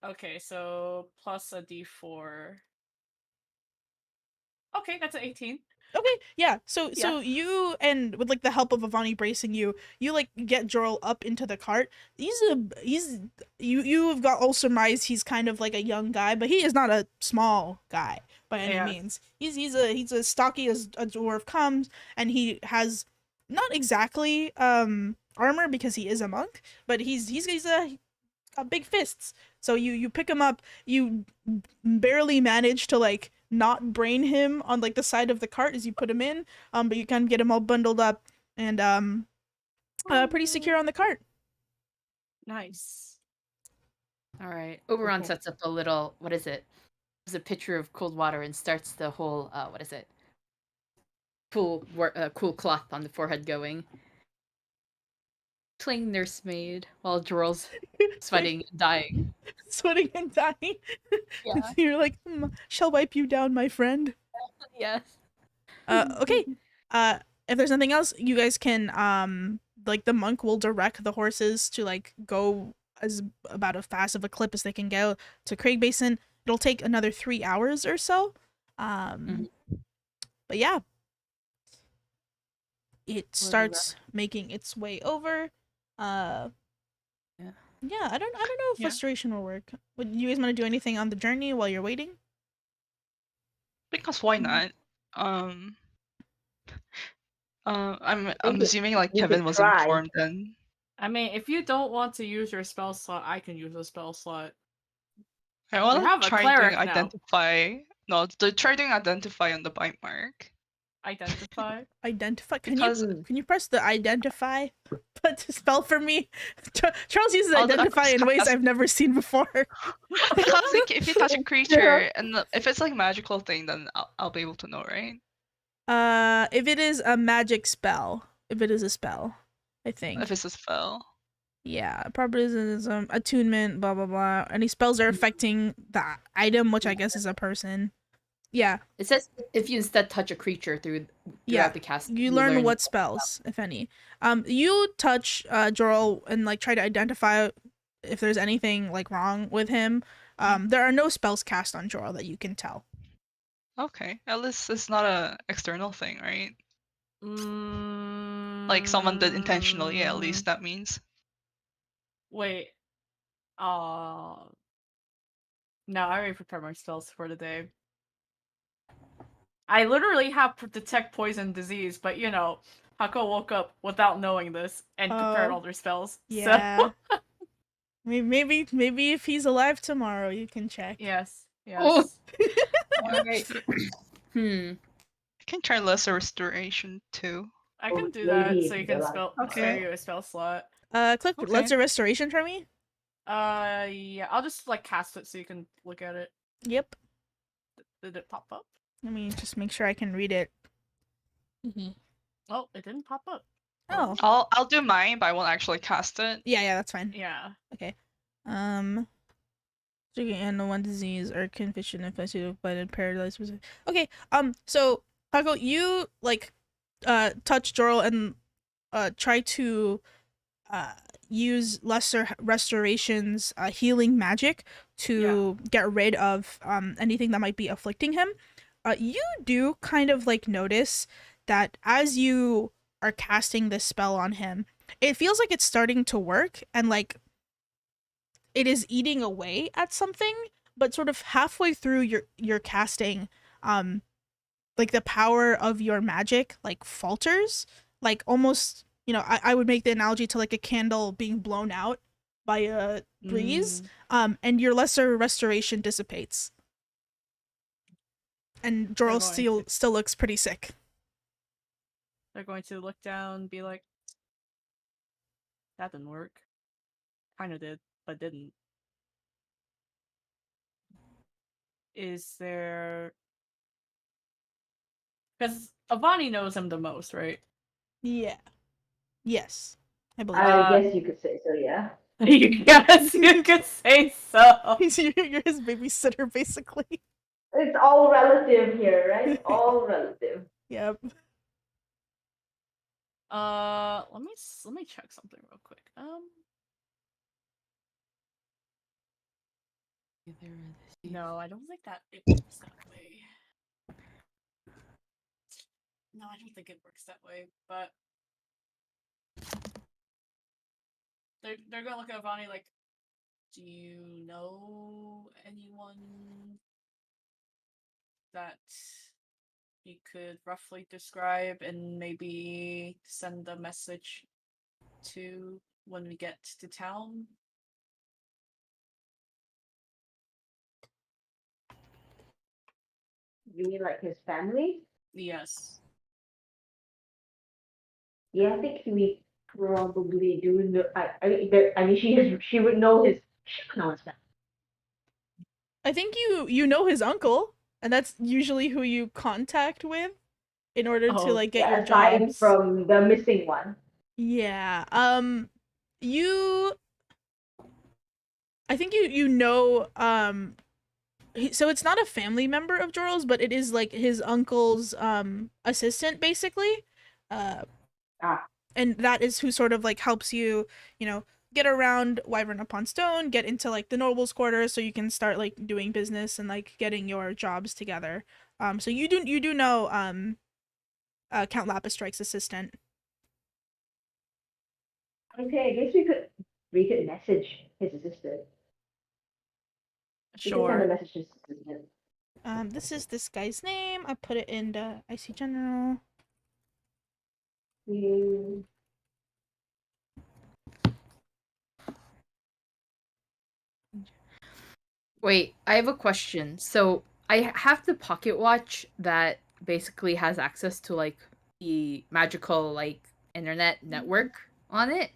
Okay, so plus a d4. Okay, that's an 18. yeah. So you, and with like the help of Avani bracing you, you like get Jorl up into the cart. You've got all surmised he's kind of like a young guy, but he is not a small guy by any Yeah. means. He's as stocky as a dwarf comes, and he has not exactly armor because he is a monk, but he's got big fists. So you pick him up, you barely manage to like not brain him on like the side of the cart as you put him in, but you kind of get him all bundled up and pretty secure on the cart. Nice. All right. Oberon Okay. sets up a little. What is it? There's a pitcher of cold water and starts the whole. What is it? Cool cloth on the forehead going. Playing nursemaid while Jorl's sweating and dying. Sweating and dying. Yeah. You're like, shall wipe you down, my friend. Yes. Okay. If there's nothing else, you guys can like the monk will direct the horses to like go as about as fast of a clip as they can go to Craig Basin. It'll take another 3 hours or so. But yeah. It starts making its way over. Yeah, I don't know if Yeah. frustration will work. Would you guys want to do anything on the journey while you're waiting? Because why not? I'm think assuming like we could Kevin was try. informed then. I mean, if you don't want to use your spell slot, I can use a spell slot. I want have to a try cleric doing now. identify. No, to try doing identify on the bite mark. Identify. Identify. Because Can you press the identify but to spell for me? Charles uses I'll identify in ways cast- I've never seen before. because like if you touch a creature and if it's like magical thing, then I'll be able to know, right? If it is a magic spell, if it is a spell, I think. If it's a spell. Yeah, probably is attunement, blah blah blah. Any spells are affecting the item, which I guess is a person. Yeah, It says if you instead touch a creature throughout the cast, you learn what spells, if any. You touch Jorl and like try to identify if there's anything like wrong with him. There are no spells cast on Jorl that you can tell. Okay, at least it's not a external thing, right? Like someone did intentionally, at least that means. Wait. No, I already prepared my spells for the day. I literally have detect poison disease, but you know, Hako woke up without knowing this and prepared Oh, all their spells. yeah. So Maybe if he's alive tomorrow, you can check. yes. Oh. Alright. I can try lesser restoration too. I Oh, can do maybe that if so you he's can alive. spare Okay. you a spell slot. Click Okay. Let's do restoration for me. Yeah, I'll just like cast it so you can look at it. Yep. Did it pop up? Let me just make sure I can read it. Oh, it didn't pop up. Oh. I'll do mine, but I won't actually cast it. Yeah, that's fine. Yeah. Stricken and one disease or condition infected by the paralyzed person. Okay, so Hako, you like touch Jorl and try to use lesser restorations healing magic to get rid of anything that might be afflicting him. You do kind of like notice that as you are casting this spell on him, it feels like it's starting to work and like it is eating away at something, but sort of halfway through your casting, like the power of your magic like falters, like almost, you know, I would make the analogy to like a candle being blown out by a breeze, and your lesser restoration dissipates. And Jorl still looks pretty sick. They're going to look down, be like, that didn't work. Kinda did, but didn't. Is there... Because Avani knows him the most, right? Yeah. Yes. I believe I guess you could say so, yeah. Yes, you could say so. you're his babysitter, basically. It's all relative here, right? All relative. Yep. Let me check something real quick. No, I don't think that it works that way. No, I don't think it works that way. But they're gonna look at Avani like, do you know anyone that you could roughly describe and maybe send a message to when we get to town? You mean like his family? Yes. Yeah, I think we probably do know. I mean, she would know his. She would know his family. I think you know his uncle, and that's usually who you contact with in order to like get your aside jobs. from the missing one. Yeah. You. I think you know. So it's not a family member of Jorl's, but it is like his uncle's assistant, basically. And that is who sort of like helps you, you know, get around Wyvern upon Stone, get into like the nobles' quarters, so you can start like doing business and like getting your jobs together. So you do know Count Lapistrike's assistant. Okay, I guess we could message his assistant. We could send a message to his assistant. This is this guy's name. I put it in the IC General. Wait, I have a question. So I have the pocket watch that basically has access to like the magical like internet network on it.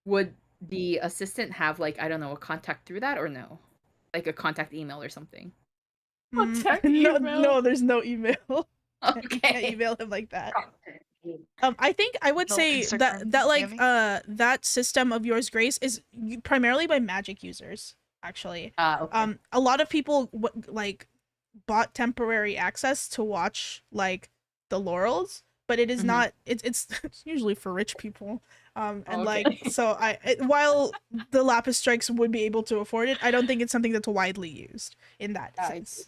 Would the assistant have like, I don't know, a contact through that or no? Like a contact email or something? Contact No, email? no, there's no email. Okay. You can't email him like that. I think I would No say Instagram that like DMing? that system of yours, Grace, is primarily by magic users. Actually, Okay. a lot of people like bought temporary access to watch like the Laurels, but it is not. It's usually for rich people. And like so, while the Lapis Strikes would be able to afford it, I don't think it's something that's widely used in that sense.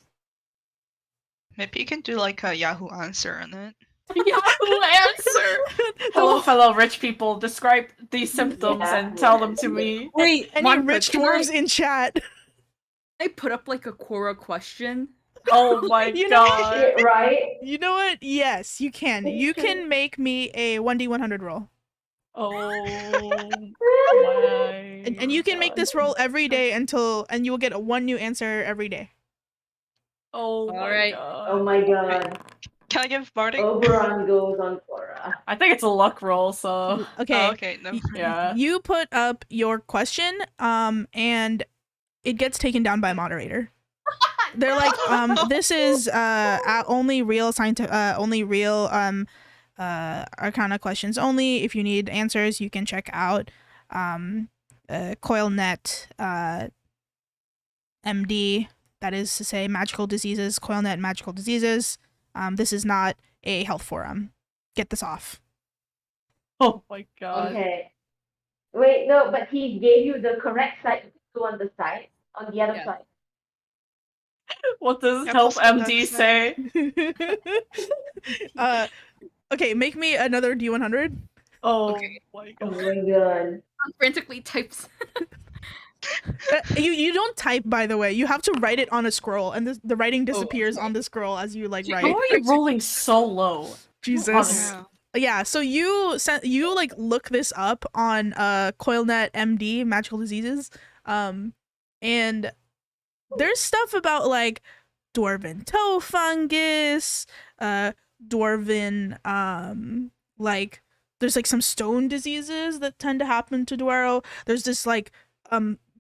Maybe you can do like a Yahoo answer on it. Yahoo answer. Hello, fellow rich people. Describe these symptoms Yeah. and tell them to me. Wait, Any Monica, rich can dwarves in chat? I put up like a Quora question? Oh my You know- god. Right? You know what? Yes, you can. You can make me a 1d100 roll. Oh my. And you can make this roll every day and you will get one new answer every day. Oh my Alright. god. Oh my god. Can I give Bardic? Oberon goes on Quora. I think it's a luck roll, so Okay. Oh, okay. No. yeah. You put up your question, and it gets taken down by a moderator. They're like, this is only real Arcana questions only. If you need answers, you can check out CoilNet MD. That is to say, magical diseases. CoilNet magical diseases. This is not a health forum. Get this off. Oh my god. Okay. Wait, no, but he gave you the correct side to on the side, on the other Yeah. side. What does Yeah, Help plus the MD next say? Okay, make me another D100. Oh Okay. my Oh god. my god. Frantically types. You don't type, by the way. You have to write it on a scroll, and the writing disappears on the scroll as you like How write. How are you rolling so low? Jesus. Yeah. Yeah, so you like look this up on CoilNet MD magical diseases, and there's stuff about like dwarven toe fungus, dwarven like there's like some stone diseases that tend to happen to Dwaro. There's this like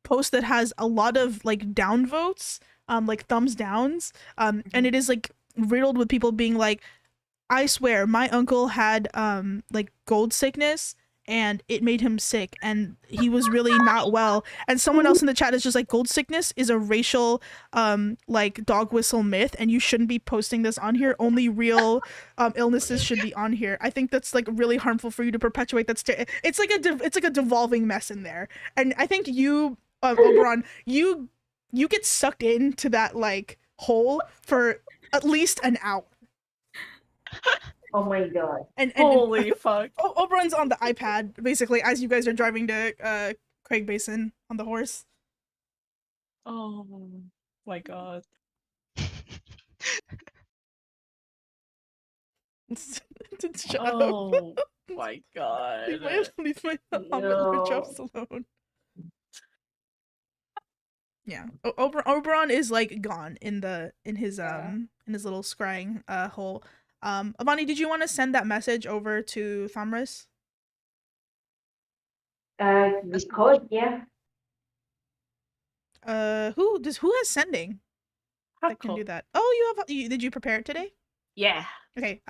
post that has a lot of like downvotes, like thumbs downs, and it is like riddled with people being like, I swear, my uncle had like gold sickness and it made him sick and he was really not well. And someone else in the chat is just like, gold sickness is a racial like dog whistle myth and you shouldn't be posting this on here. Only real illnesses should be on here. I think that's like really harmful for you to perpetuate that it's like a devolving mess in there. And I think you Oberon, you get sucked into that like hole for at least an hour. Oh my god. And Holy fuck. Oberon's on the iPad, basically, as you guys are driving to Craig Basin on the horse. Oh my god. Shut up. Oh my god. Leave my homebrew jobs alone. Yeah, Oberon is like gone in his little scrying hole. Avani, did you want to send that message over to Thamris? We could, yeah. Who has sending that can do that? Oh, did you prepare it today? Yeah. Okay.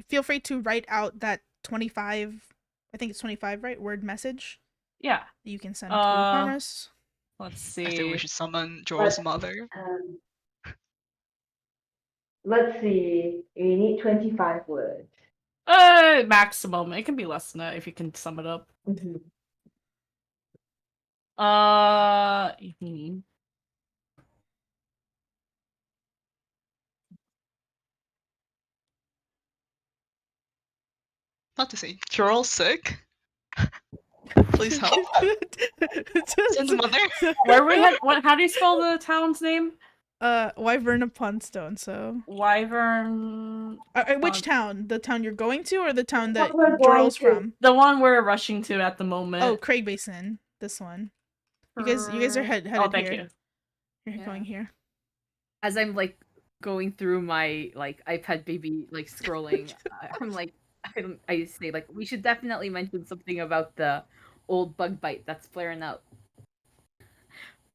Feel free to write out that 25. I think it's 25, right? Word message. Yeah. That you can send to Thamris. Let's see. I think we should summon Joral's mother. Let's see. We need 25 words. Maximum. It can be less than that if you can sum it up. Mhm. Not to say Joral's sick. Please help. Send the mother. Where we had what? How do you spell the town's name? Wyvern upon Stone. So Wyvern. which town? The town you're going to, or the town that We're going Joral's to. from? The one we're rushing to at the moment. Oh, Craig Basin. This one. You guys are headed Oh, thank here. you. You're going here. As I'm like going through my like iPad baby like scrolling, I'm like I say like we should definitely mention something about the old bug bite that's flaring out.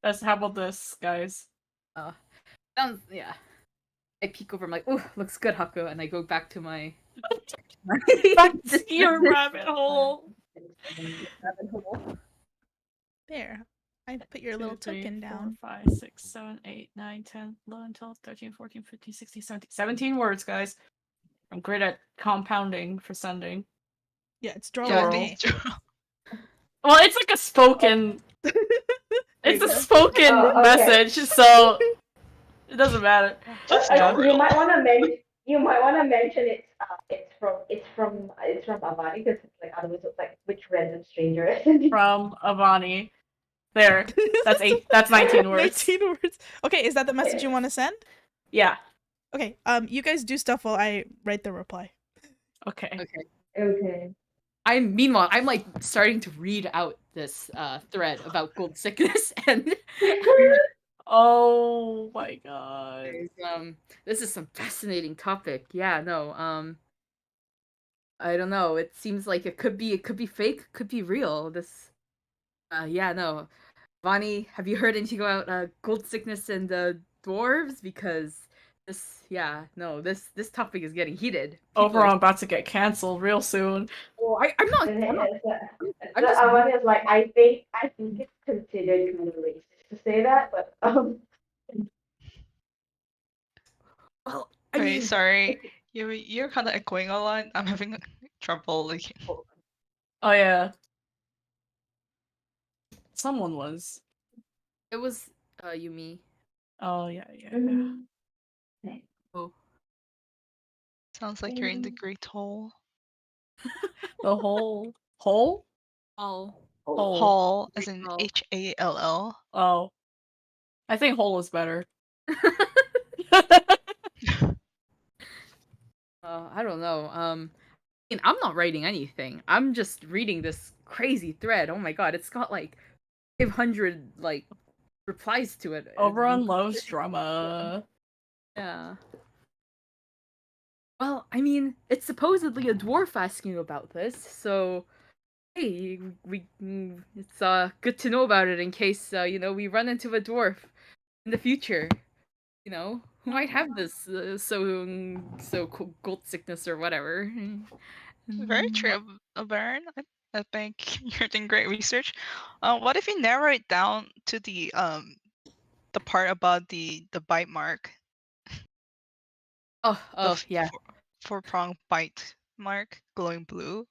How about this, guys? Sounds yeah. I peek over. I'm like, oh, looks good, Haku, and I go back to my Back to your rabbit hole. rabbit hole. There. I put your little 2, 3, token 4, down. 5, 6, 7, 8, 9, 10, 11, 12, 13, 14, 15, 16, 17. 17 words, guys. I'm great at compounding for sending. Yeah, it's draw Yeah, I with think me. Joral. Well, it's like a spoken. It's a spoken Oh, okay. message, so it doesn't matter. Just Yeah. You might want to You might want to mention it's from Avani because like otherwise it's like which random stranger is it? From Avani. There. That's 19 words. 19 words. Okay, is that the message you want to send? Yeah. Okay, you guys do stuff while I write the reply. Okay. Okay. Okay. Meanwhile, I'm like starting to read out this thread about gold sickness, and Oh my god. this is some fascinating topic. Yeah, no, I don't know. It seems like it could be fake, could be real. This, yeah, no. Vani, have you heard anything about gold sickness and dwarves? Because this topic is getting heated. People Overall, I'm about to get canceled real soon. Oh, I'm not. And I'm not. it's, I'm so just. Avani is like I think it's considered kind of racist to say that, but Well, I Wait, mean, sorry. You're kind of echoing a lot. I'm having trouble like. Oh yeah. Someone was. it was Yumi. Oh yeah, yeah. Mhm. Oh, Sounds like you're in the Great Hole. The whole hole? all. Hole. Hall, as in Hall. Hall. Oh. I think hole is better. I don't know. I mean, I'm not writing anything. I'm just reading this crazy thread. Oh my god, it's got like 500 like replies to it. Oberon loves drama. Yeah. Well, I mean, it's supposedly a dwarf asking about this, so hey, it's good to know about it in case we run into a dwarf in the future. Who might have this gold sickness or whatever. Very true, Baron. I think you're doing great research. What if you narrow it down to the part about the bite mark, Oh, yeah. four prong bite mark, glowing blue?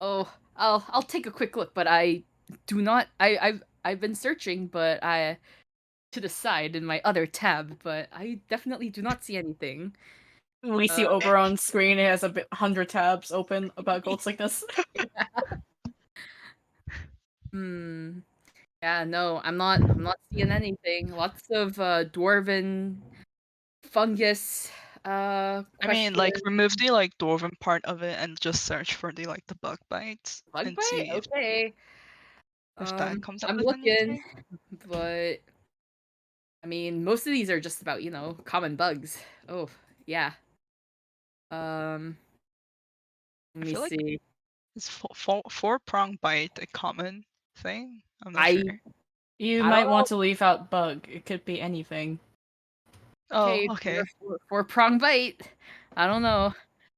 Oh, I'll take a quick look, but I do not. I've been searching, but I to the side in my other tab, but I definitely do not see anything. We see Oberon's screen. It has 100 tabs open about gold sickness. Hmm. Yeah, no, I'm not seeing anything. Lots of dwarven fungus. I mean, like Question. remove the like dwarven part of it and just search for the like the bug bites Bug and bite? see Okay. if that comes up I'm with looking, anything. but I mean, most of these are just about common bugs. Oh, yeah. Um, let I me feel like see. is four prong bite a common thing? I'm not I sure. You I might don't want know. to leave out bug. It could be anything. Okay, Oh, okay. for prong bite. I don't know.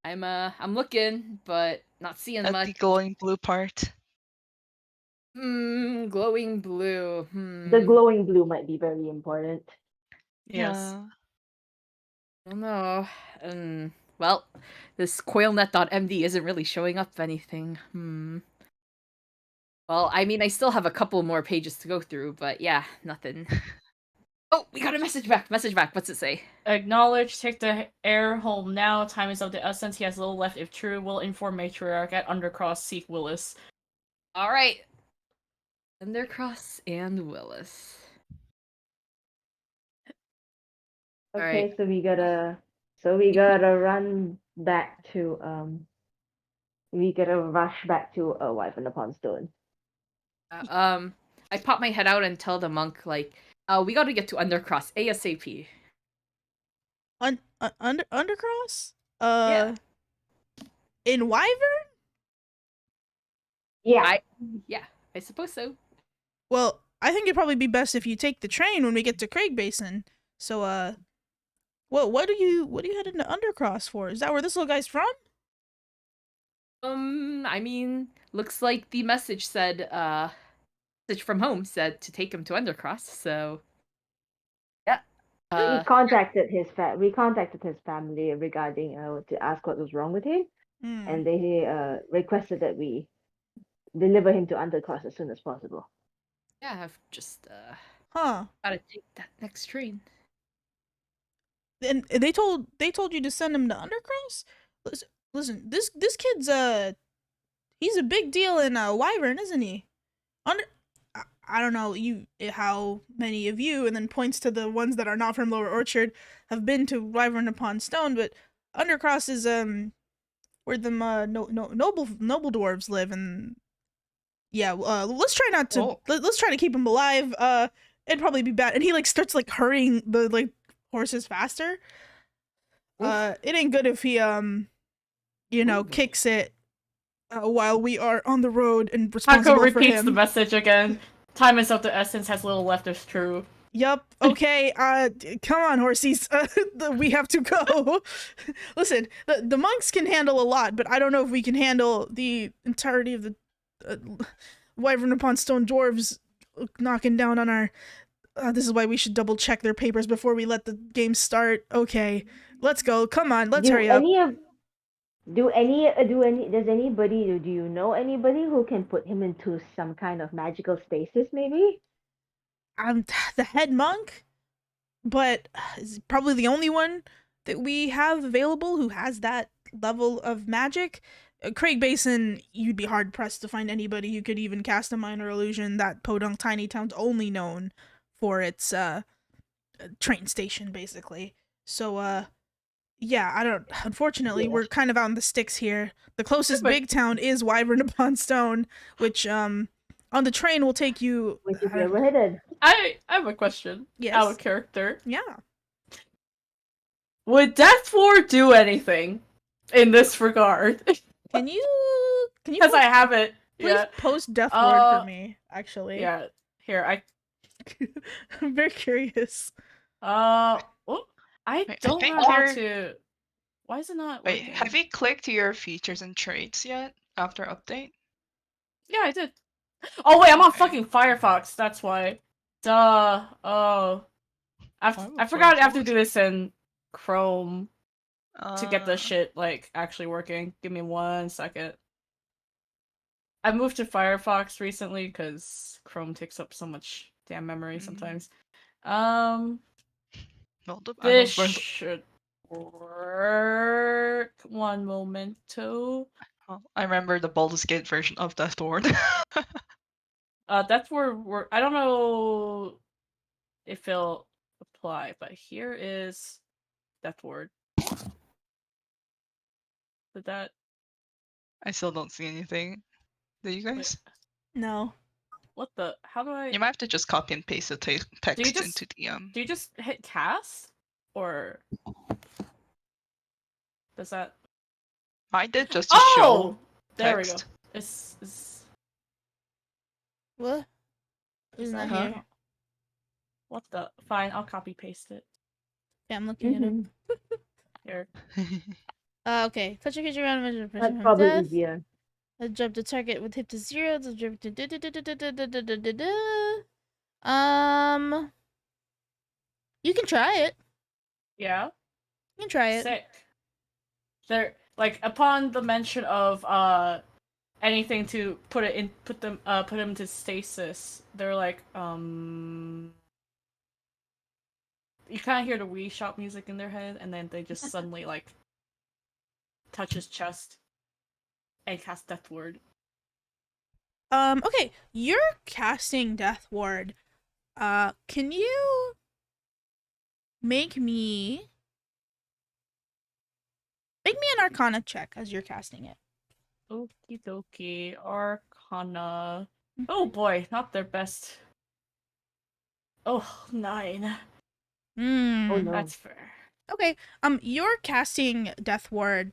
I'm looking, but not seeing At much. the glowing blue part. Glowing blue. the glowing blue might be very important. Yes. Yeah. I don't know. Well, this coilnet.md isn't really showing up anything. Well, I mean, I still have a couple more pages to go through, but yeah, nothing. Oh, we got a message back. Message back. What's it say? Acknowledge, take the air home now. Time is of the essence. He has little left. If true, will inform matriarch at Undercross. Seek Willis. All right. Undercross and Willis. All Okay, right. so we gotta run back to we gotta rush back to Wyvern upon Stone. I pop my head out and tell the monk like, we got to get to Undercross ASAP. Undercross? Yeah. In Wyvern? Yeah. I suppose so. Well, I think it'd probably be best if you take the train when we get to Craig Basin. So, what are you heading to Undercross for? Is that where this little guy's from? I mean, looks like the message said, message from home said to take him to Undercross, so yeah. We contacted his family regarding to ask what was wrong with him, and they requested that we deliver him to Undercross as soon as possible. Yeah, I've just Huh. gotta take that next train. And they told you to send him to Undercross. Listen, this kid's he's a big deal in Wyvern, isn't he? Under I don't know how many of you, and then points to the ones that are not from Lower Orchard, have been to Wyvern upon Stone, but Undercross is where the noble dwarves live, and yeah, let's try not to let's try to keep him alive. It'd probably be bad, and he like starts like hurrying the like horses faster. It ain't good if he kicks it while we are on the road and responsible Hako for repeats him. the message again. Time is of the essence, has little left is true. Yup. Okay. Come on, horsies. We have to go. Listen, the monks can handle a lot, but I don't know if we can handle the entirety of the Wyvern upon Stone dwarves knocking down on our. This is why we should double check their papers before we let the game start. Okay, let's go. Come on, let's hurry up. Do you know anybody who can put him into some kind of magical stasis maybe? I'm the head monk, but is probably the only one that we have available who has that level of magic. Craig Basin, you'd be hard pressed to find anybody who could even cast a minor illusion. That podunk tiny town's only known for its train station, basically. So yeah, I don't. Unfortunately, we're kind of out in the sticks here. The closest big town is Wyvern upon Stone, which on the train will take you. Which is where we're headed. I have a question. Yes. Our character. Yeah. Would Death Ward do anything in this regard? Can you Because I haven't. please Yeah. post Death Ward for me? Actually. Yeah. Here, I'm very curious. I Wait, don't I think know how you're- to. Why is it not? Wait, working? have you clicked your features and traits yet after update? Yeah, I did. Oh wait, I'm on Okay. fucking Firefox. That's why. Duh. Oh. I forgot I have to do this in Chrome to get the shit like actually working. Give me 1 second. I moved to Firefox recently because Chrome takes up so much damn memory sometimes. Well, This should work. One momento. I remember the Baldur's Gate version of Death Ward. That's where we're. I don't know if it'll apply, but here is Death Ward. Did that? I still don't see anything. Do you guys? No. What the? How do I? You might have to just copy and paste the text just- into the Do you just hit cast, or does that? I did just to show Oh, there we go. text. It's What? Isn't that that- here? What the? Fine, I'll copy paste it Yeah, I'm looking at it. here. Okay. Touch a creature around measure pressure That's from probably death. easier. Jump the target with hit to 0. Jump to you can try it. Yeah. You can try it. Sick. They're like upon the mention of anything to put them into stasis, they're like you kind of hear the Wii Shop music in their head, and then they just suddenly like touch his chest and cast Death Ward. Okay, you're casting Death Ward. Can you make me an Arcana check as you're casting it? Okie dokie, Arcana. Oh boy, not their best. Oh, 9. Hmm. Oh no. That's fair. Okay. You're casting Death Ward.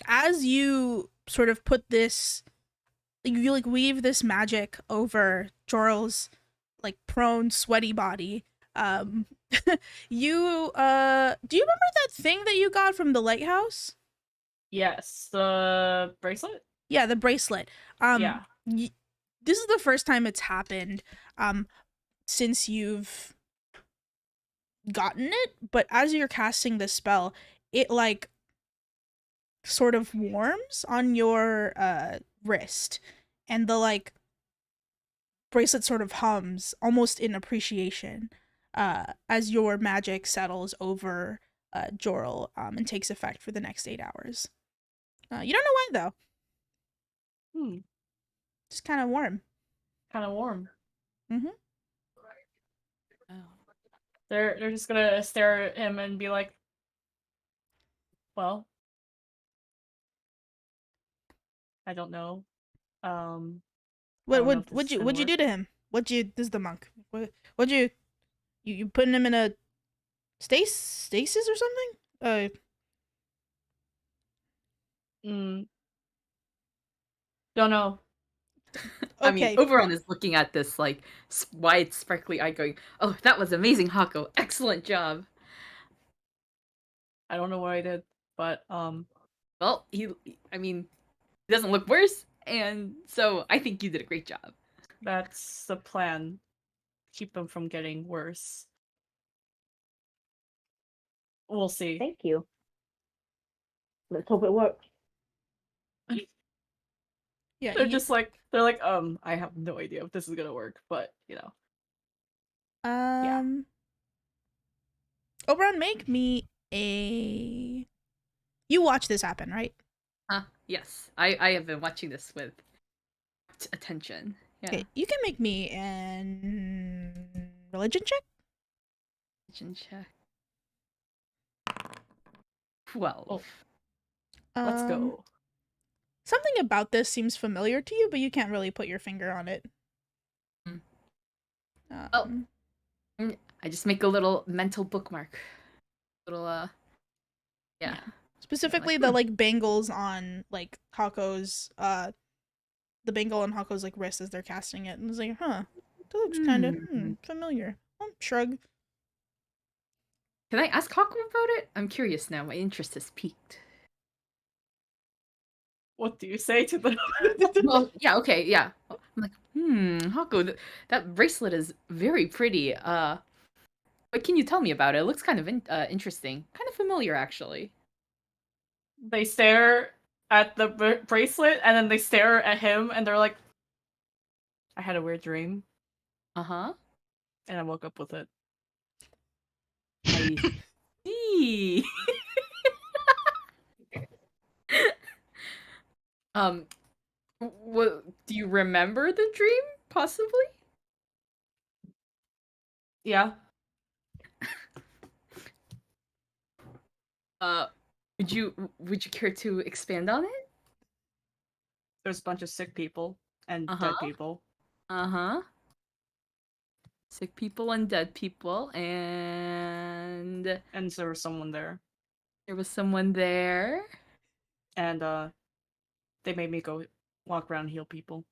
As you sort of put this, you like weave this magic over Joral's like prone, sweaty body. You do you remember that thing that you got from the lighthouse? Yes, the bracelet. Yeah, the bracelet. Yeah. This is the first time it's happened since you've gotten it, but as you're casting this spell, it like sort of warms on your wrist, and the like bracelet sort of hums almost in appreciation. as your magic settles over Jorl and takes effect for the next 8 hours. You don't know why though. Just kind of warm. Kind of warm. Mhm. Oh. They're just gonna stare at him and be like, "Well, I don't know. I don't know if this is gonna What'd you do work." to him? This is the monk. What'd you putting him in a stasis or something? Don't know. I mean, Okay. Oberon is looking at this like wide, sparkly eye, going, "Oh, that was amazing, Hako! Excellent job." I don't know what I did, but Well, I mean, he doesn't look worse, and so I think you did a great job. that's the plan. Keep them from getting worse. We'll see. Thank you. Let's hope it works. Yeah. They're just like I have no idea if this is gonna work, but yeah. Oberon, make me a. You watch this happen, right? Yes, I have been watching this with attention. Yeah. Okay. You can make me an religion check. Attention check. 12. Oh. Let's go. Something about this seems familiar to you, but you can't really put your finger on it. I just make a little mental bookmark. Little yeah. Specifically the like bangles on like Hako's the bangle on Hako's like wrist as they're casting it, and it's like, huh, that looks kind of familiar. Shrug. Can I ask Hako about it? I'm curious now. My interest has piqued. What do you say to them? Well, yeah, okay, yeah. I'm like, Hako, that bracelet is very pretty. What can you tell me about it? It looks kind of interesting. Kind of familiar, actually. They stare at the bracelet and then they stare at him and they're like, I had a weird dream Uh-huh. and I woke up with it. I see. What do you remember the dream? Possibly? Yeah. Would you care to expand on it? There's a bunch of sick people and dead Uh-huh. people. Uh-huh. Sick people and dead people, and there was someone there. there was someone there. And they made me go walk around and heal people.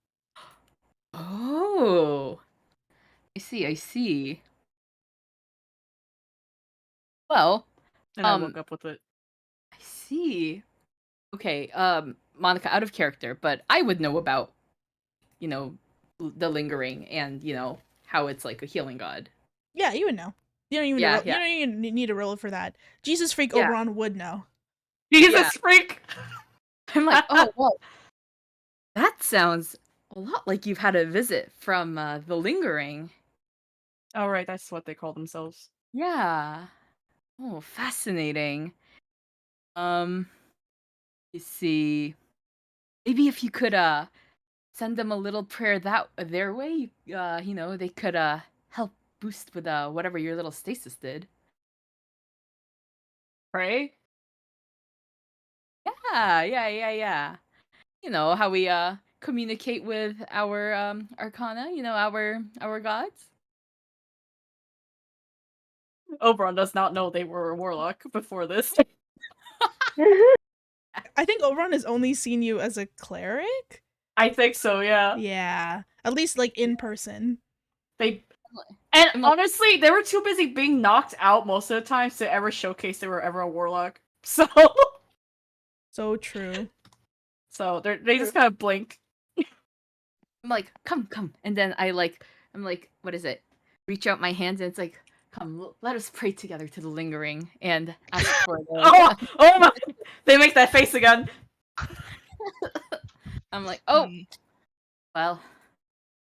Oh. I see. Well, And I woke up with it. I see. Okay, Monica, out of character, but I would know about, the lingering and, how it's like a healing god. Yeah, you would know. You don't even Yeah, you don't even need a roll for that. Jesus freak Yeah. Oberon would know. Jesus freak! I'm like, oh, well, that sounds a lot like you've had a visit from the lingering. Oh, right, that's what they call themselves. Yeah. Oh, fascinating. You see, maybe if you could send them a little prayer their way, they could help boost with whatever your little stasis did. Pray? Yeah. You know how we communicate with our arcana, our gods. Oberon does not know they were a warlock before this. I think Oberon has only seen you as a cleric. I think so, yeah. Yeah, at least like in person. And honestly, they were too busy being knocked out most of the time to ever showcase they were ever a warlock. So True. So they just kind of blink. I'm like, come, and then I'm like, what is it? Reach out my hands and it's like, come, let us pray together to the lingering and ask for the. oh my! They make that face again. I'm like, oh, well,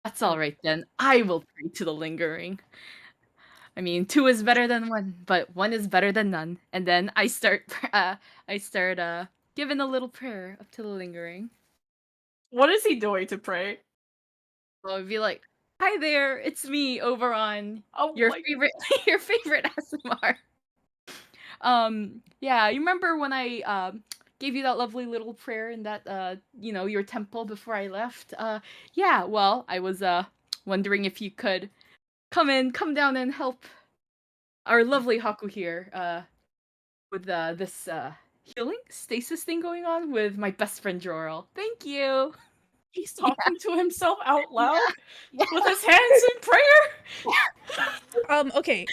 that's all right then. I will pray to the lingering. I mean, 2 is better than 1, but 1 is better than none. And then I start giving a little prayer up to the lingering. What is he doing to pray? So I'd be like, "Hi there, it's me over on Oh your my favorite your favorite aasimar." Yeah, you remember when I gave you that lovely little prayer in that your temple before I left? Yeah, well, I was wondering if you could come down and help our lovely Haku here with this healing stasis thing going on with my best friend Jorel. Thank you. He's talking to himself out loud Yeah. with his hands in prayer. Okay.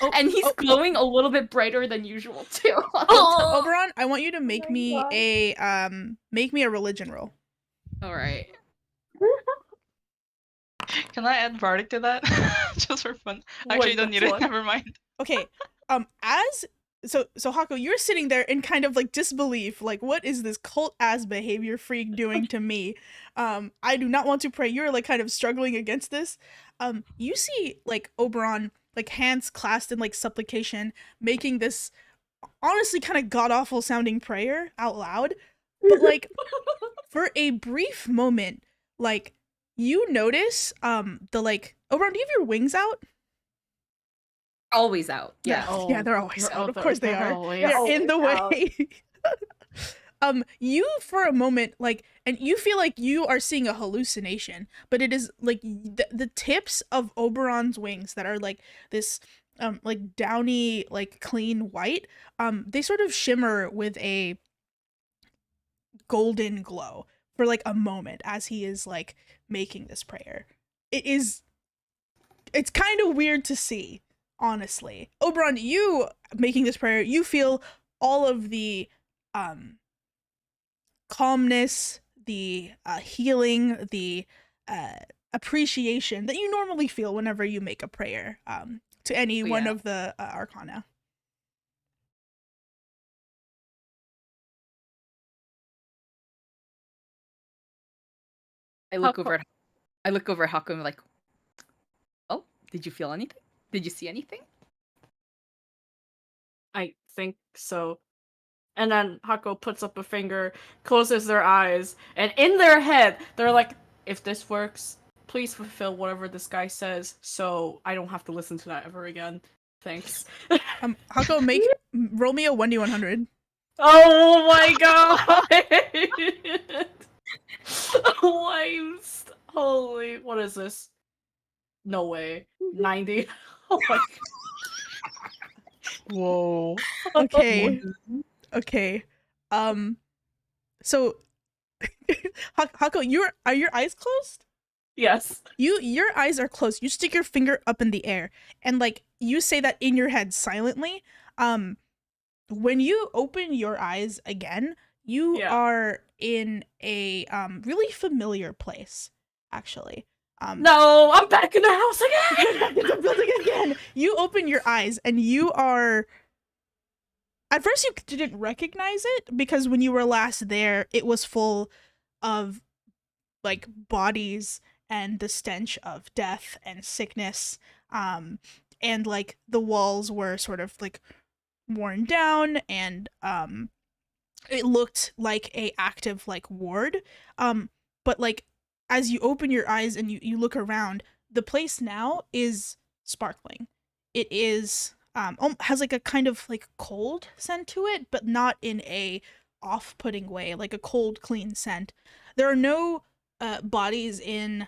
Oh, And he's glowing a little bit brighter than usual too. Oberon, I want you to make my me God. a religion roll. All right. Can I add Bardic to that? Just for fun. Actually, Wait, don't need that's it. what? Never mind. Okay. So Hako, you're sitting there in kind of like disbelief, like what is this cult ass behavior freak doing to me? I do not want to pray. You're like kind of struggling against this. You see like Oberon like hands clasped in like supplication, making this honestly kind of god awful sounding prayer out loud. But like for a brief moment, like you notice the like Oberon, do you have your wings out? Always out. Yeah. Yeah, they're always They're out. out Of there. course they They're are. always They're out. in the Always out. way. You for a moment like, and you feel like you are seeing a hallucination, but it is like the tips of Oberon's wings that are like this like downy like clean white, they sort of shimmer with a golden glow for like a moment as he is like making this prayer. It's kind of weird to see, honestly. Oberon, you making this prayer, you feel all of the calmness, the healing, the appreciation that you normally feel whenever you make a prayer to any one Yeah. of the arcana. I look over at Haku and I'm like, "Oh, did you feel anything? Did you see anything?" I think so. And then Hako puts up a finger, closes their eyes, and in their head, they're like, if this works, please fulfill whatever this guy says so I don't have to listen to that ever again. Thanks. Hako, roll me a 1d100. Oh my god! Holy, what is this? No way. 90. Oh my god. Whoa. Okay. Okay. So Hako, are your eyes closed? Yes. Your eyes are closed. You stick your finger up in the air and like you say that in your head silently. When you open your eyes again, you Yeah. are in a really familiar place, actually. No, I'm back in the house again! Back in the building again. You open your eyes and you are. At first, you didn't recognize it because when you were last there, it was full of like bodies and the stench of death and sickness. And like the walls were sort of like worn down and it looked like a active like ward. But like as you open your eyes and you look around, the place now is sparkling. It is has like a kind of like cold scent to it, but not in a off-putting way, like a cold clean scent. There are no bodies in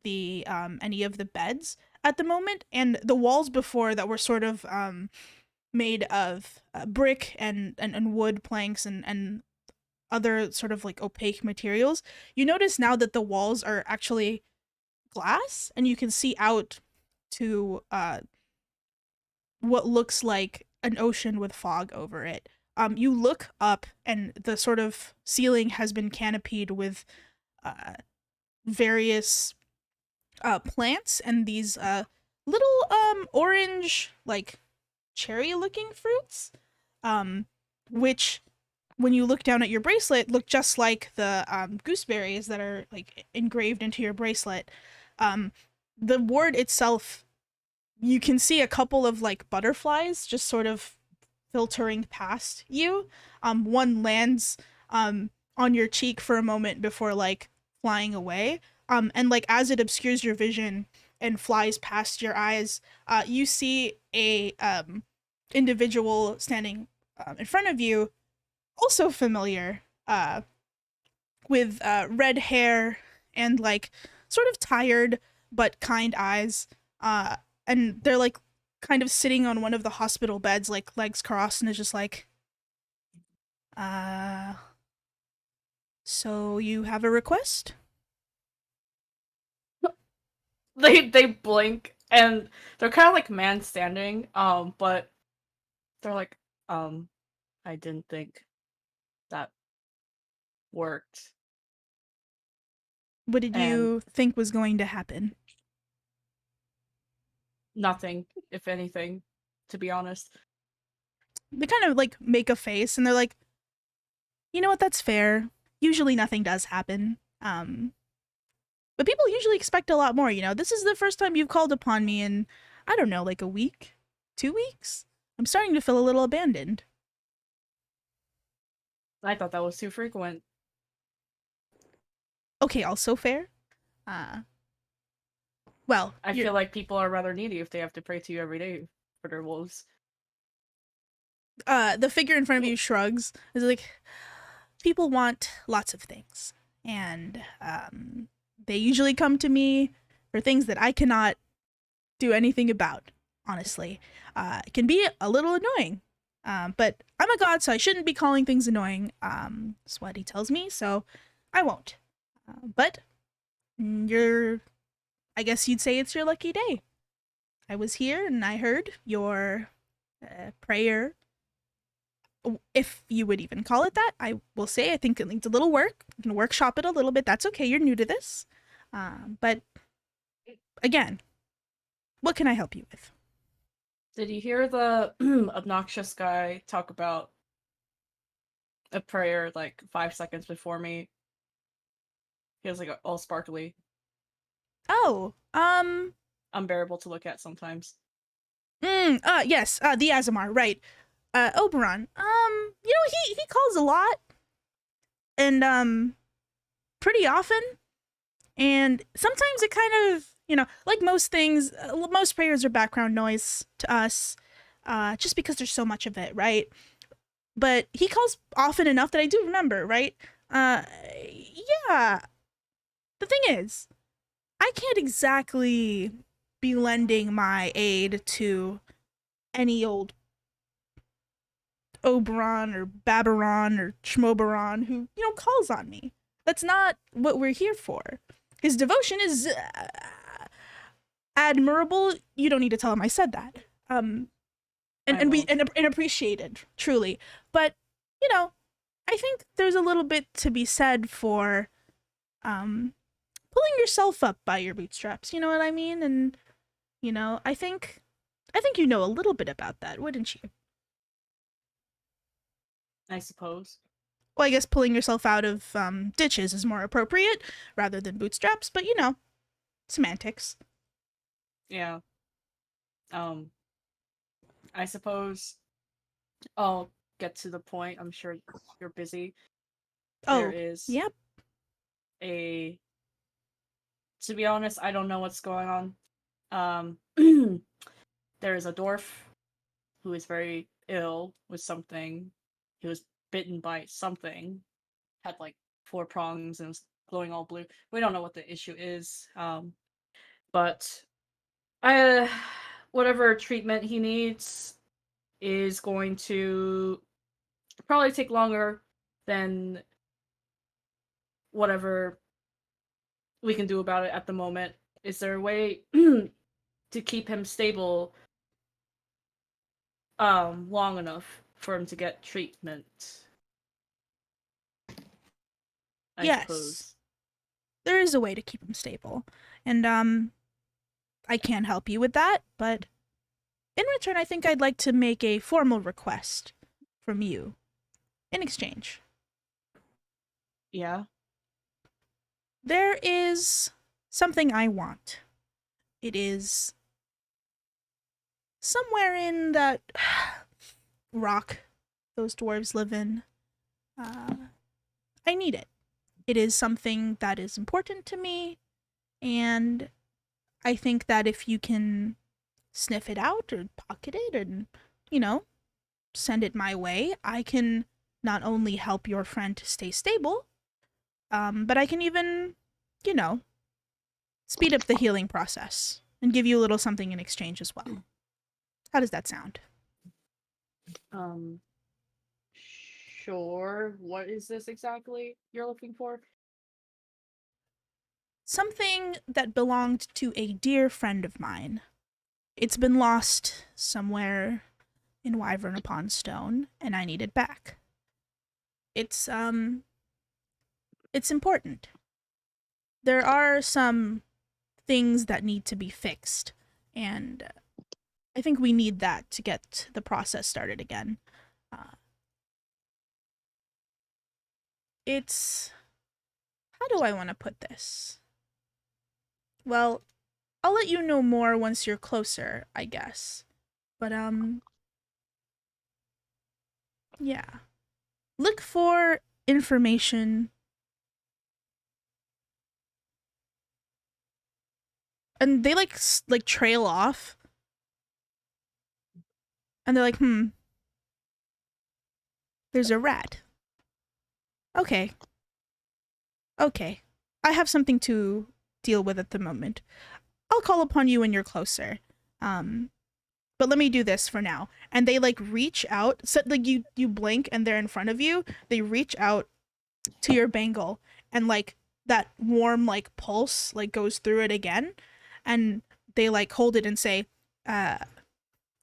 the any of the beds at the moment, and the walls before that were sort of made of brick and wood planks and other sort of like opaque materials. You notice now that the walls are actually glass and you can see out to what looks like an ocean with fog over it. You look up and the sort of ceiling has been canopied with various plants and these little orange like cherry looking fruits, which when you look down at your bracelet look just like the gooseberries that are like engraved into your bracelet. The ward itself you can see a couple of like butterflies just sort of filtering past you. One lands on your cheek for a moment before like flying away. And like as it obscures your vision and flies past your eyes, you see a individual standing in front of you, also familiar, with red hair and like sort of tired but kind eyes. And they're like kind of sitting on one of the hospital beds, like legs crossed, and is just like, uh, so you have a request? They blink and they're kind of like man standing, but they're like, I didn't think that worked. What did And you think was going to happen? nothing, if anything, to be honest. They kind of like make a face and they're like, you know what, that's fair. Usually nothing does happen. But people usually expect a lot more, you know. This is the first time you've called upon me in, I don't know, like a week? 2 weeks? I'm starting to feel a little abandoned. I thought that was too frequent. Okay, also fair. Well, I feel like people are rather needy if they have to pray to you every day for their wolves. The figure in front of you shrugs. Is like, people want lots of things, and they usually come to me for things that I cannot do anything about. Honestly, it can be a little annoying, but I'm a god, so I shouldn't be calling things annoying. That's what he tells me, so I won't. But I guess you'd say it's your lucky day. I was here and I heard your prayer, if you would even call it that. I will say I think it needs a little work. You can workshop it a little bit. That's okay. You're new to this. But again, what can I help you with? Did you hear the obnoxious guy talk about a prayer like 5 seconds before me? He was like all sparkly, Oh, unbearable to look at sometimes. yes, the Aasimar, right. Oberon. You know, he calls a lot and pretty often. And sometimes it kind of, you know, like most things, most prayers are background noise to us, just because there's so much of it, right? But he calls often enough that I do remember, right? Yeah. The thing is, I can't exactly be lending my aid to any old Oberon or Babaron or Schmoberon who, you know, calls on me. That's not what we're here for. His devotion is admirable. You don't need to tell him I said that. And appreciated, truly. But, you know, I think there's a little bit to be said for pulling yourself up by your bootstraps, you know what I mean? And, you know, I think you know a little bit about that, wouldn't you? I suppose. Well, I guess pulling yourself out of ditches is more appropriate rather than bootstraps, but you know, semantics. Yeah. I suppose I'll get to the point. I'm sure you're busy. There is yep. a To be honest, I don't know what's going on. There is a dwarf who is very ill with something. He was bitten by something. Had like 4 prongs and was glowing all blue. We don't know what the issue is. But whatever treatment he needs is going to probably take longer than whatever we can do about it at the moment. Is there a way to keep him stable long enough for him to get treatment? I suppose. There is a way to keep him stable. And I can help you with that, but in return I think I'd like to make a formal request from you in exchange. Yeah. There is something I want. It is somewhere in that rock those dwarves live in. I need it. It is something that is important to me, and I think that if you can sniff it out or pocket it and, send it my way, I can not only help your friend to stay stable, but I can even, speed up the healing process and give you a little something in exchange as well. How does that sound? Sure. What is this exactly you're looking for? Something that belonged to a dear friend of mine. It's been lost somewhere in Wyvern upon Stone, and I need it back. It's important. There are some things that need to be fixed, and I think we need that to get the process started again. It's... How do I want to put this? Well, I'll let you know more once you're closer, I guess. But, yeah. Look for information. And they, like trail off. And they're like, there's a rat. Okay. I have something to deal with at the moment. I'll call upon you when you're closer. But let me do this for now. And they reach out. So you blink and they're in front of you. They reach out to your bangle and that warm pulse goes through it again. And they hold it and say,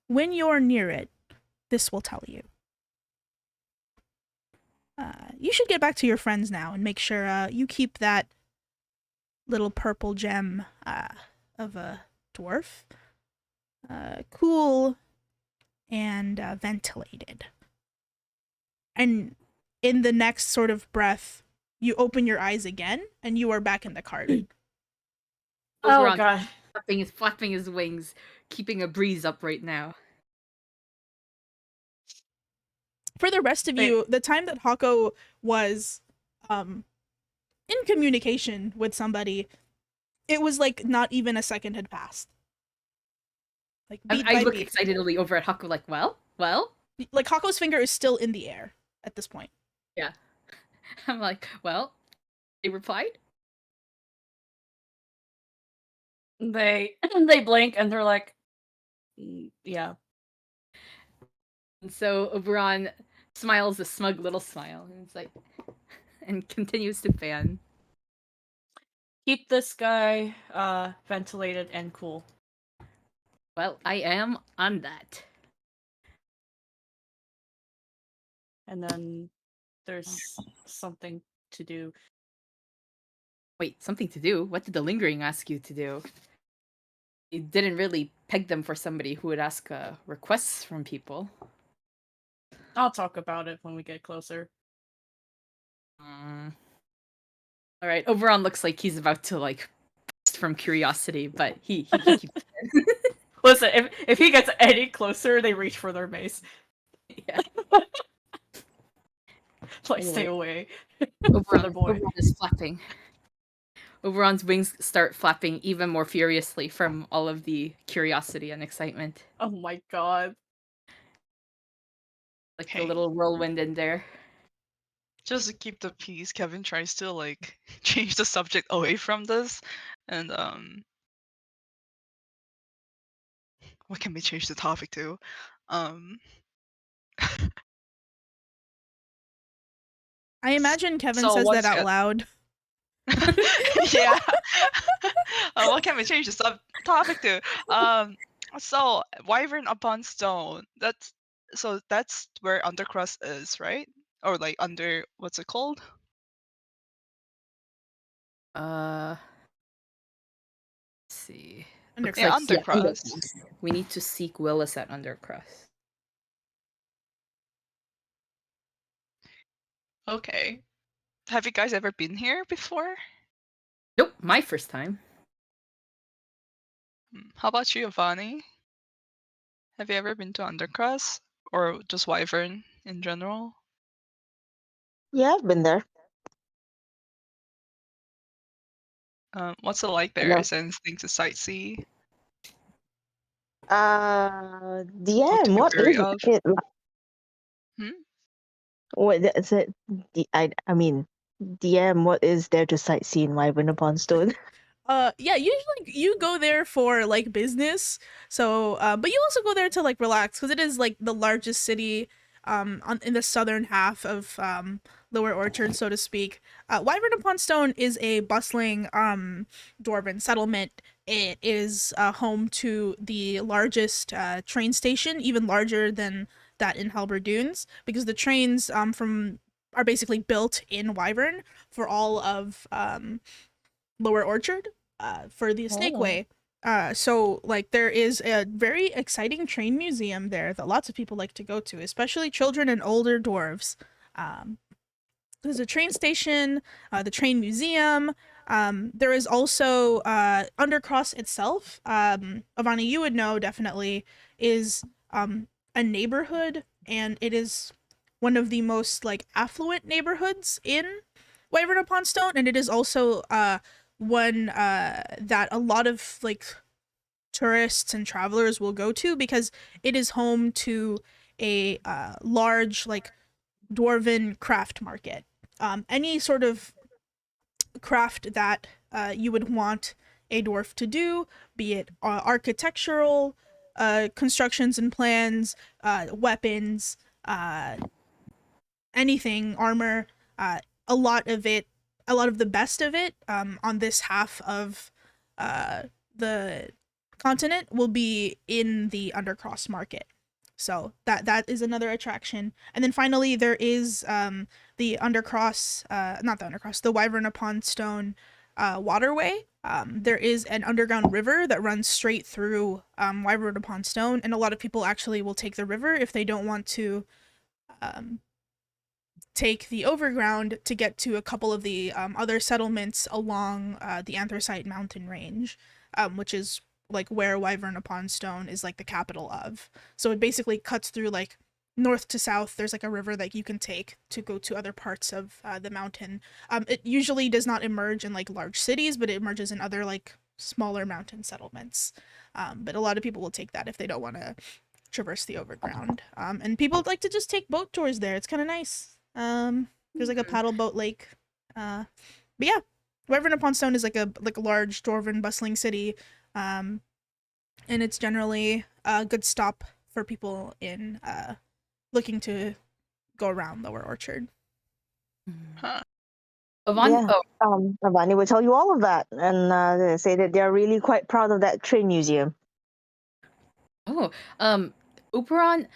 when you're near it, this will tell you. You should get back to your friends now and make sure you keep that little purple gem of a dwarf cool and ventilated. And in the next sort of breath, you open your eyes again and you are back in the cart. Oh god. Flapping his wings, keeping a breeze up right now. For the rest of you, the time that Hako was in communication with somebody, it was not even a second had passed. I look excitedly over at Haku well? Hako's finger is still in the air at this point. Yeah. I'm well, they replied? They blink and they're like, yeah. And so Oberon smiles a smug little smile and it's and continues to fan. Keep this guy ventilated and cool. Well, I am on that. And then there's something to do. Wait, something to do? What did the lingering ask you to do? You didn't really peg them for somebody who would ask requests from people. I'll talk about it when we get closer. Alright, Oberon looks like he's about to burst from curiosity, but he keeps Listen, if he gets any closer, they reach for their mace. Yeah. Stay away. Oberon is flapping. Oberon's wings start flapping even more furiously from all of the curiosity and excitement. Oh my god. The little whirlwind in there. Just to keep the peace, Kevin tries to change the subject away from this, and what can we change the topic to? I imagine Kevin says that out loud. Yeah. What can we change the topic to? So Wyvern upon Stone. That's where Undercrust is, right? Or under, what's it called? Let's see. Undercrust. Yeah, Undercrust. We need to seek Willis at Undercrust. Okay. Have you guys ever been here before? Nope, my first time. How about you, Giovanni? Have you ever been to Undercross or just Wyvern in general? Yeah, I've been there. What's it like there? No. Is there anything to sightsee or to DM, be what wary is of? it? Hmm? What is it? I mean, DM, what is there to sightsee in Wyvern upon Stone? Yeah, usually you go there for like business. So, but you also go there to like relax because it is like the largest city in the southern half of Lower Orchard, so to speak. Wyvern upon Stone is a bustling dwarven settlement. It is home to the largest train station, even larger than that in Halberd Dunes, because the trains from are basically built in Wyvern for all of Lower Orchard for the Snake Way. So like there is a very exciting train museum there that lots of people like to go to, especially children and older dwarves. Um, there's a train station, the train museum. There is also Undercross itself. Avani, you would know definitely is a neighborhood, and it is one of the most like affluent neighborhoods in Wyvern upon Stone, and it is also one that a lot of like tourists and travelers will go to because it is home to a large like dwarven craft market. Any sort of craft that you would want a dwarf to do, be it architectural constructions and plans, weapons, anything, armor, a lot of it, a lot of the best of it on this half of the continent will be in the Undercross market. So that is another attraction. And then finally there is the Undercross, not the Undercross, the Wyvern upon Stone waterway. There is an underground river that runs straight through Wyvern upon Stone, and a lot of people actually will take the river if they don't want to um, take the overground to get to a couple of the other settlements along the Anthracite mountain range, which is like where Wyvern upon Stone is like the capital of. So it basically cuts through like north to south. There's like a river that you can take to go to other parts of the mountain. It usually does not emerge in like large cities, but it emerges in other like smaller mountain settlements. But a lot of people will take that if they don't want to traverse the overground. And people like to just take boat tours there. It's kind of nice. There's like a paddle boat lake. But yeah, Wyvern upon Stone is like a large dwarven bustling city. And it's generally a good stop for people in looking to go around Lower Orchard. Huh. Avani, Yeah. Avani will tell you all of that, and they say that they're really quite proud of that train museum. Uperon,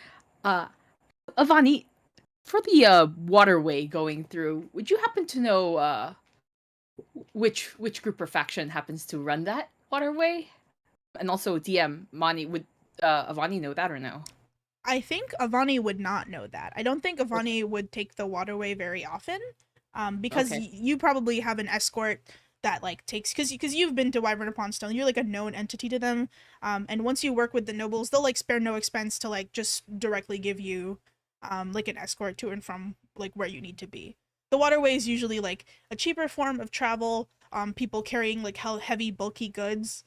Avani, for the waterway going through, would you happen to know which group or faction happens to run that waterway? And also DM Mani, would Avani know that or no? I think Avani would not know that. I don't think Avani would take the waterway very often, because Okay. you probably have an escort that like takes because you've been to Wyvern upon Stone. You're like a known entity to them, and once you work with the nobles, they'll like spare no expense to like just directly give you, like an escort to and from like where you need to be. The waterway is usually like a cheaper form of travel. People carrying like heavy bulky goods,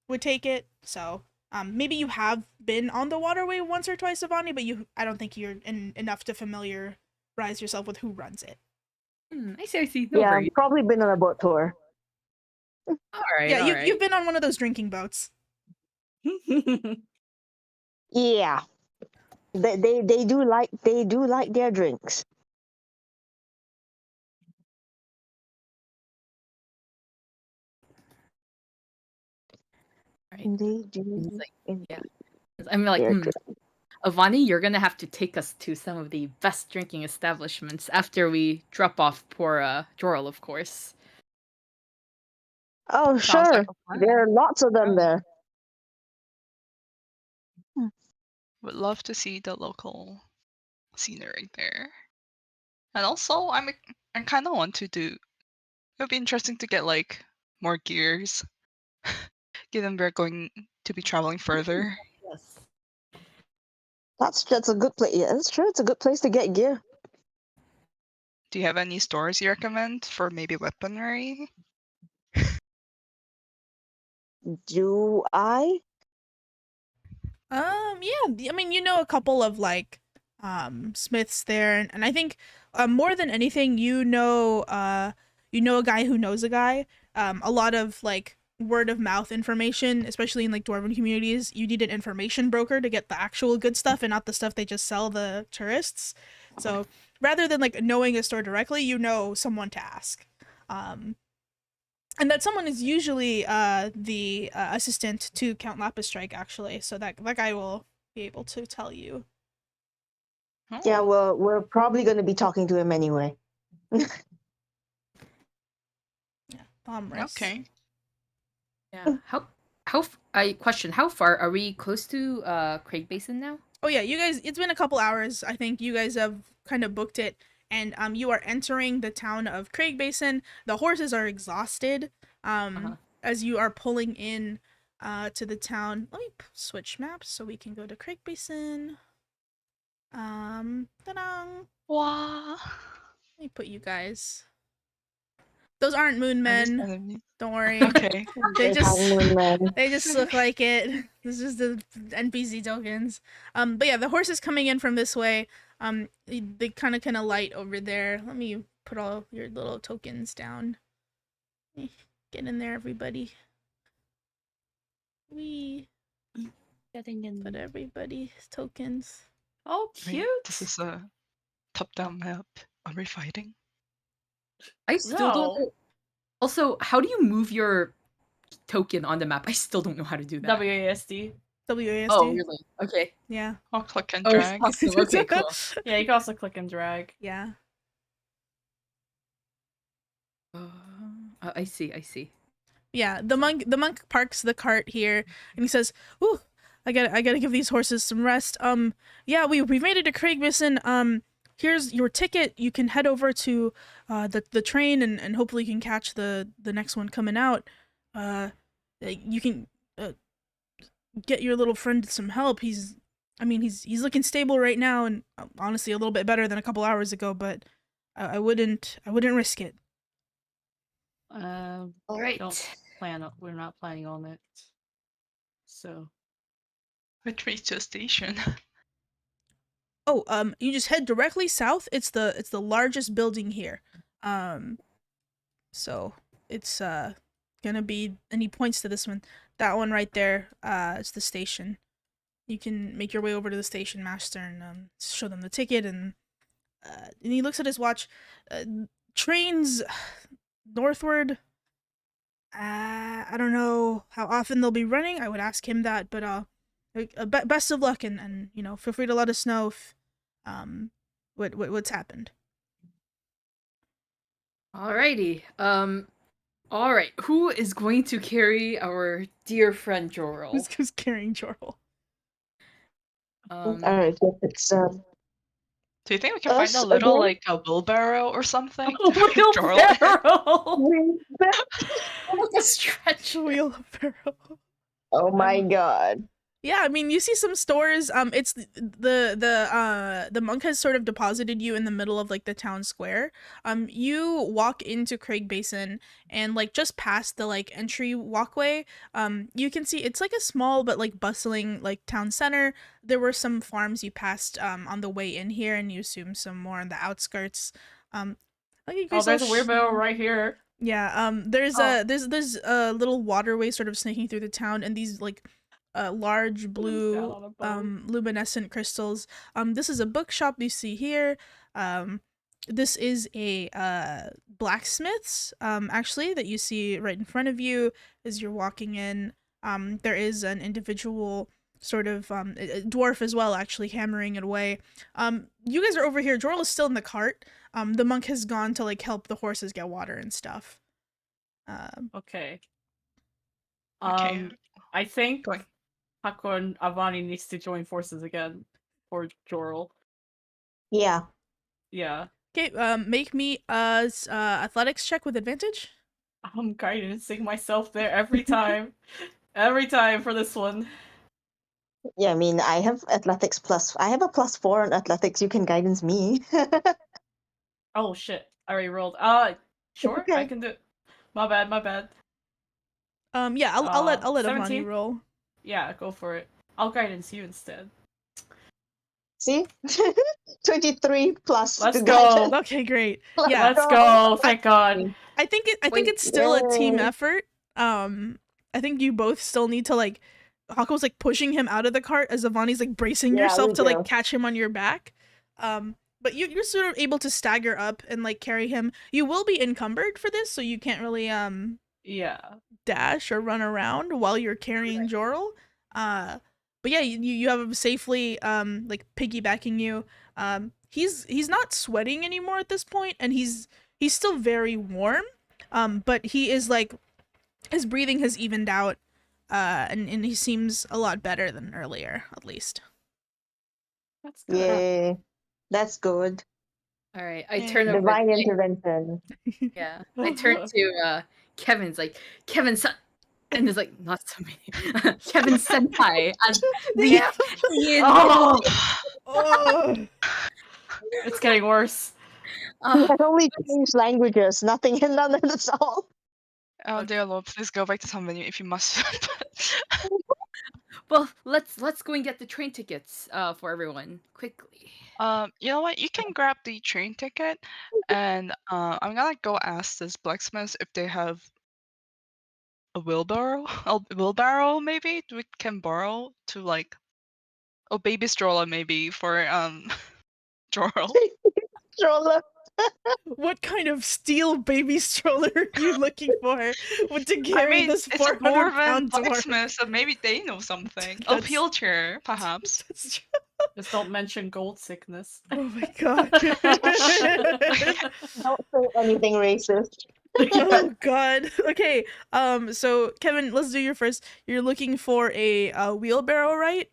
would take it. So maybe you have been on the waterway once or twice, Avani, but I don't think you're enough to familiarize yourself with who runs it. I see, I see. No Yeah, worries. probably been on a boat tour. Alright, Yeah, alright. you've been on one of those drinking boats. Yeah, they do like their drinks. Right. They do. It's like, indeed yeah. I'm like, their drinks. Avani, you're gonna have to take us to some of the best drinking establishments after we drop off poor Joral, of course. Oh, Sounds sure. like a plan. There are lots of them there. Would love to see the local scenery there. And also, I kind of want to do. It would be interesting to get like more gears, given we're going to be traveling further. Yes. That's a good place. Yeah, that's true. It's a good place to get gear. Do you have any stores you recommend for maybe weaponry? Do I? Yeah, I mean, you know a couple of like smiths there, and I think more than anything, you know a guy who knows a guy. A lot of like word of mouth information, especially in like dwarven communities, you need an information broker to get the actual good stuff and not the stuff they just sell the tourists. So rather than like knowing a store directly, you know someone to ask. Um, and that someone is usually the assistant to Count Lapis-Strike, actually. So that guy will be able to tell you. Yeah, Oh, we're probably going to be talking to him anyway. Yeah, Omris. okay. Yeah. I question, how far are we close to Craig Basin now? Oh yeah, you guys. It's been a couple hours. I think you guys have kind of booked it, and you are entering the town of Craig Basin. The horses are exhausted. Uh-huh. As you are pulling in, to the town. Let me switch maps so we can go to Craig Basin. Ta-da! Wow. Let me put you guys. Those aren't moon men. Enemies. Don't worry. Okay. They Big just Hangman Man. they just look like it. This is the NPC tokens. But yeah, the horses coming in from this way. They kind of light over there. Let me put all your little tokens down. Get in there, everybody. We Getting in. put everybody's tokens. Oh, Wait, cute. this is a top-down map. Are we fighting? I still don't No. know. Also, how do you move your token on the map? I still don't know how to do that. WASD. WASD. Oh, really? Okay. Yeah. I'll click and Oh, it's drag. awesome. Okay, cool. Yeah, you can also click and drag. Yeah. I see. I see. Yeah, the monk parks the cart here and he says, "Ooh, I gotta give these horses some rest. Yeah, we've made it to Craig Basin. Here's your ticket. You can head over to the train and hopefully you can catch the next one coming out. You can get your little friend some help. He's looking stable right now and honestly a little bit better than a couple hours ago, but I wouldn't risk it." All right. We're not planning on it. So. Retreat to a station. Oh, you just head directly south. It's the largest building here. So it's gonna be, and he points to this one. That one right there, is the station. You can make your way over to the station master and show them the ticket and he looks at his watch. Trains northward. I don't know how often they'll be running. I would ask him that, but best of luck and you know, feel free to let us know if what's happened. Alrighty. All right. Who is going to carry our dear friend Jorl? Who's carrying Jorl? All right, if it's Do you think we can find Us a little, again? like, a wheelbarrow or something? Oh, to fit Jorl in? A stretch. Wheelbarrow. Oh my god. Yeah, I mean, you see some stores. It's the monk has sort of deposited you in the middle of like the town square. You walk into Craig Basin and like just past the like entry walkway. You can see it's like a small but like bustling like town center. There were some farms you passed on the way in here, and you assume some more on the outskirts. Like you Oh, guys there's a all wheelbarrow right here. Yeah. There's a little waterway sort of snaking through the town, and these like large down blue on a boat. luminescent crystals. This is a bookshop you see here. This is a blacksmith's actually that you see right in front of you as you're walking in. There is an individual sort of a dwarf as well actually hammering it away. You guys are over here. Jorl is still in the cart. The monk has gone to like help the horses get water and stuff. Okay. Okay. I think Going. Hako and Avani needs to join forces again for Jorl. Yeah. Yeah. Okay, make me athletics check with advantage. I'm guidancing myself there every time. Every time for this one. Yeah, I mean, I have athletics plus. I have a +4 on athletics. You can guidance me. Oh shit! I already rolled. Sure, I okay. can do. My bad. My bad. Yeah, I'll let Avani 17? roll. Yeah, go for it. I'll guidance you instead. See, 23 plus Let's guidance. go. Okay, great. Let's Yeah, Let's go. Thank God. I think Wait, it's still a team Yay. effort. I think you both still need to like Hako's like pushing him out of the cart as Avani's like bracing Yeah, yourself we to like do. catch him on your back. But you're sort of able to stagger up and like carry him. You will be encumbered for this, so you can't really Yeah. dash or run around while you're carrying Jorl. But yeah, you have him safely like piggybacking you. He's not sweating anymore at this point, and he's still very warm. But he is like his breathing has evened out, and he seems a lot better than earlier, at least. That's good. Yay. That's good. all right. I turn over. Divine intervention. Yeah, I turn to Kevin's like Kevin son, and there's like not so many. Kevin senpai. And Yeah. Oh, Oh. it's getting worse. We can only change languages, nothing and none, that's all. Oh dear Lord, please go back to some menu if you must. well, let's go and get the train tickets for everyone quickly. You know what? You can grab the train ticket, and I'm gonna go ask this blacksmith if they have a wheelbarrow. A wheelbarrow, maybe we can borrow to like a baby stroller, maybe for Jorl. Stroller. What kind of steel baby stroller are you looking for? What to I carry mean, this it's a 400 dwarven pound dwarf? blacksmith, so maybe they know something. A That's- wheelchair, perhaps. That's true. Just don't mention gold sickness. Oh my god. Don't say anything racist. Oh god. Okay. So Kevin, let's do your first. You're looking for a wheelbarrow, right?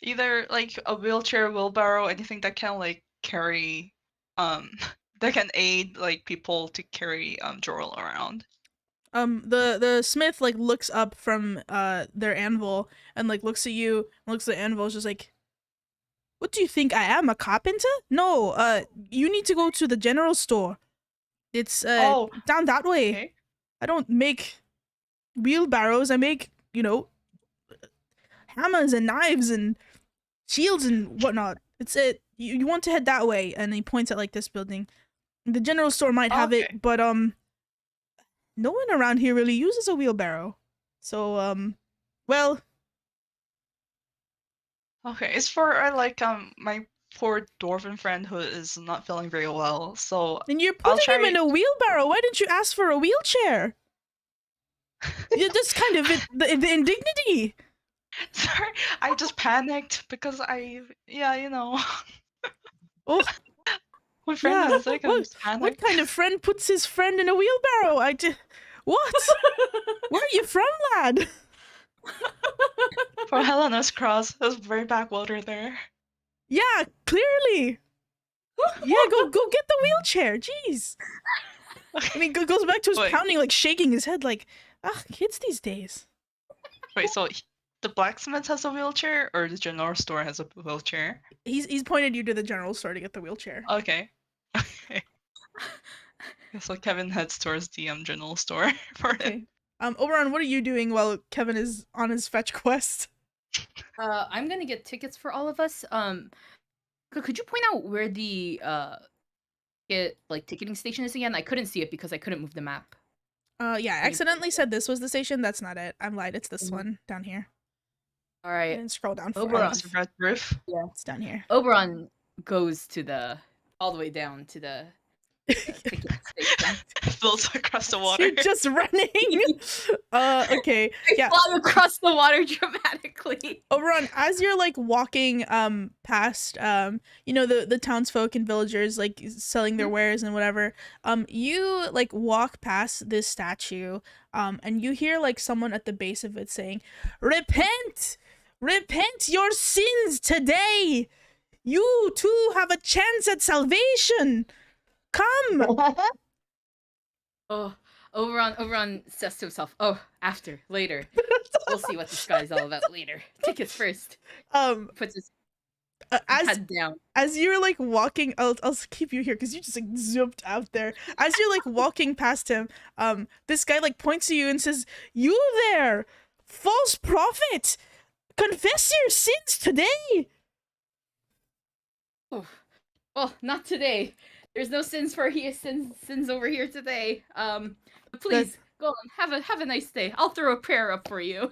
Either like a wheelchair, wheelbarrow, anything that can like carry, that can aid like people to carry Jorl around. The smith like looks up from their anvil and like looks at you, looks at the anvil, is just like, what do you think I am, a carpenter? No, you need to go to the general store. It's Oh, down that way. okay. I don't make wheelbarrows. I make, hammers and knives and shields and whatnot. It's it. You want to head that way, and he points at like this building. The general store might have Okay. it, but no one around here really uses a wheelbarrow. So well, Okay, it's for like my poor dwarven friend who is not feeling very well. So and you're I'll putting him try- in a wheelbarrow. Why didn't you ask for a wheelchair? Yeah, that's kind of the indignity. sorry, I just panicked because you know, Oh, my friend yeah. is sick and I just What panicked. kind of friend puts his friend in a wheelbarrow? What? Where are you from, lad? For Helena's Cross, there's very backwater there. Yeah, clearly. Yeah, go get the wheelchair. Jeez. I mean, goes back to his Wait. pounding, like shaking his head, like, kids these days. Wait, so the blacksmith has a wheelchair, or the general store has a wheelchair? He's pointed you to the general store to get the wheelchair. Okay. Okay. So Kevin heads towards the general store for it. Okay. Oberon, what are you doing while Kevin is on his fetch quest? I'm gonna get tickets for all of us. Could you point out where the ticketing station is again? I couldn't see it because I couldn't move the map. Yeah, I accidentally said this was the station. That's not it. I'm lied. It's this Mhm. one down here. All I right. didn't scroll down far Oberon. enough. Mr. Red Roof. It's down here. Oberon goes to all the way down to the ticket station. Floats across the water. You're just running. Okay. Yeah. Fly across the water dramatically. Oberon, as you're like walking past the townsfolk and villagers like selling their wares and whatever, you like walk past this statue and you hear like someone at the base of it saying, repent your sins today, you too have a chance at salvation, come. Oh, Oberon says to himself, "Oh, later." We'll see what this guy's all about later. Tickets first. Puts his As head down. as you're like walking, I'll keep you here because you just like zooped out there. As you're like walking past him, this guy like points to you and says, "You there, false prophet! Confess your sins today." Oh, well, not today. There's no sins for here sins over here today. Please go on. Have a nice day. I'll throw a prayer up for you.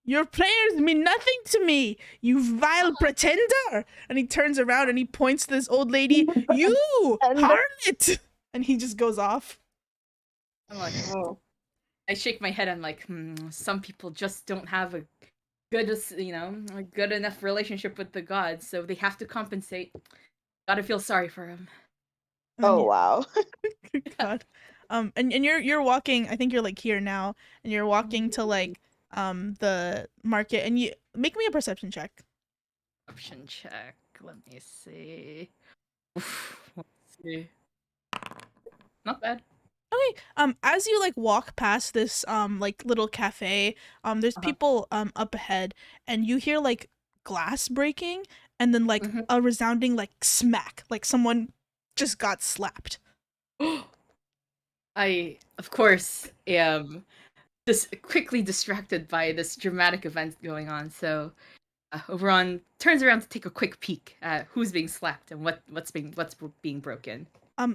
Your prayers mean nothing to me, you vile pretender! And he turns around and he points to this old lady. You harlot! And he just goes off. I'm like, oh. I shake my head. I'm like, some people just don't have a good enough relationship with the gods, so they have to compensate. Gotta feel sorry for him. Oh wow. God. And you're walking, I think you're like here now, and you're walking to like the market, and you make me a perception check. Perception check. Let me see. Let's see. Not bad. Okay. As you like walk past this like little cafe, there's people up ahead, and you hear like glass breaking, and then like a resounding like smack, like someone just got slapped. I, of course, am quickly distracted by this dramatic event going on. So, Oberon turns around to take a quick peek at who's being slapped and what's being broken.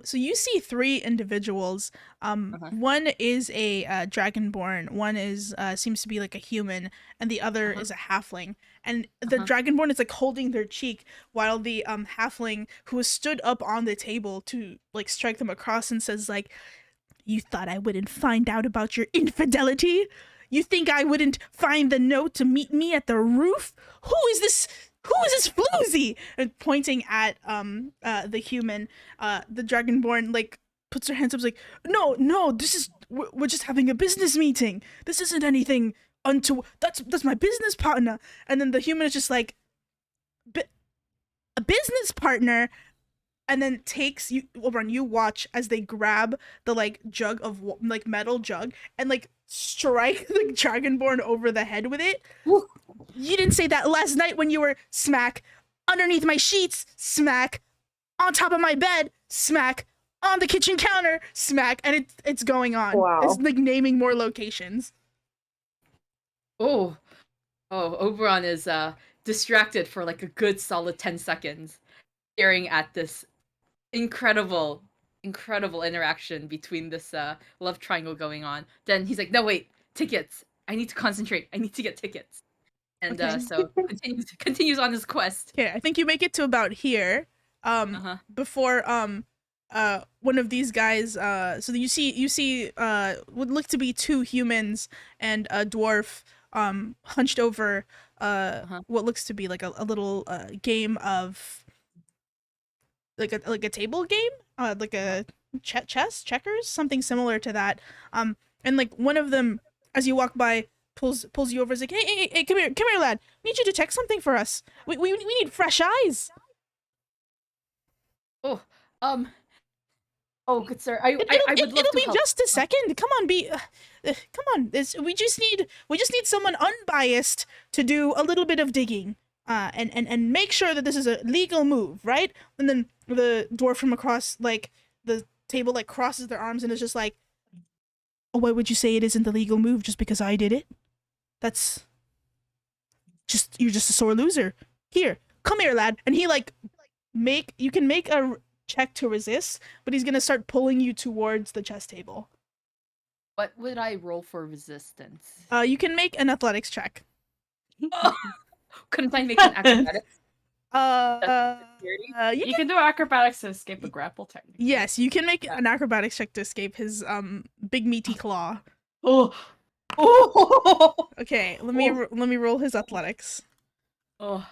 So you see three individuals. One is a dragonborn. One is seems to be like a human, and the other is a halfling. And the dragonborn is like holding their cheek, while the halfling, who has stood up on the table to like strike them across, and says like, "You thought I wouldn't find out about your infidelity? You think I wouldn't find the note to meet me at the roof? Who is this? Who is this floozy?" And pointing at the human, the dragonborn like puts her hands up, like, "No, this is we're just having a business meeting. This isn't anything that's my business partner." And then the human is just like, "A business partner?" And then takes you over, and you watch as they grab the like jug of like metal jug and like strike the dragonborn over the head with it. Ooh. You didn't say that last night when you were smack underneath my sheets, smack on top of my bed, smack on the kitchen counter, smack, and it's going on. Wow. It's like naming more locations. Oh, Oberon is distracted for like a good solid 10 seconds, staring at this incredible interaction between this love triangle going on. Then he's like, "No, wait, tickets. I need to concentrate. I need to get tickets." And Okay. so continues on his quest. Okay, I think you make it to about here. Before one of these guys, so you see would look to be two humans and a dwarf hunched over what looks to be like a little game of like a table game, like a checkers, something similar to that. And like one of them, as you walk by, pulls you over. Is like, hey, come here, lad. We need you to check something for us. We need fresh eyes. Oh, good sir. I would love It'll to be help. just a second. Come on, come on. We just need someone unbiased to do a little bit of digging, and make sure that this is a legal move, right? And then the dwarf from across like the table like crosses their arms and is just like, "Oh, why would you say it isn't a legal move just because I did it? That's just you're just a sore loser. Here, come here, lad." And he like you can make a check to resist, but he's gonna start pulling you towards the chess table. What would I roll for resistance? You can make an athletics check. Couldn't I make an acrobatics? You can do acrobatics to escape a grapple technically. Yes, you can make an acrobatics check to escape his big meaty claw. Oh. Okay, let me roll his athletics. Oh.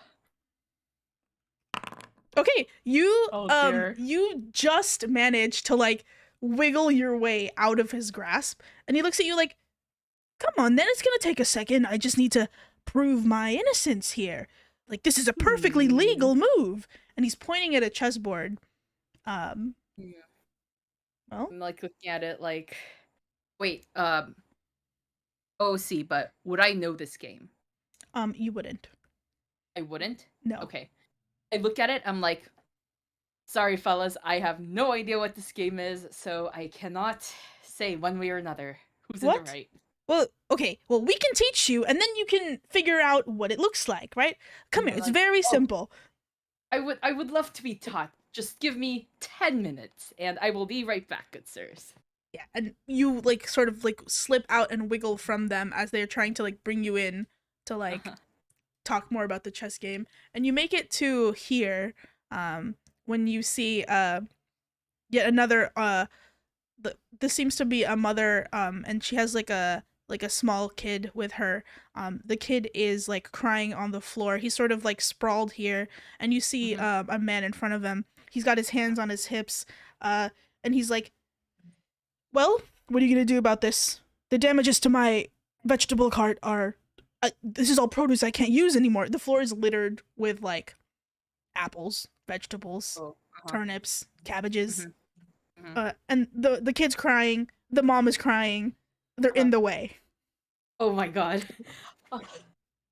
Okay, you dear. you just managed to like wiggle your way out of his grasp, and he looks at you like, "Come on, then it's gonna take a second. I just need to prove my innocence here. Like, this is a perfectly legal move." And he's pointing at a chessboard. Yeah. Well, I'm like looking at it like, wait, Oh, see, but would I know this game? You wouldn't. I wouldn't? No. Okay. I look at it, I'm like, sorry, fellas, I have no idea what this game is, so I cannot say one way or another who's in the What? right. Well, okay. Well, we can teach you, and then you can figure out what it looks like, right? Come here. It's Like, very oh, simple. I would love to be taught. Just give me 10 minutes, and I will be right back, good sirs. Yeah, and you like sort of like slip out and wiggle from them as they're trying to like bring you in to like talk more about the chess game, and you make it to here when you see yet another this seems to be a mother and she has like a small kid with her. The kid is like crying on the floor. He's sort of like sprawled here, and you see a man in front of him. He's got his hands on his hips and he's like, well, what are you gonna do about this? The damages to my vegetable cart are this is all produce I can't use anymore. The floor is littered with like apples, vegetables, turnips, cabbages. And the kid's crying, the mom is crying, they're in the way. Oh my god.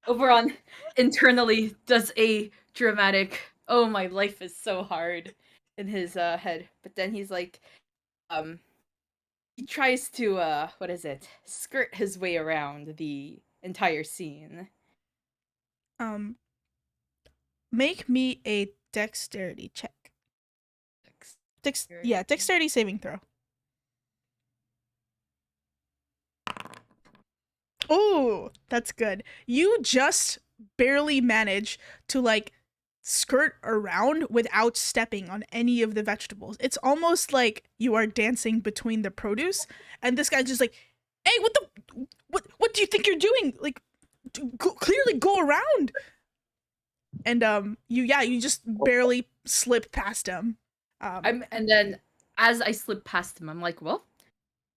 Oberon internally does a dramatic, oh my life is so hard in his head. But then he's like, he tries to, what is it? Skirt his way around the entire scene. Make me a dexterity check. Dexterity saving throw. Oh, that's good. You just barely manage to like skirt around without stepping on any of the vegetables. It's almost like you are dancing between the produce, and this guy's just like, "Hey, what do you think you're doing? Like, clearly go around." And you just barely slip past him. And then as I slip past him, I'm like, well,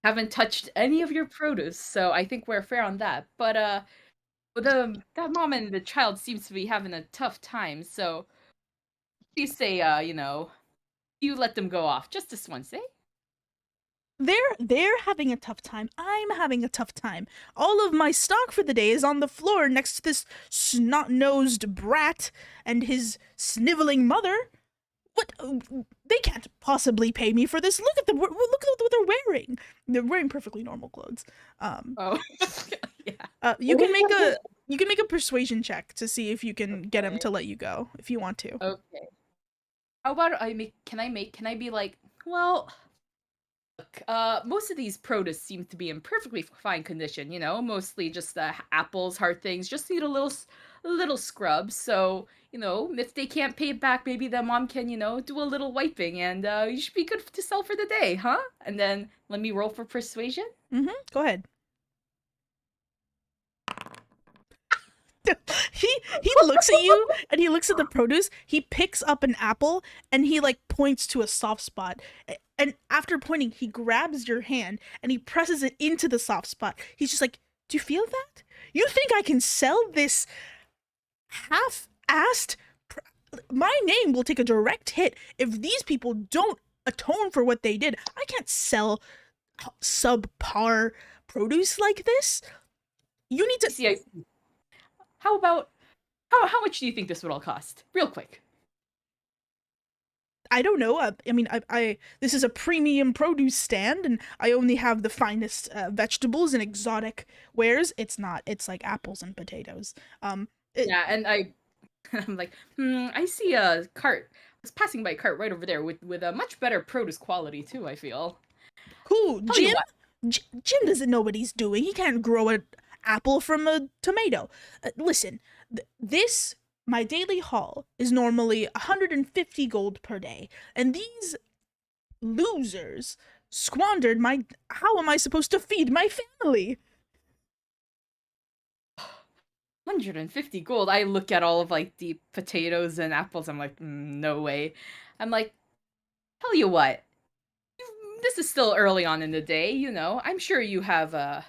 haven't touched any of your produce, so I think we're fair on that. But that mom and the child seems to be having a tough time, so you say, you let them go off just this once, eh? They're having a tough time. I'm having a tough time. All of my stock for the day is on the floor next to this snot-nosed brat and his sniveling mother. What? They can't possibly pay me for this. Look at them. Look at what they're wearing. They're wearing perfectly normal clothes. Oh, yeah. You can make a persuasion check to see if you can get him to let you go if you want to. Okay. How about can I be like, well, look, most of these produce seem to be in perfectly fine condition, mostly just apples, hard things, just need a little scrub. So, if they can't pay it back, maybe the mom can, do a little wiping, and you should be good to sell for the day, huh? And then let me roll for persuasion. Go ahead. he looks at you and he looks at the produce. He picks up an apple and he like points to a soft spot. And after pointing, he grabs your hand and he presses it into the soft spot. He's just like, "Do you feel that? You think I can sell this half-assed? My name will take a direct hit if these people don't atone for what they did. I can't sell subpar produce like this. You need to see. How about how much do you think this would all cost? Real quick. I don't know. I mean, I this is a premium produce stand, and I only have the finest vegetables and exotic wares. It's not. It's like apples and potatoes. Yeah, and I'm like, I see a cart. I was passing by a cart right over there with a much better produce quality too, I feel. Who? Jim? Jim doesn't know what he's doing. He can't grow an apple from a tomato. Listen, my daily haul is normally 150 gold per day, and these losers squandered my. How am I supposed to feed my family? 150 gold. I look at all of like the potatoes and apples. I'm like, no way. I'm like, tell you what. This is still early on in the day. I'm sure you have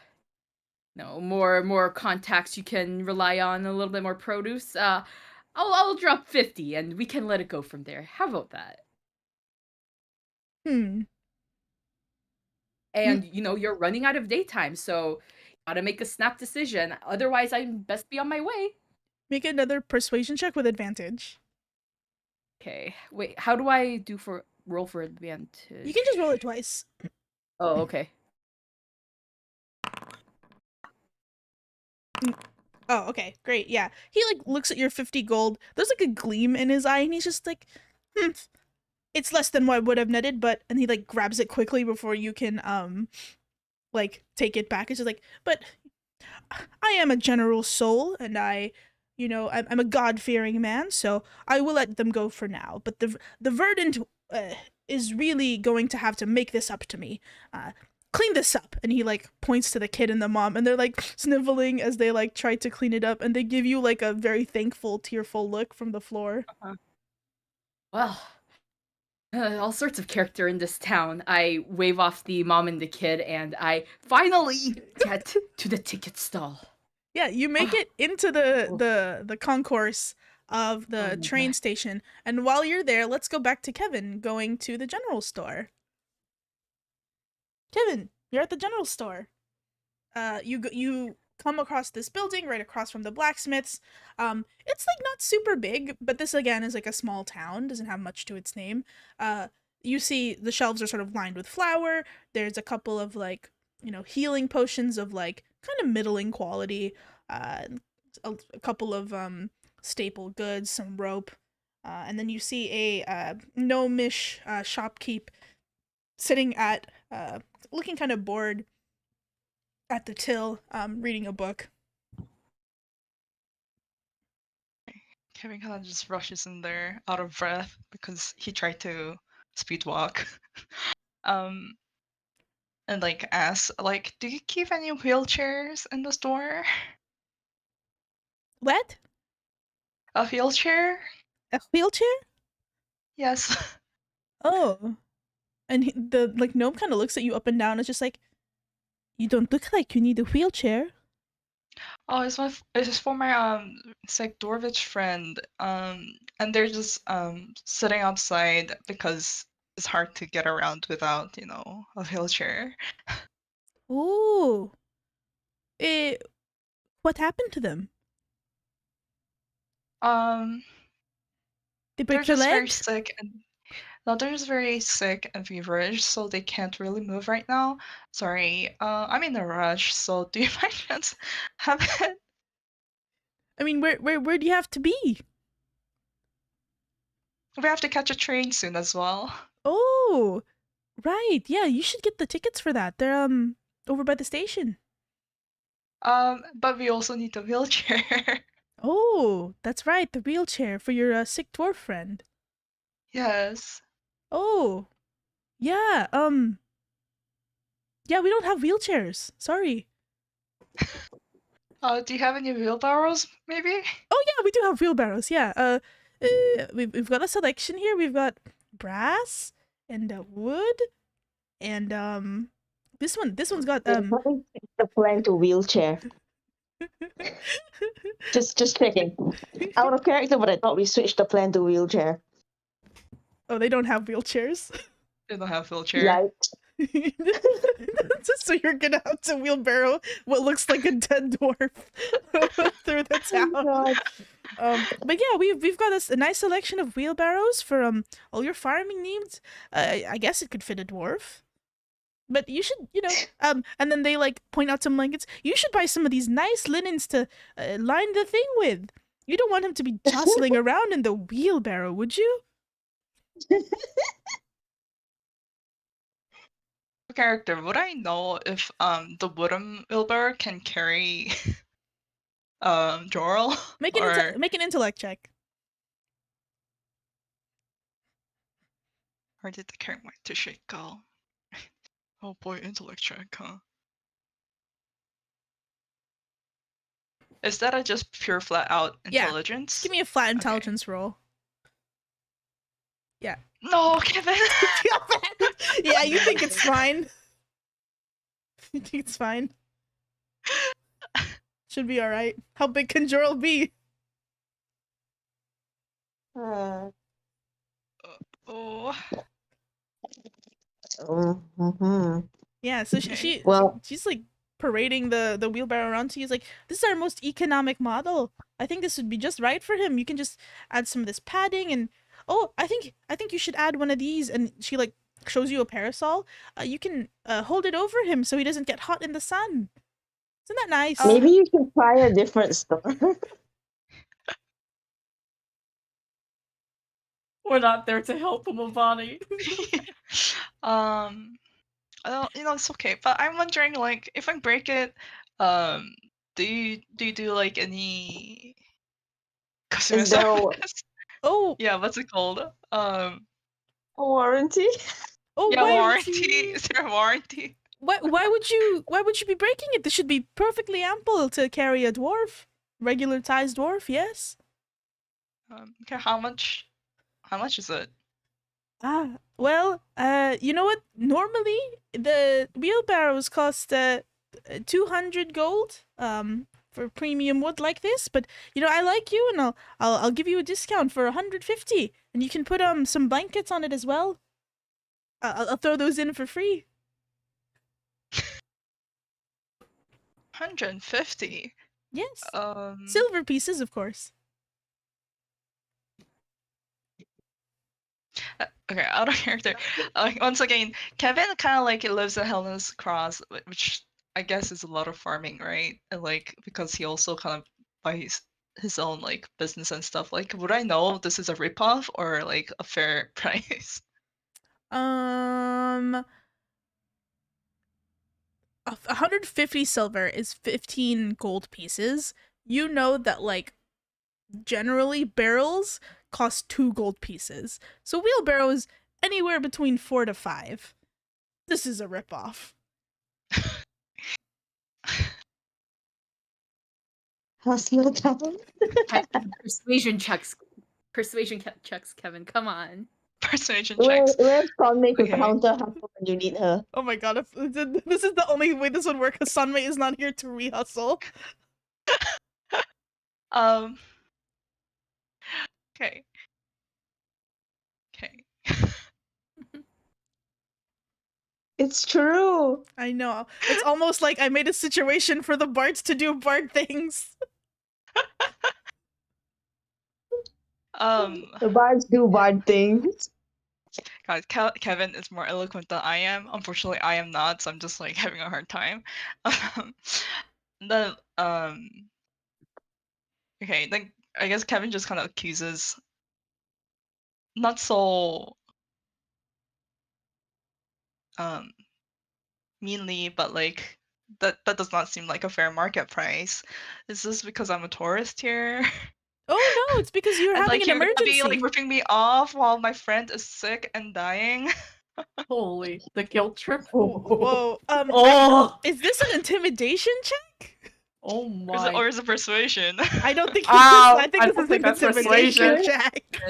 more contacts you can rely on. A little bit more produce. I'll drop 50 and we can let it go from there. How about that? And you're running out of daytime, so Gotta make a snap decision. Otherwise, I best be on my way. Make another persuasion check with advantage. Okay. Wait, how do I do for roll for advantage? You can just roll it twice. Oh, okay. Oh, okay, great. Yeah, he like looks at your 50 gold. There's like a gleam in his eye, and he's just like, it's less than what I would have netted, but and he like grabs it quickly before you can like take it back. It's just like, but I am a general soul, and I'm a God-fearing man, so I will let them go for now. But the verdant is really going to have to make this up to me. Clean this up. And he like points to the kid and the mom, and they're like sniveling as they like try to clean it up, and they give you like a very thankful, tearful look from the floor. Well, all sorts of character in this town. I wave off the mom and the kid, and I finally get to the ticket stall. Yeah, you make it into the concourse of the train station, and while you're there, let's go back to Kevin going to the general store. Kevin, you're at the general store. You come across this building right across from the blacksmiths. It's like not super big, but this again is like a small town, doesn't have much to its name. You see the shelves are sort of lined with flour. There's a couple of like, healing potions of like kind of middling quality. A couple of staple goods, some rope. And then you see a gnomish shopkeep sitting at looking kind of bored at the till, reading a book. Kevin kind of just rushes in there, out of breath, because he tried to speed walk. And like asks, like, do you keep any wheelchairs in the store? What? A wheelchair? A wheelchair? Yes. Oh. And the like gnome kind of looks at you up and down. It's just like, you don't look like you need a wheelchair. Oh, it's for my it's like Dwarvish friend. And they're just sitting outside because it's hard to get around without, a wheelchair. Ooh. What happened to them? Um, They they're break their just very legs? sick and no, they're just very sick and feverish, so they can't really move right now. Sorry, I'm in a rush, so do you by chance have it? I mean, where do you have to be? We have to catch a train soon as well. Oh, right. Yeah, you should get the tickets for that. They're over by the station. But we also need a wheelchair. Oh, that's right. The wheelchair for your sick dwarf friend. Yes. Oh, yeah. Yeah, we don't have wheelchairs. Sorry. Do you have any wheelbarrows, maybe? Oh yeah, we do have wheelbarrows. Yeah. We've got a selection here. We've got brass and wood, and this one's got Let me switch the plan to wheelchair. Just checking. Out of character, but I thought we switched the plan to wheelchair. Oh, they don't have wheelchairs. They don't have wheelchair. Yikes. So you're gonna have to wheelbarrow what looks like a dead dwarf through the town. Oh, But yeah, we've got a nice selection of wheelbarrows for all your farming needs. I guess it could fit a dwarf. But you should, and then they like point out some blankets. You should buy some of these nice linens to line the thing with. You don't want him to be jostling around in the wheelbarrow, would you? Character, would I know if the wooden wheelbarrow can carry Joral? Make an intellect check. Or did the carry my tissue go? Oh boy, intellect check, huh? Is that a just pure flat out intelligence? Give me a flat intelligence roll. Yeah. No, Kevin! Yeah, you think it's fine. You think it's fine? Should be alright. How big can Joral be? Oh. mm-hmm. Yeah, so Okay. she's like parading the wheelbarrow around to you. He's like, this is our most economic model. I think this would be just right for him. You can just add some of this padding and I think you should add one of these. And she like shows you a parasol. You can hold it over him so he doesn't get hot in the sun. Isn't that nice? Maybe you should try a different store. We're not there to help him, Avani. I don't, it's okay. But I'm wondering, like, if I break it, do you do like any customer Is there service? Oh, Yeah, what's it called? a warranty? oh, Yeah, why warranty. would you? Is there a warranty? Why would you be breaking it? This should be perfectly ample to carry a dwarf, regular sized dwarf. Yes. Okay, how much? How much is it? Well, you know what? Normally the wheelbarrows cost 200 gold for premium wood like this, but you know I like you and I'll give you a discount for 150, and you can put some blankets on it as well. I'll throw those in for free. 150. Yes. Um. Silver pieces, of course. Okay, out of character. Once again, Kevin kind of like lives in Helena's Cross, which I guess is a lot of farming, right? And like because he also kind of buys his own like business and stuff. Like, would I know this is a ripoff or like a fair price? 150 silver is 15 gold pieces. You know that like generally barrels cost 2 gold pieces. So wheelbarrows anywhere between 4 to 5. This is a ripoff. Hustle town. Persuasion checks, Kevin. Come on. Persuasion Where, checks. where's Conway to Okay. counter hustle when you need her? Oh my god, if this is the only way this would work, because Sunmay is not here to re-hustle. Okay. Okay. It's true. I know. It's almost like I made a situation for the bards to do bard things. The bards do bard things. Guys, Kevin is more eloquent than I am. Unfortunately, I am not, so I'm just like having a hard time. Then okay, then I guess Kevin just kind of accuses, not so meanly, but like that does not seem like a fair market price. Is this because I'm a tourist here? Oh no, it's because you're And having like an you're gonna emergency. be like ripping me off while my friend is sick and dying? Holy, the guilt trip. Whoa. Oh. Is this an intimidation check? Oh Or my. is it persuasion? I don't think Ow, I think I this don't is think an that's intimidation persuasion. check.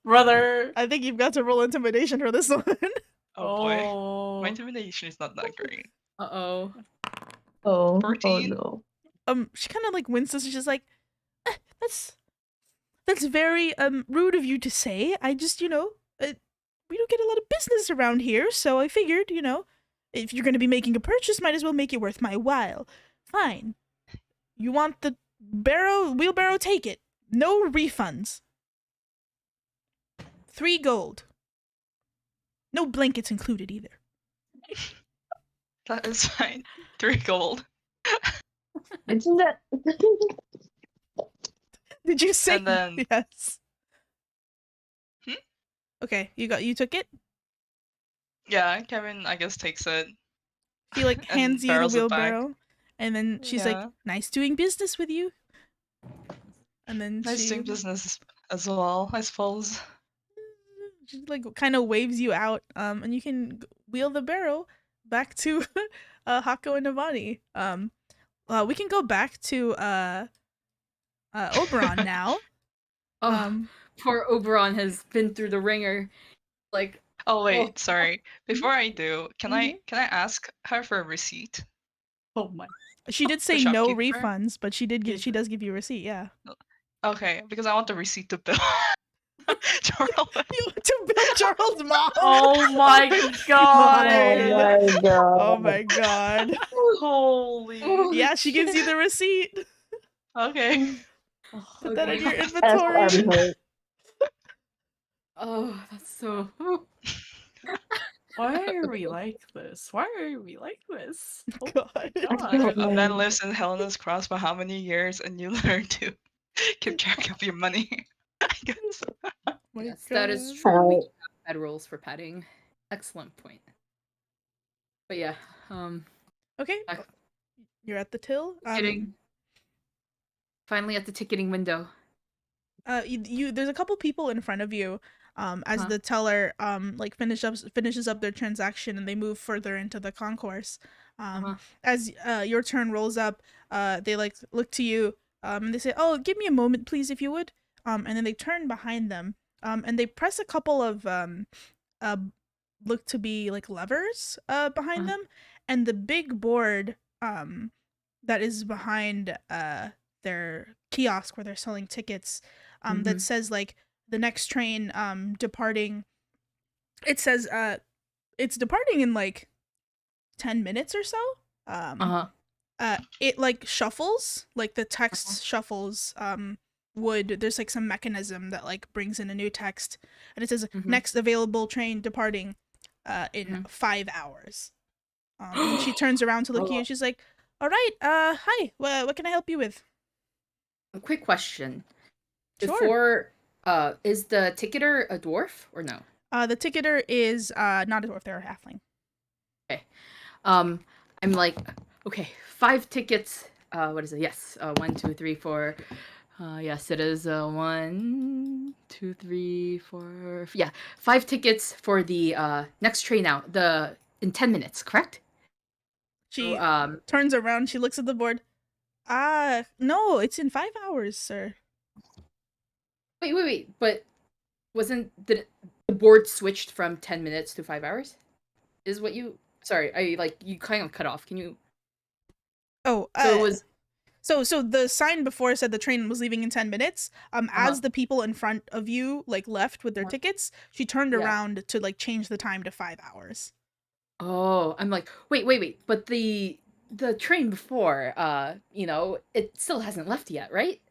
Brother. I think you've got to roll intimidation for this one. Oh boy. Oh. My intimidation is not that great. Uh-oh. Oh, 14? no. She kind of like winces. She's just like, that's very rude of you to say. I just, we don't get a lot of business around here, so I figured, if you're going to be making a purchase, might as well make it worth my while. Fine. You want the wheelbarrow, take it. No refunds. 3 gold. No blankets included either. That is fine. 3 gold. Isn't that... Did you say And then- yes? Hmm? Okay, you took it? Yeah, Kevin I guess takes it. He like And hands you the barrels it back. wheelbarrow, and then she's like, Yeah. "Nice doing business with you." And then Nice she doing business as well, I suppose. she like kind of waves you out, and you can wheel the barrow back to Hako and Navani. We can go back to Oberon now. Oh, poor Oberon has been through the ringer. Like, Oh wait, Oh. sorry. Before I do, can Mhm. I ask her for a receipt? Oh my. She did say The no shopkeeper? refunds, but she does give you a receipt. Yeah. Okay, because I want the receipt to bill. Jorl. You want to build Charles' mom? Oh my god! Oh my god. Oh my god. Holy. Yeah, she gives you the receipt. Okay. Put that in your Okay. inventory. SMH. Oh, that's so. Why are we like this? Why are we like this? Oh God. my A god. man lives in Helena's Cross for how many years, and you learn to keep track of your money. I guess. My Yes, that is God. true. We Alright. do have bed rules for petting. Excellent point. But yeah, Okay, back you're at the till. ticketing. Finally at the ticketing window. There's a couple people in front of you. As Huh. the teller like finishes up their transaction and they move further into the concourse. Uh-huh. As your turn rolls up, they like look to you and they say, "Oh, give me a moment, please, if you would." And then they turn behind them and they press a couple of uh look to be like levers behind Uh-huh. them, and the big board that is behind their kiosk where they're selling tickets that Mhm. says like the next train departing. It says it's departing in like 10 minutes or so. It like shuffles, like the text shuffles wood. There's like some mechanism that like brings in a new text, and it says Mhm. next available train departing in 5 hours. And then she turns around to look at you and she's like, "All right, hi, what can I help you with?" A quick question. Sure. Before, is the ticketer a dwarf or no? The ticketer is not a dwarf, they're a halfling. Okay. I'm like, okay, 5 tickets. What is it? Yes. 1, 2, 3, 4. Yes, it is. 1, 2, 3, 4. Yeah, 5 tickets for the next train out. In 10 minutes, correct? She So, turns around, she looks at the board. No, it's in 5 hours, sir. wait. But wasn't the board switched from 10 minutes to 5 hours? Is what you? Sorry, you kind of cut off. Can you? Oh, So it was. So the sign before said the train was leaving in 10 minutes. Uh-huh. As the people in front of you like left with their tickets, she turned Yeah. around to like change the time to 5 hours. Oh, I'm like, wait. But the train before, it still hasn't left yet, right?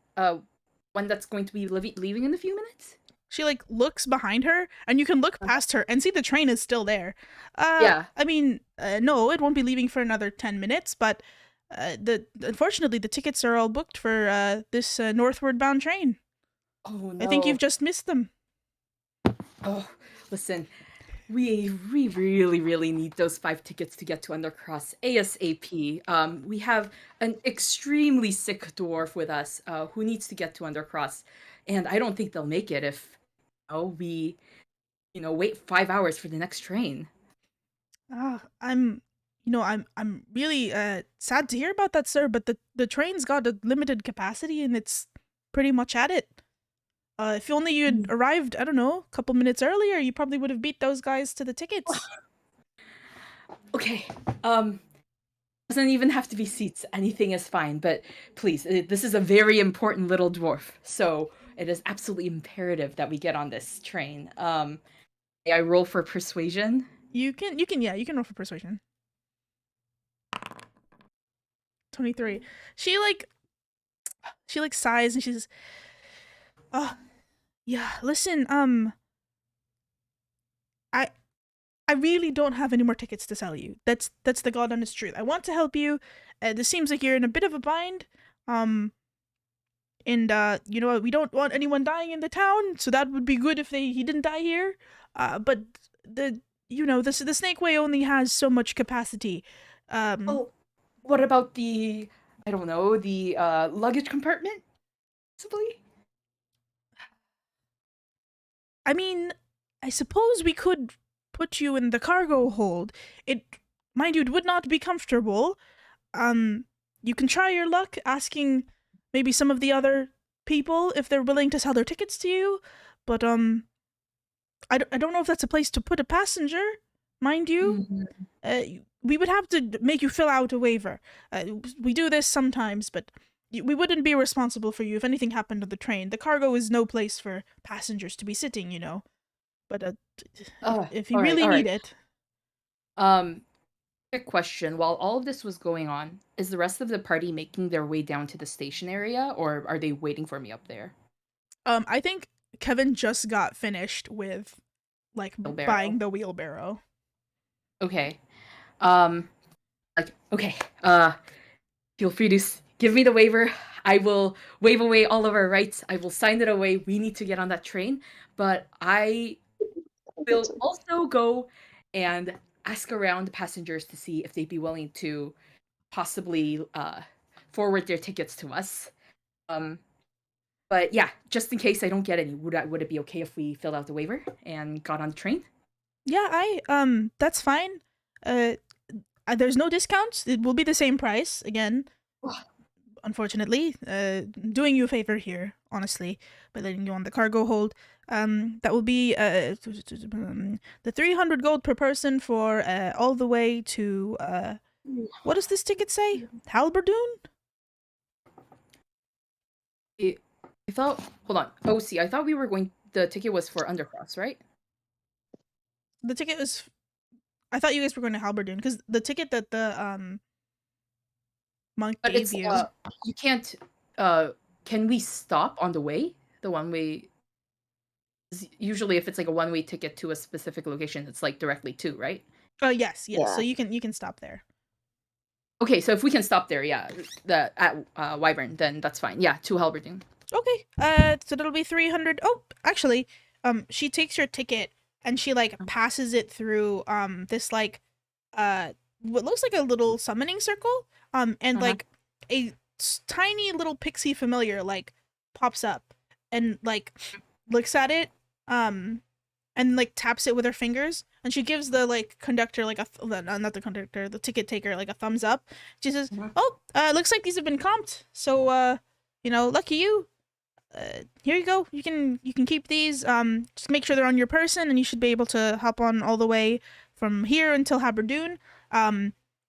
One that's going to be leaving in a few minutes. She like looks behind her, and you can look past her and see the train is still there. Yeah. I mean, no, it won't be leaving for another 10 minutes, but unfortunately the tickets are all booked for this northward bound train. Oh no. I think you've just missed them. Oh, listen, we really need those 5 tickets to get to Undercross ASAP. We have an extremely sick dwarf with us, who needs to get to Undercross, and I don't think they'll make it if, we, wait 5 hours for the next train. I'm really sad to hear about that, sir, but the train's got a limited capacity and it's pretty much at it. If only you'd arrived, I don't know, a couple minutes earlier, you probably would have beat those guys to the tickets. Okay, doesn't even have to be seats. Anything is fine, but please, this is a very important little dwarf, so it is absolutely imperative that we get on this train. May I roll for persuasion? You can roll for persuasion. 23. She sighs and she says, yeah, listen, I really don't have any more tickets to sell you. That's the god honest truth. I want to help you. This seems like you're in a bit of a bind. And we don't want anyone dying in the town, so that would be good if he didn't die here. But the Snake Way only has so much capacity. Oh, what about the, I don't know, the luggage compartment? Possibly? I mean, I suppose we could put you in the cargo hold. Mind you, it would not be comfortable. You can try your luck asking maybe some of the other people if they're willing to sell their tickets to you, but I don't know if that's a place to put a passenger, mind you. Mm-hmm. We would have to make you fill out a waiver. We do this sometimes, but we wouldn't be responsible for you if anything happened on the train. The cargo is no place for passengers to be sitting, you know. But if you really need it. Quick question. While all of this was going on, is the rest of the party making their way down to the station area, or are they waiting for me up there? I think Kevin just got finished with, like, Wheelbarrow. buying the wheelbarrow. Okay. Okay. Feel free to give me the waiver. I will waive away all of our rights. I will sign it away. We need to get on that train, but I will also go and ask around passengers to see if they'd be willing to possibly forward their tickets to us. But yeah, just in case I don't get any, would it be okay if we filled out the waiver and got on the train? Yeah, that's fine. There's no discounts. It will be the same price again. Unfortunately, doing you a favor here, honestly, by letting you on the cargo hold. That will be the 300 gold per person for all the way to what does this ticket say? Halberdoon? I thought. Hold on. Oh, see, I thought we were going. The ticket was for Undercross, right? The ticket was. I thought you guys were going to Halberdoon because the ticket that the monk But gave it's you. You can't. Can we stop on the way? The one way. Usually, if it's like a one-way ticket to a specific location, it's like directly to, right? Yes. Yeah. So you can stop there. Okay, so if we can stop there, yeah, at Wyvern, then that's fine. Yeah, to Halberdoon. Okay. So that'll be 300. Oh, actually, she takes your ticket and she like passes it through this like what looks like a little summoning circle. And like a tiny little pixie familiar like pops up and like looks at it and like taps it with her fingers, and she gives the like conductor like not the conductor, the ticket taker like a thumbs up. She says, "Oh, looks like these have been comped. So lucky you. Here you go. You can keep these. Just make sure they're on your person, and you should be able to hop on all the way from here until Haberdoon.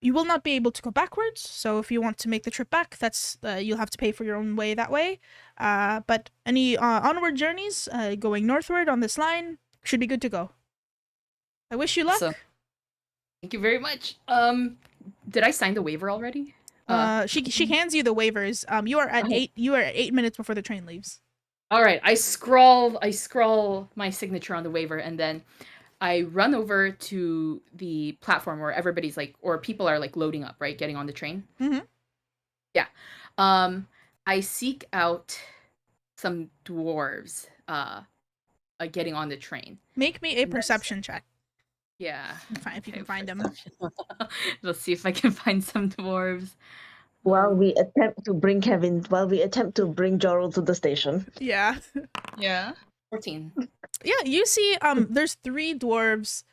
You will not be able to go backwards, so if you want to make the trip back, that's you'll have to pay for your own way that way. But any onward journeys going northward on this line should be good to go. I wish you luck. So, thank you very much. Did I sign the waiver already? She hands you the waivers. You are at Okay. 8 minutes before the train leaves. All right, I scrawl my signature on the waiver, and then I run over to the platform where everybody's like, or people are like loading up, right, getting on the train. Mhm. Yeah. I seek out some dwarves, getting on the train. Make me a perception check. Yeah. If you can find them. perception. Let's see if I can find some dwarves. While we attempt to bring Jorl to the station. Yeah. Yeah. 14. Yeah, you see there's 3 dwarves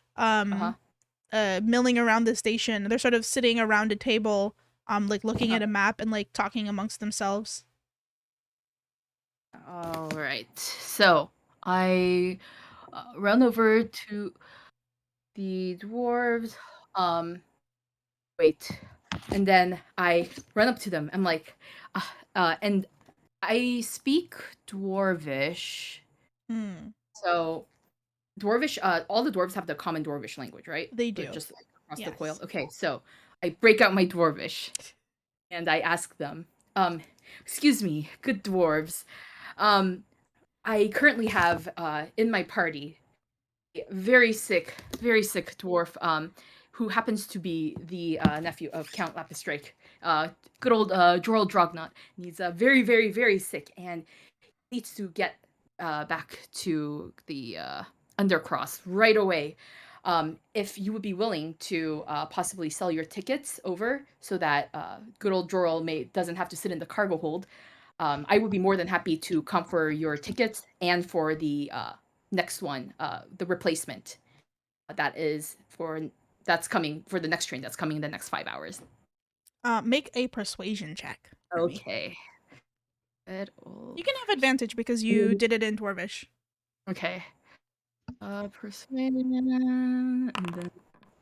milling around the station. They're sort of sitting around a table like looking at a map and like talking amongst themselves. All right. So I run over to the dwarves. Wait. And then I run up to them. I'm like, and I speak Dwarvish. So, Dwarvish, all the dwarves have the common Dwarvish language, right? They do. Just like across the Yes. coil. Okay, so I break out my Dwarvish and I ask them, excuse me, good dwarves. I currently have in my party a very sick dwarf who happens to be the nephew of Count Lapistrake. Good old Jorl Drognot. He's very, very, very sick and needs to get back to the Undercross right away. If you would be willing to possibly sell your tickets over so that good old Jorl doesn't have to sit in the cargo hold, I would be more than happy to come for your tickets and for the next one, the replacement that's coming for the next train that's coming in the next 5 hours. Make a persuasion check. for me. Okay. You can have advantage because you did it in Dwarvish. Okay. Persuasion, and then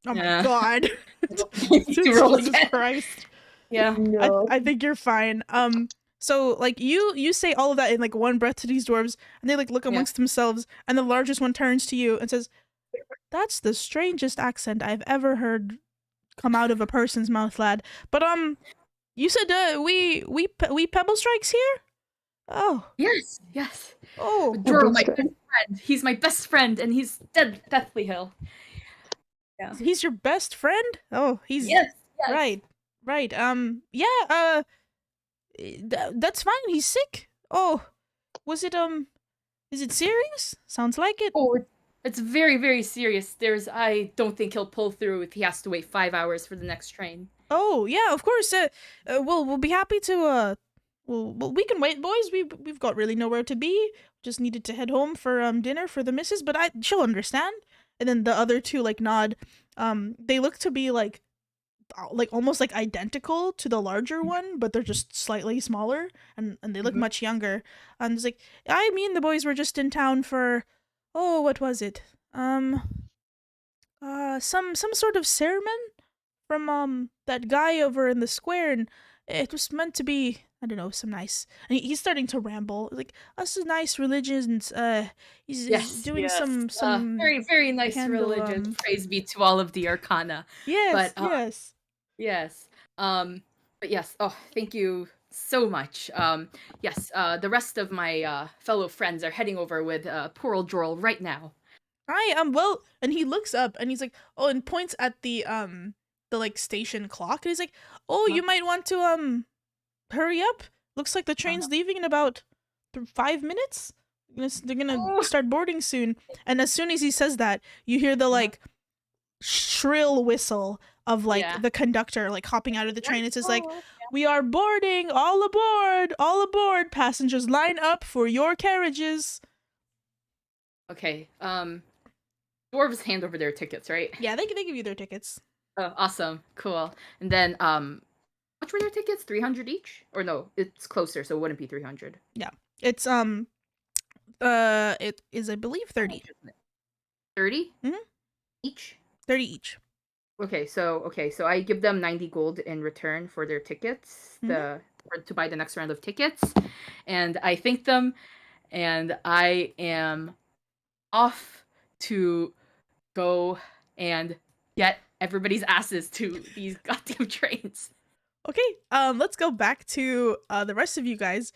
Oh my Yeah. god. to roll Jesus again. Christ. Yeah. No. I think you're fine. So like you say all of that in like one breath to these dwarves, and they like look amongst themselves, and the largest one turns to you and says, "That's the strangest accent I've ever heard come out of a person's mouth, lad. But you said we pebble strikes here? Oh, Yes. oh, Jorl, my best friend. He's my best friend, and he's deathly ill. Yeah. he's your best friend? Oh, he's Yes. right. Yeah, that's fine. He's sick. Oh, was it is it serious? Sounds like it. Oh, it's very, very serious. I don't think he'll pull through if he has to wait 5 hours for the next train. Oh, yeah, of course. We'll be happy to well, we can wait, boys. We've got really nowhere to be. Just needed to head home for dinner for the missus, but she'll understand. And then the other two like nod. They look to be like almost like identical to the larger one, but they're just slightly smaller, and they look much younger. And it's like, I mean, the boys were just in town for, oh, what was it? Some sort of sermon from that guy over in the square, and it was meant to be, I don't know, some nice. And he's starting to ramble like us nice religions. He's doing some very, very nice candle, religion. Praise be to all of the Arcana. Yes, But, yes. Yes. But yes. Oh, thank you so much. Yes. The rest of my fellow friends are heading over with poor old Jorl right now. Hi, well, and he looks up and he's like, oh, and points at the like station clock, and he's like, oh, you might want to hurry up. Looks like the train's leaving in about 5 minutes. They're gonna start boarding soon. And as soon as he says that, you hear the like shrill whistle of like the conductor like hopping out of the train. It's just like, we are boarding, all aboard, passengers line up for your carriages. Okay. Dwarves hand over their tickets, right? Yeah, they give you their tickets. Oh, awesome. Cool. And then much were their tickets? 300 each? Or no, it's closer, so it wouldn't be 300. Yeah. It's it is, I believe, 30. 30? Mhm. Each? 30 each. Okay, so I give them 90 gold in return for their tickets, to buy the next round of tickets, and I thank them, and I am off to go and get everybody's asses to these goddamn trains. Okay, let's go back to the rest of you guys.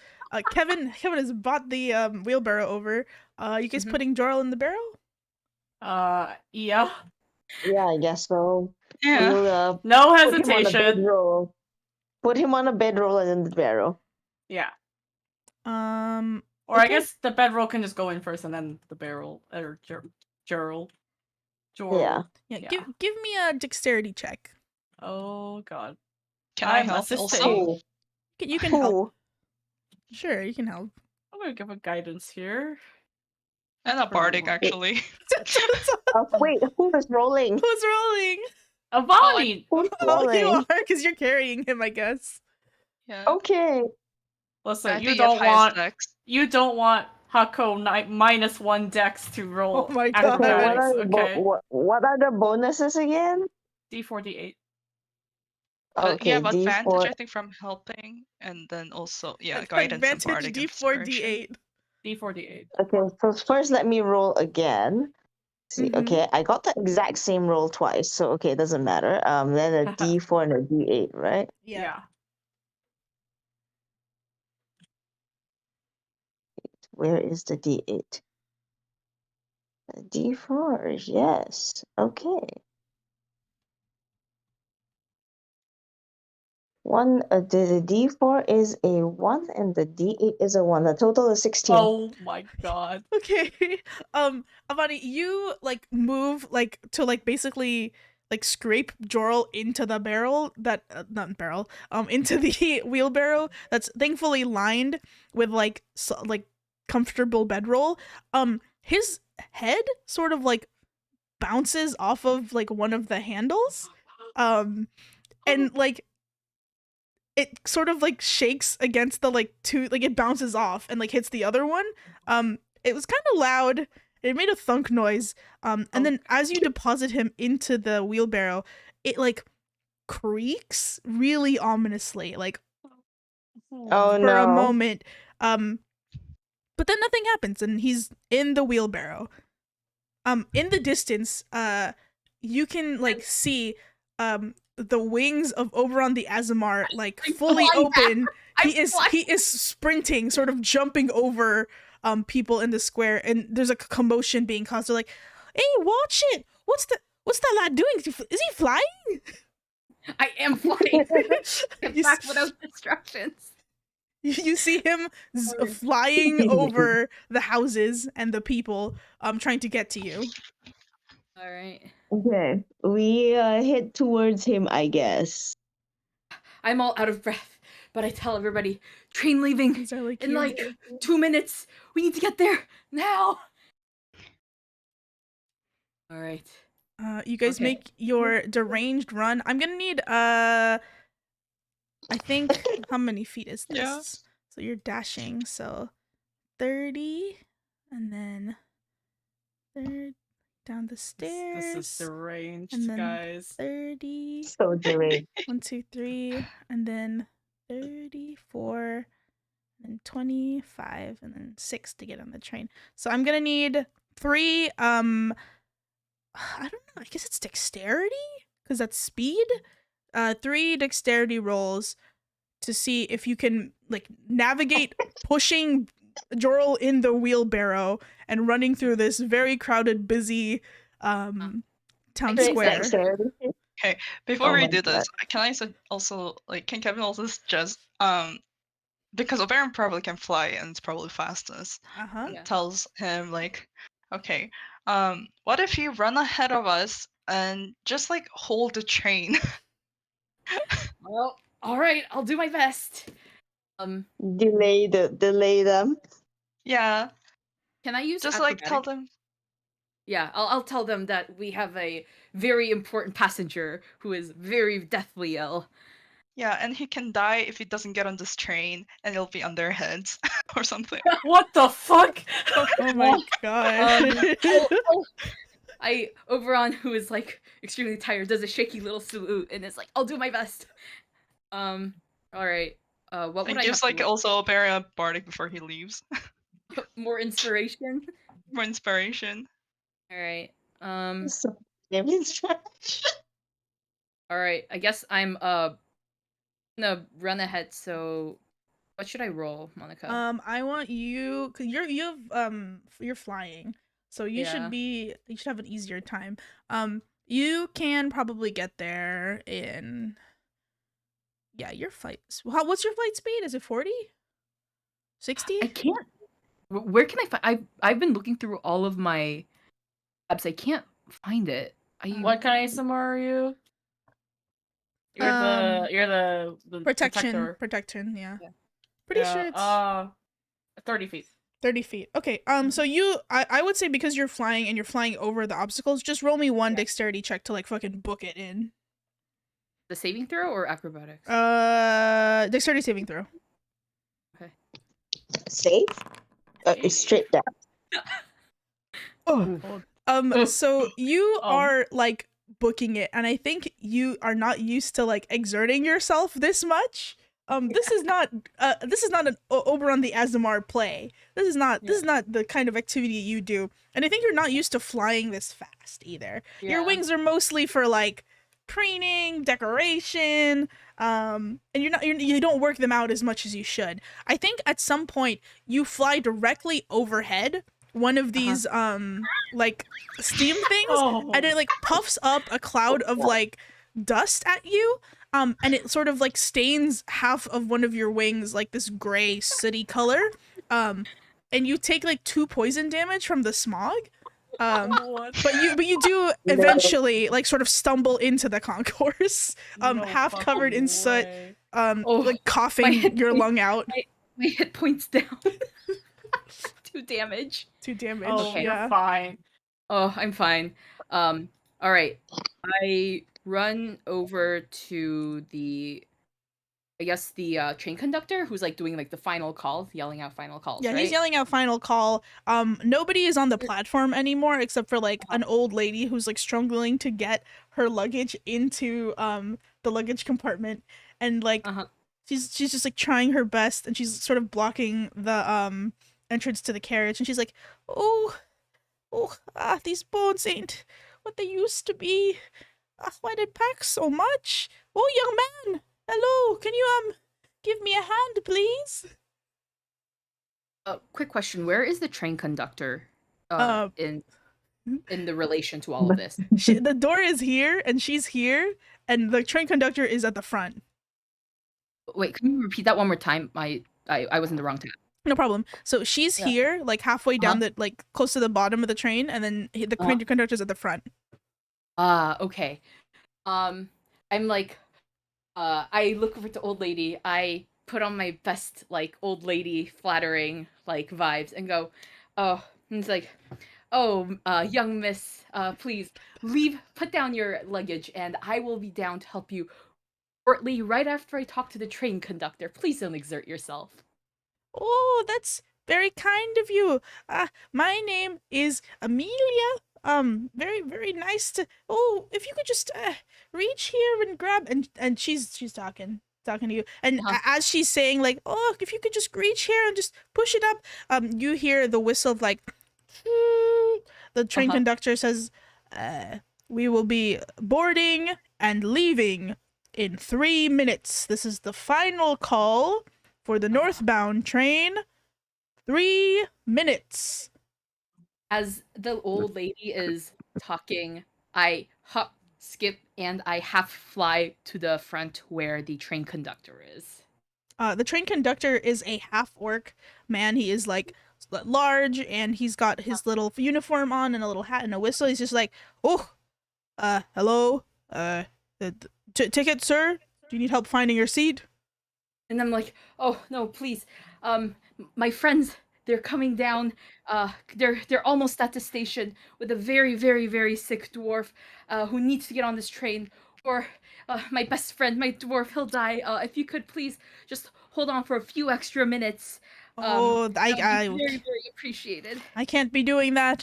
Kevin has bought the wheelbarrow over. You guys putting Jorl in the barrel? Yeah. Yeah, I guess so. Yeah. We'll No put him on a hesitation. bedroll. Put him on a bedroll and in the barrel. Yeah. Or I okay. guess the bedroll can just go in first, and then the barrel or Jorl. Yeah. Yeah. Give me a dexterity check. Oh God. Can I I'm help assisting. also? You can help. Sure, you can help. I'm gonna give a guidance here. And a bardic, actually. Wait, who is rolling? Who's rolling? Avani! Who's Oh, you rolling? are, because you're carrying him, I guess. Yeah. Okay. Listen, I you think don't have highest want dex. Hako -1 dex to roll Oh my God. Okay, acrobatics. Okay. what are the bonuses again? D4D8. Okay, you have advantage, D4. I think, from helping, and then also, guidance and Advantage bardic D4 inspiration. D8. D4D8. Okay, so first let me roll again. See, okay, I got the exact same roll twice, so okay, it doesn't matter. Then a D4 and a D8, right? Yeah. Where is the D8? D4, yes. Okay. The D4 is a 1 and the D8 is a 1. The total is 16. Oh my God. Okay. Avani, you like move like to like basically like scrape Jorl into the barrel that not barrel into the wheelbarrow that's thankfully lined with like comfortable bedroll. His head sort of like bounces off of like one of the handles, and like it sort of like shakes against the like two, like it bounces off and like hits the other one. It was kind of loud. It made a thunk noise. And then as you deposit him into the wheelbarrow, it like creaks really ominously, like Oh for a no. moment. But then nothing happens, and he's in the wheelbarrow. In the distance, you can like see the wings of Oberon the Aasimar like I'm fully flying back. open. I'm He is sprinting, sort of jumping over people in the square, and there's a commotion being caused. They're like, "Hey, watch it! What's that lad doing? Is he flying?" I am flying. Get You back s- without distractions. You see him flying over the houses and the people, trying to get to you. All right. Okay, we head towards him, I guess. I'm all out of breath, but I tell everybody, train leaving These are like in your- like 2 minutes. We need to get there now. All right. You guys Okay. make your deranged run. I'm gonna need I think how many feet is this? Yeah. So you're dashing, so 30, and then third down the stairs. This is deranged, and then guys. 30. So deranged. 1, 2, 3, and then 34, and 25, and then 6 to get on the train. So I'm gonna need 3. I don't know. I guess it's dexterity because that's speed. 3 dexterity rolls to see if you can like navigate pushing Jorl in the wheelbarrow and running through this very crowded, busy town Thanks, square. Dexterity. Before Oh we my do this, God. can I also like can Kevin also suggest because Oberon probably can fly and it's probably fastest. Uh-huh. Yeah. Tells him like, okay, what if you run ahead of us and just like hold the train? Well, all right. I'll do my best. Delay them. Yeah, Can I use just like tell acrobatics? them. Yeah, I'll tell them that we have a very important passenger who is very deathly ill. Yeah, and he can die if he doesn't get on this train, and it'll be on their heads or something. What the fuck? Oh my god. Oberon, who is like extremely tired, does a shaky little salute and is like, "I'll do my best." All right. What would And I gives have to like also Oberon a bardic before he leaves. more inspiration? For inspiration. All right. So damage. All right. I guess I'm gonna run ahead. So, what should I roll, Monica? I want you cuz you're flying. So you should have an easier time. You can probably get there in your flight. What's your flight speed? Is it 40? 60? I can't. Where can I find? I've been looking through all of my apps. I can't find it. What kind of ASMR are you? You're the protector. Protection, yeah. Yeah. Pretty sure it's 30 feet. 30 feet. Okay, so I would say because you're flying and you're flying over the obstacles, just roll me one dexterity check to like fucking book it in. The saving throw or acrobatics? Dexterity saving throw. Okay. Safe? It's straight down. So you are like booking it, and I think you are not used to like exerting yourself this much. This is not an Oberon the Aasimar play. This is not the kind of activity you do, and I think you're not used to flying this fast either. Your wings are mostly for like preening, decoration, and you don't work them out as much as you should. I think at some point you fly directly overhead one of these like steam things, and it like puffs up a cloud of like dust at you. And it sort of like stains half of one of your wings like this gray sooty color. And you take like 2 poison damage from the smog. But you do eventually like sort of stumble into the concourse, half covered in soot, like coughing your lung out. My hit points down. 2 damage. 2 damage. Oh, yeah. you're fine. Oh, I'm fine. All right. I run over to the train conductor who's like doing like the final call, yelling out final calls. Yeah, right? he's yelling out final call. Nobody is on the platform anymore except for like an old lady who's like struggling to get her luggage into the luggage compartment, and like she's just like trying her best, and she's sort of blocking the entrance to the carriage, and she's like, oh, these bones ain't what they used to be. Why did pack so much? Oh, young man, hello, can you give me a hand, please? Quick question: where is the train conductor? Uh, In the relation to all of this. The door is here, and she's here, and the train conductor is at the front. Wait, can you repeat that one more time? I was in the wrong tab. No problem. So she's here, like halfway down the, like close to the bottom of the train, and then the train conductor's at the front. Okay. I'm like, I look over to old lady. I put on my best like old lady flattering like vibes and go, oh, and it's like, oh, young miss, please put down your luggage, and I will be down to help you shortly. Right after I talk to the train conductor. Please don't exert yourself. Oh, that's very kind of you. My name is Amelia. Very, very nice to. Oh, if you could just reach here and grab, and she's talking to you, and as she's saying like, oh, if you could just reach here and just push it up, you hear the whistle of like, the train conductor says, we will be boarding and leaving in 3 minutes. This is the final call for the northbound train. 3 minutes. As the old lady is talking, I hop, skip, and I half fly to the front where the train conductor is. The train conductor is a half-orc man. He is like large, and he's got his little uniform on and a little hat and a whistle. He's just like, oh, hello, ticket, sir? Do you need help finding your seat? And I'm like, oh no, please, my friends, they're coming down. They're almost at the station with a very, very, very sick dwarf, who needs to get on this train. Or my best friend, my dwarf, he'll die. If you could please just hold on for a few extra minutes. I very, very appreciated. I can't be doing that.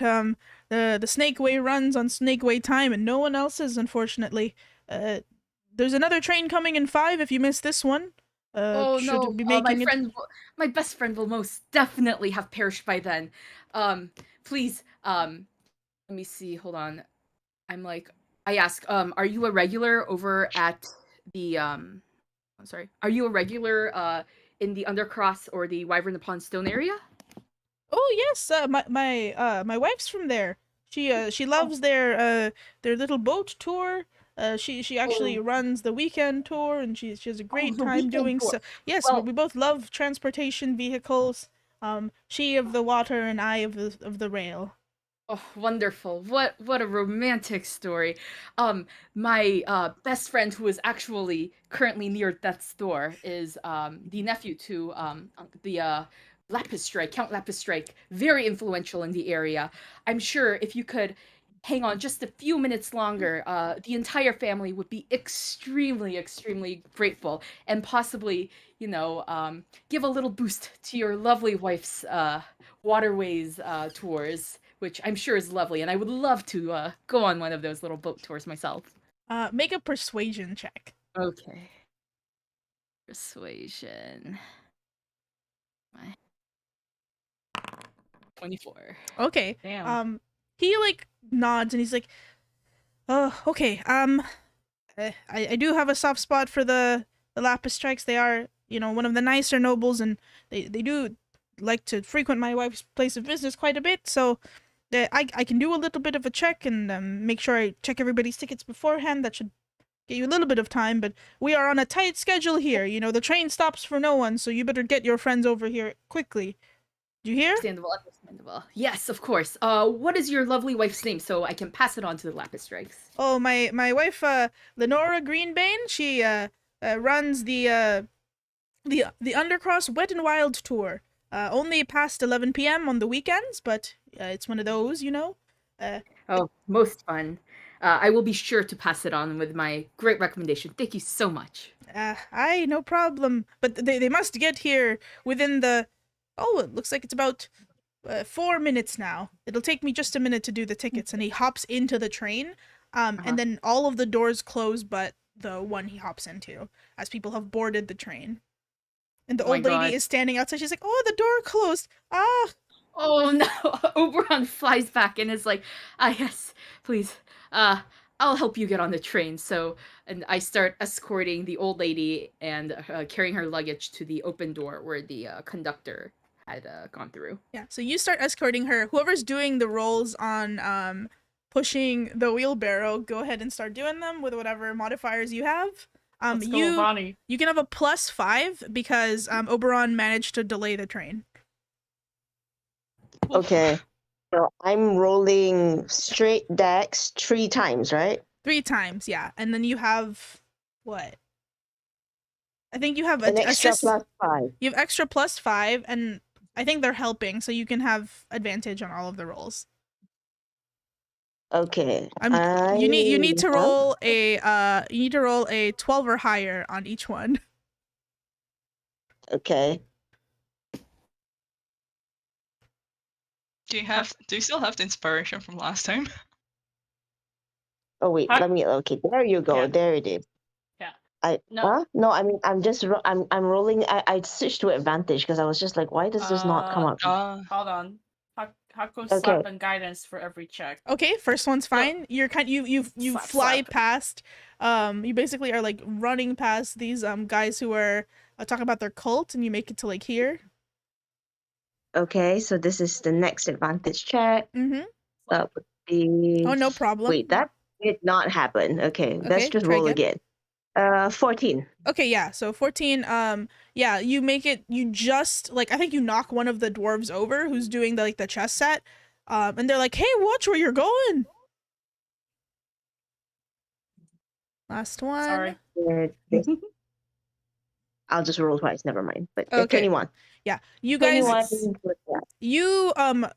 The Snake Way runs on Snake Way time, and no one else's, unfortunately. There's another train coming in 5 if you miss this one. Oh should no, be making my best friend will most definitely have perished by then. Please, let me see, hold on. I ask, are you a regular over at the, I'm sorry, are you a regular, in the Undercross or the Wyvern upon Stone area? Oh yes, my wife's from there. She loves their little boat tour. She actually runs the weekend tour, and she has a great time doing so. Yes, well, we both love transportation vehicles. She of the water and I of the rail. Oh, wonderful. What a romantic story. My best friend, who is actually currently near death's door, is the nephew to the Lapis Strike, Count Lapis Strike, very influential in the area. I'm sure if you could hang on just a few minutes longer, the entire family would be extremely, extremely grateful, and possibly, give a little boost to your lovely wife's waterways tours, which I'm sure is lovely, and I would love to go on one of those little boat tours myself. Make a persuasion check. Okay. Persuasion. 24. Okay. Damn. He like nods, and he's like, oh, okay. I do have a soft spot for the Lapis Strikes. They are, one of the nicer nobles, and they do like to frequent my wife's place of business quite a bit, so I can do a little bit of a check and make sure I check everybody's tickets beforehand. That should get you a little bit of time, but we are on a tight schedule here. The train stops for no one, so you better get your friends over here quickly. Do you hear? Understandable. Yes, of course. What is your lovely wife's name so I can pass it on to the Lapis Strikes? Oh, my wife, Lenora Greenbane. She runs the Undercross Wet and Wild tour. Only past 11 p.m. on the weekends, but it's one of those, Oh, most fun. I will be sure to pass it on with my great recommendation. Thank you so much. Aye, no problem. But they must get here within the... Oh, it looks like it's about 4 minutes now. It'll take me just a minute to do the tickets. And he hops into the train, and then all of the doors close but the one he hops into, as people have boarded the train. And the Oh my old lady God. is standing outside. She's like, "Oh, the door closed. Ah." Oh no! Oberon flies back and is like, yes, please. I'll help you get on the train. So, and I start escorting the old lady and carrying her luggage to the open door where the conductor had gone through. Yeah. So you start escorting her. Whoever's doing the rolls on pushing the wheelbarrow, go ahead and start doing them with whatever modifiers you have. Let's go, Vonnie. You can have a +5 because Oberon managed to delay the train. Okay. So I'm rolling straight dex 3 times, right? 3 times, yeah. And then you have what? I think you have An extra assist. +5. You have extra +5, and I think they're helping, so you can have advantage on all of the rolls. Okay. You need to roll a 12 or higher on each one. Okay. Do you still have the inspiration from last time? Oh wait, Huh? let me. Okay, there you go. Yeah. There it is. Yeah. I No. No, I mean I'm just I'm rolling. I switched to advantage because I was just like, why does this not come up? Hold on. Hako Okay. slap and guidance for every check. Okay, first one's fine. You're you Slap, fly slap. past. You basically are like running past these guys who are talking about their cult, and you make it to like here. Okay, so this is the next advantage check. Mm-hmm. That would be. Oh, no problem. Wait, that did not happen. Okay, let's Okay, just try roll again. again. 14. Okay, yeah. So 14. Yeah, you make it. You just like I think you knock one of the dwarves over who's doing the chess set. And they're like, "Hey, watch where you're going." Last one. Sorry. I'll just roll twice. Never mind. But Okay. 21. Yeah, you guys. 21. You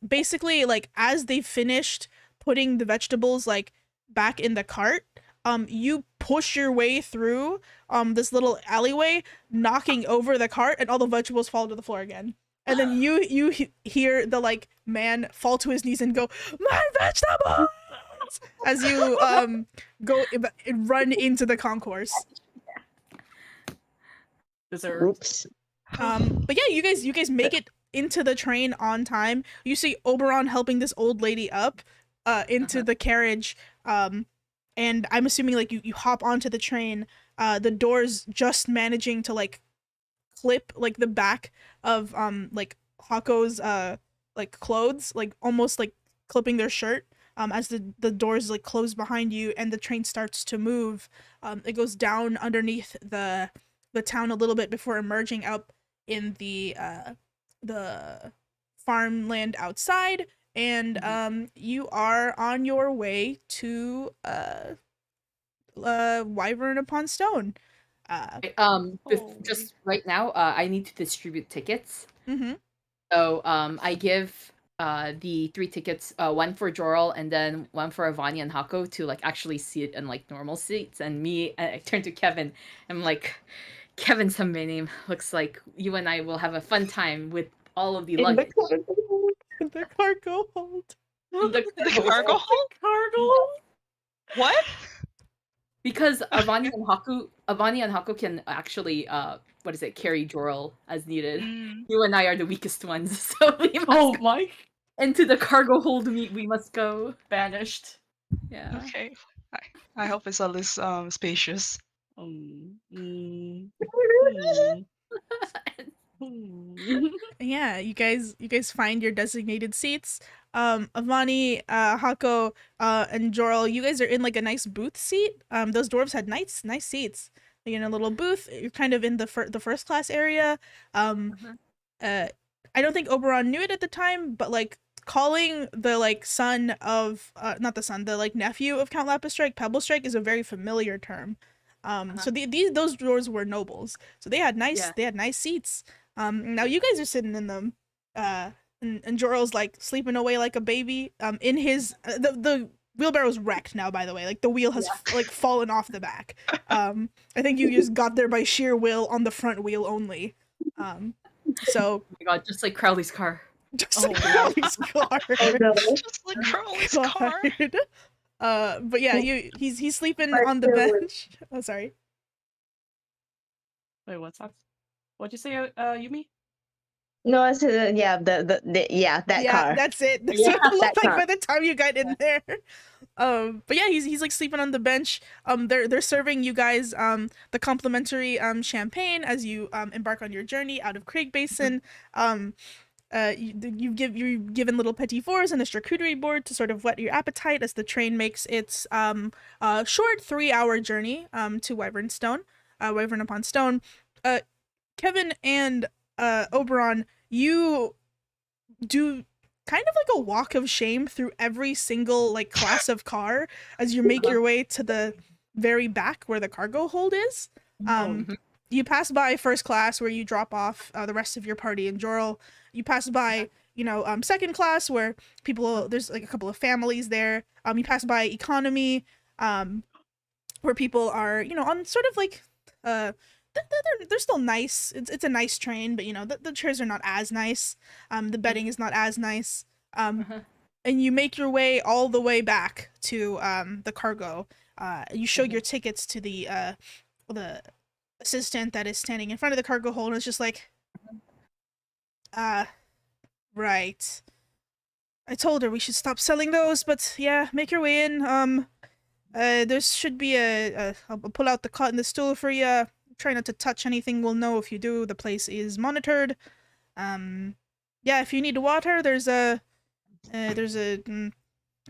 basically like as they finished putting the vegetables like back in the cart, you push your way through this little alleyway, knocking over the cart, and all the vegetables fall to the floor again. And then you hear the like man fall to his knees and go, "My vegetables!" as you go run into the concourse. Deserved. Oops. But yeah, you guys make it into the train on time. You see Oberon helping this old lady up into the carriage. And I'm assuming like you hop onto the train. The doors just managing to like clip like the back of like Hako's like clothes, like almost like clipping their shirt. As the doors like close behind you and the train starts to move. It goes down underneath the town a little bit before emerging up in the farmland outside, and you are on your way to Wyvern upon Stone. Just right now, I need to distribute tickets. Mm-hmm. So I give the 3 tickets, one for Joral and then one for Avani and Hako to like actually see it in like normal seats. And me, I turn to Kevin. I'm like, Kevin, my name. Looks like you and I will have a fun time with all of the luggage. The cargo hold. The cargo hold? Cargo? What? Because Avani and Haku can actually carry Joral as needed. You and I are the weakest ones, so we must Oh go. my. Into the cargo hold we must go. Banished. Yeah. Okay. I hope it's at least spacious. Yeah, you guys find your designated seats. Avani, Hako, and Joral, you guys are in like a nice booth seat. Those dwarves had nice seats. Like, in a little booth. You're kind of in the first class area. I don't think Oberon knew it at the time, but like calling the like son of not the son, the like nephew of Count Lapis-Strike, Pebble Strike is a very familiar term. So those dwarves were nobles. So they had nice seats. Now you guys are sitting in them. And Joral's like sleeping away like a baby. In his the wheelbarrow's wrecked now, by the way. Like the wheel has like fallen off the back. I think you just got there by sheer will on the front wheel only. So Oh my god, just like Crowley's car. just like Crowley's car. Just like Crowley's car. But yeah, he's sleeping on the bench. Oh, sorry. Wait, what's that? What'd you say, Yumi? No, I said yeah, that Yeah, car. that's it. That's Yeah, what it looked that like car. by the time you got in there. But yeah, he's like sleeping on the bench. They're serving you guys the complimentary champagne as you embark on your journey out of Craig Basin. You're given little petit fours and a charcuterie board to sort of whet your appetite as the train makes its short 3-hour journey to Wyvern upon Stone. Kevin and Oberon, you do kind of like a walk of shame through every single like class of car as you make your way to the very back where the cargo hold is. You pass by first class where you drop off the rest of your party and Jorl. You pass by, second class where there's like a couple of families there. You pass by economy, where people are, on sort of like, they're still nice. It's a nice train, but the chairs are not as nice. The bedding is not as nice. And you make your way all the way back to the cargo. You show your tickets to the assistant that is standing in front of the cargo hold, and it's just like, right. I told her we should stop selling those, but yeah, make your way in. There should be I'll pull out the cot and the stool for you. Try not to touch anything. We'll know if you do. The place is monitored. Yeah, if you need water, there's a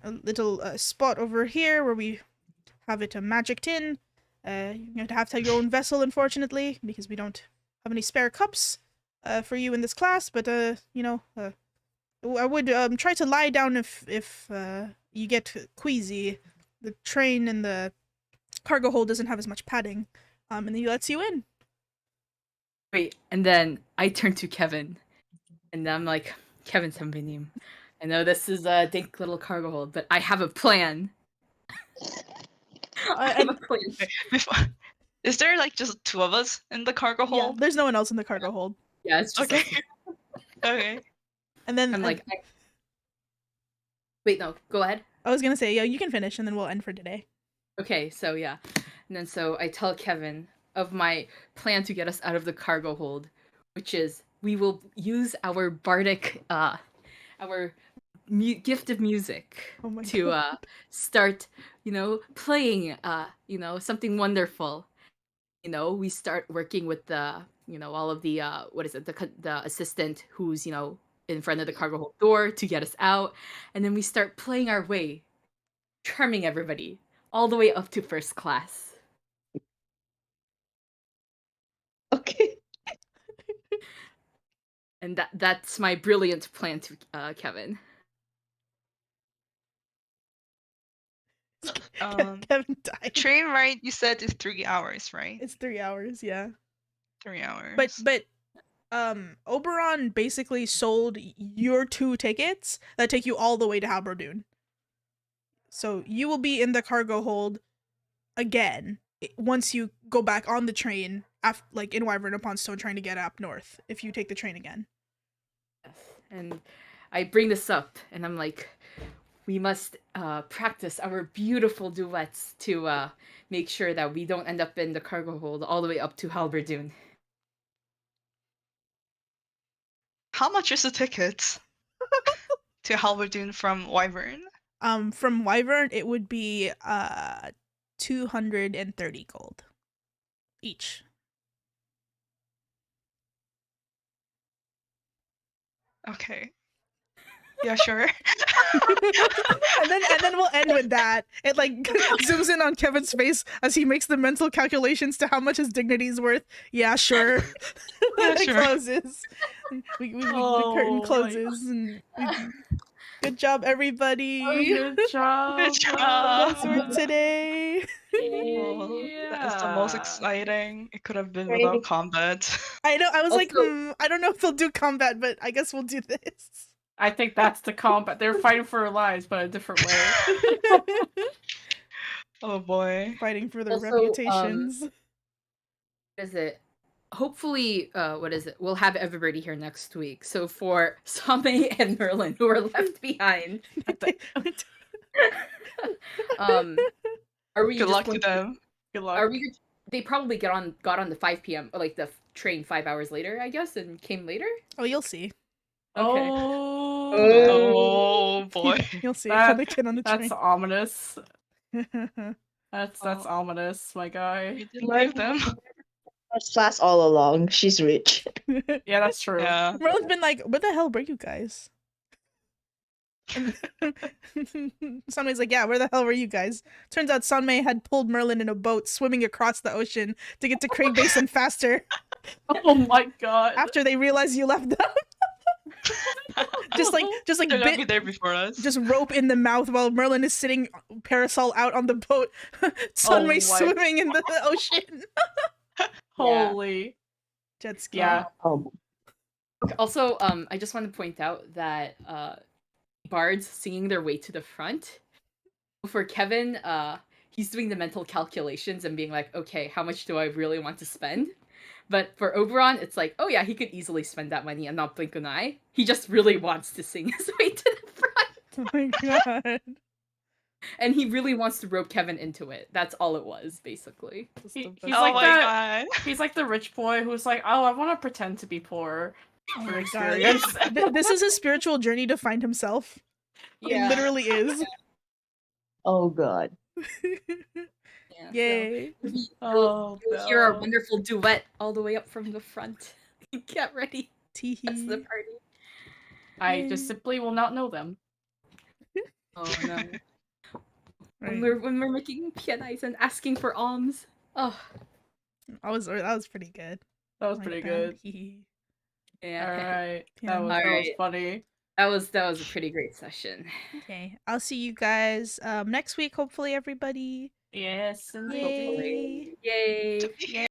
little spot over here where we have it magicked in. You have to have your own vessel, unfortunately, because we don't have any spare cups for you in this class. But I would try to lie down if you get queasy. The train and the cargo hold doesn't have as much padding, and then he lets you in. Wait, and then I turn to Kevin, and I'm like, Kevin Sambinim, I know this is a dink little cargo hold, but I have a plan. I have a plan. Is there like just two of us in the cargo hold? Yeah, there's no one else in the cargo hold. Yeah, it's just Okay. Okay. And then I'm like, wait, no, go ahead. I was gonna say, yeah, you can finish, and then we'll end for today. Okay, so yeah, and then so I tell Kevin of my plan to get us out of the cargo hold, which is we will use our bardic, gift of music to start, playing, something wonderful. We start working with the, all of the, the assistant who's, in front of the cargo hold door to get us out, and then we start playing our way, charming everybody all the way up to first class. Okay. And that's my brilliant plan to Kevin. Kevin died. Train ride you said is 3 hours, right? It's 3 hours, yeah. 3 hours. But Oberon basically sold your 2 tickets that take you all the way to Halberdoon. So you will be in the cargo hold again once you go back on the train, in Wyvern upon Stone, trying to get up north. If you take the train again. Yes, and I bring this up, and I'm like, we must practice our beautiful duets to make sure that we don't end up in the cargo hold all the way up to Halberdoon. How much is the ticket to Halberdoon from Wyvern? From Wyvern, it would be 230 gold each. Okay. Yeah, sure. and then we'll end with that. It zooms in on Kevin's face as he makes the mental calculations to how much his dignity is worth. Yeah, sure. Yeah, It sure. closes. The curtain closes, and good job, everybody. Good job. Good job. That's for today. That is the most exciting. It could have been without combat. I know. I was like, Also- I don't know if they'll do combat, but I guess we'll do this. I think that's the combat. They're fighting for their lives, but a different way. Oh boy. Fighting for their Also, reputations. What is it? Hopefully, we'll have everybody here next week. So for Same and Merlin, who are left behind, are we? Good just luck to going them. Good luck. Are we? They probably got on the 5 p.m. or the train 5 hours later, I guess, and came later. Oh, you'll see. Okay. Oh boy. You'll see That- how they get on the That's train. ominous. That's Oh. ominous, my guy. You did leave them. First class all along. She's rich. Yeah, that's true. Yeah. Merlin's been like, "Where the hell were you guys?" Sunmay's like, "Yeah, where the hell were you guys?" Turns out Sunmay had pulled Merlin in a boat swimming across the ocean to get to Craig Basin faster Oh my god. after they realized you left them. just like They're gonna be bit, there before us. just rope in the mouth while Merlin is sitting parasol out on the boat. Sunmay my- swimming in the ocean. Holy. Jet ski. Yeah. Oh, Also, I just want to point out that bards singing their way to the front. For Kevin, he's doing the mental calculations and being like, okay, how much do I really want to spend? But for Oberon, it's like, oh yeah, he could easily spend that money and not blink an eye. He just really wants to sing his way to the front. Oh my god. And he really wants to rope Kevin into it. That's all it was, basically. He's Oh like my that. god. He's like the rich boy who's like, oh, I want to pretend to be poor Oh for my experience. god. This is his spiritual journey to find himself. It literally is. oh god. Yeah, Yay. So Oh, you'll hear our no. wonderful duet all the way up from the front. Get ready. Teehee. That's the party. I just simply will not know them. Oh no. Right. When we're making pianais and asking for alms. Oh, That was pretty good. That was Like pretty that. good. Hee yeah. Alright. Yeah. That was Alright. funny. That was a pretty great session. hee. Okay. I'll see you guys next week, hopefully, everybody. Yes, indeed. Yay. Yay. Yeah.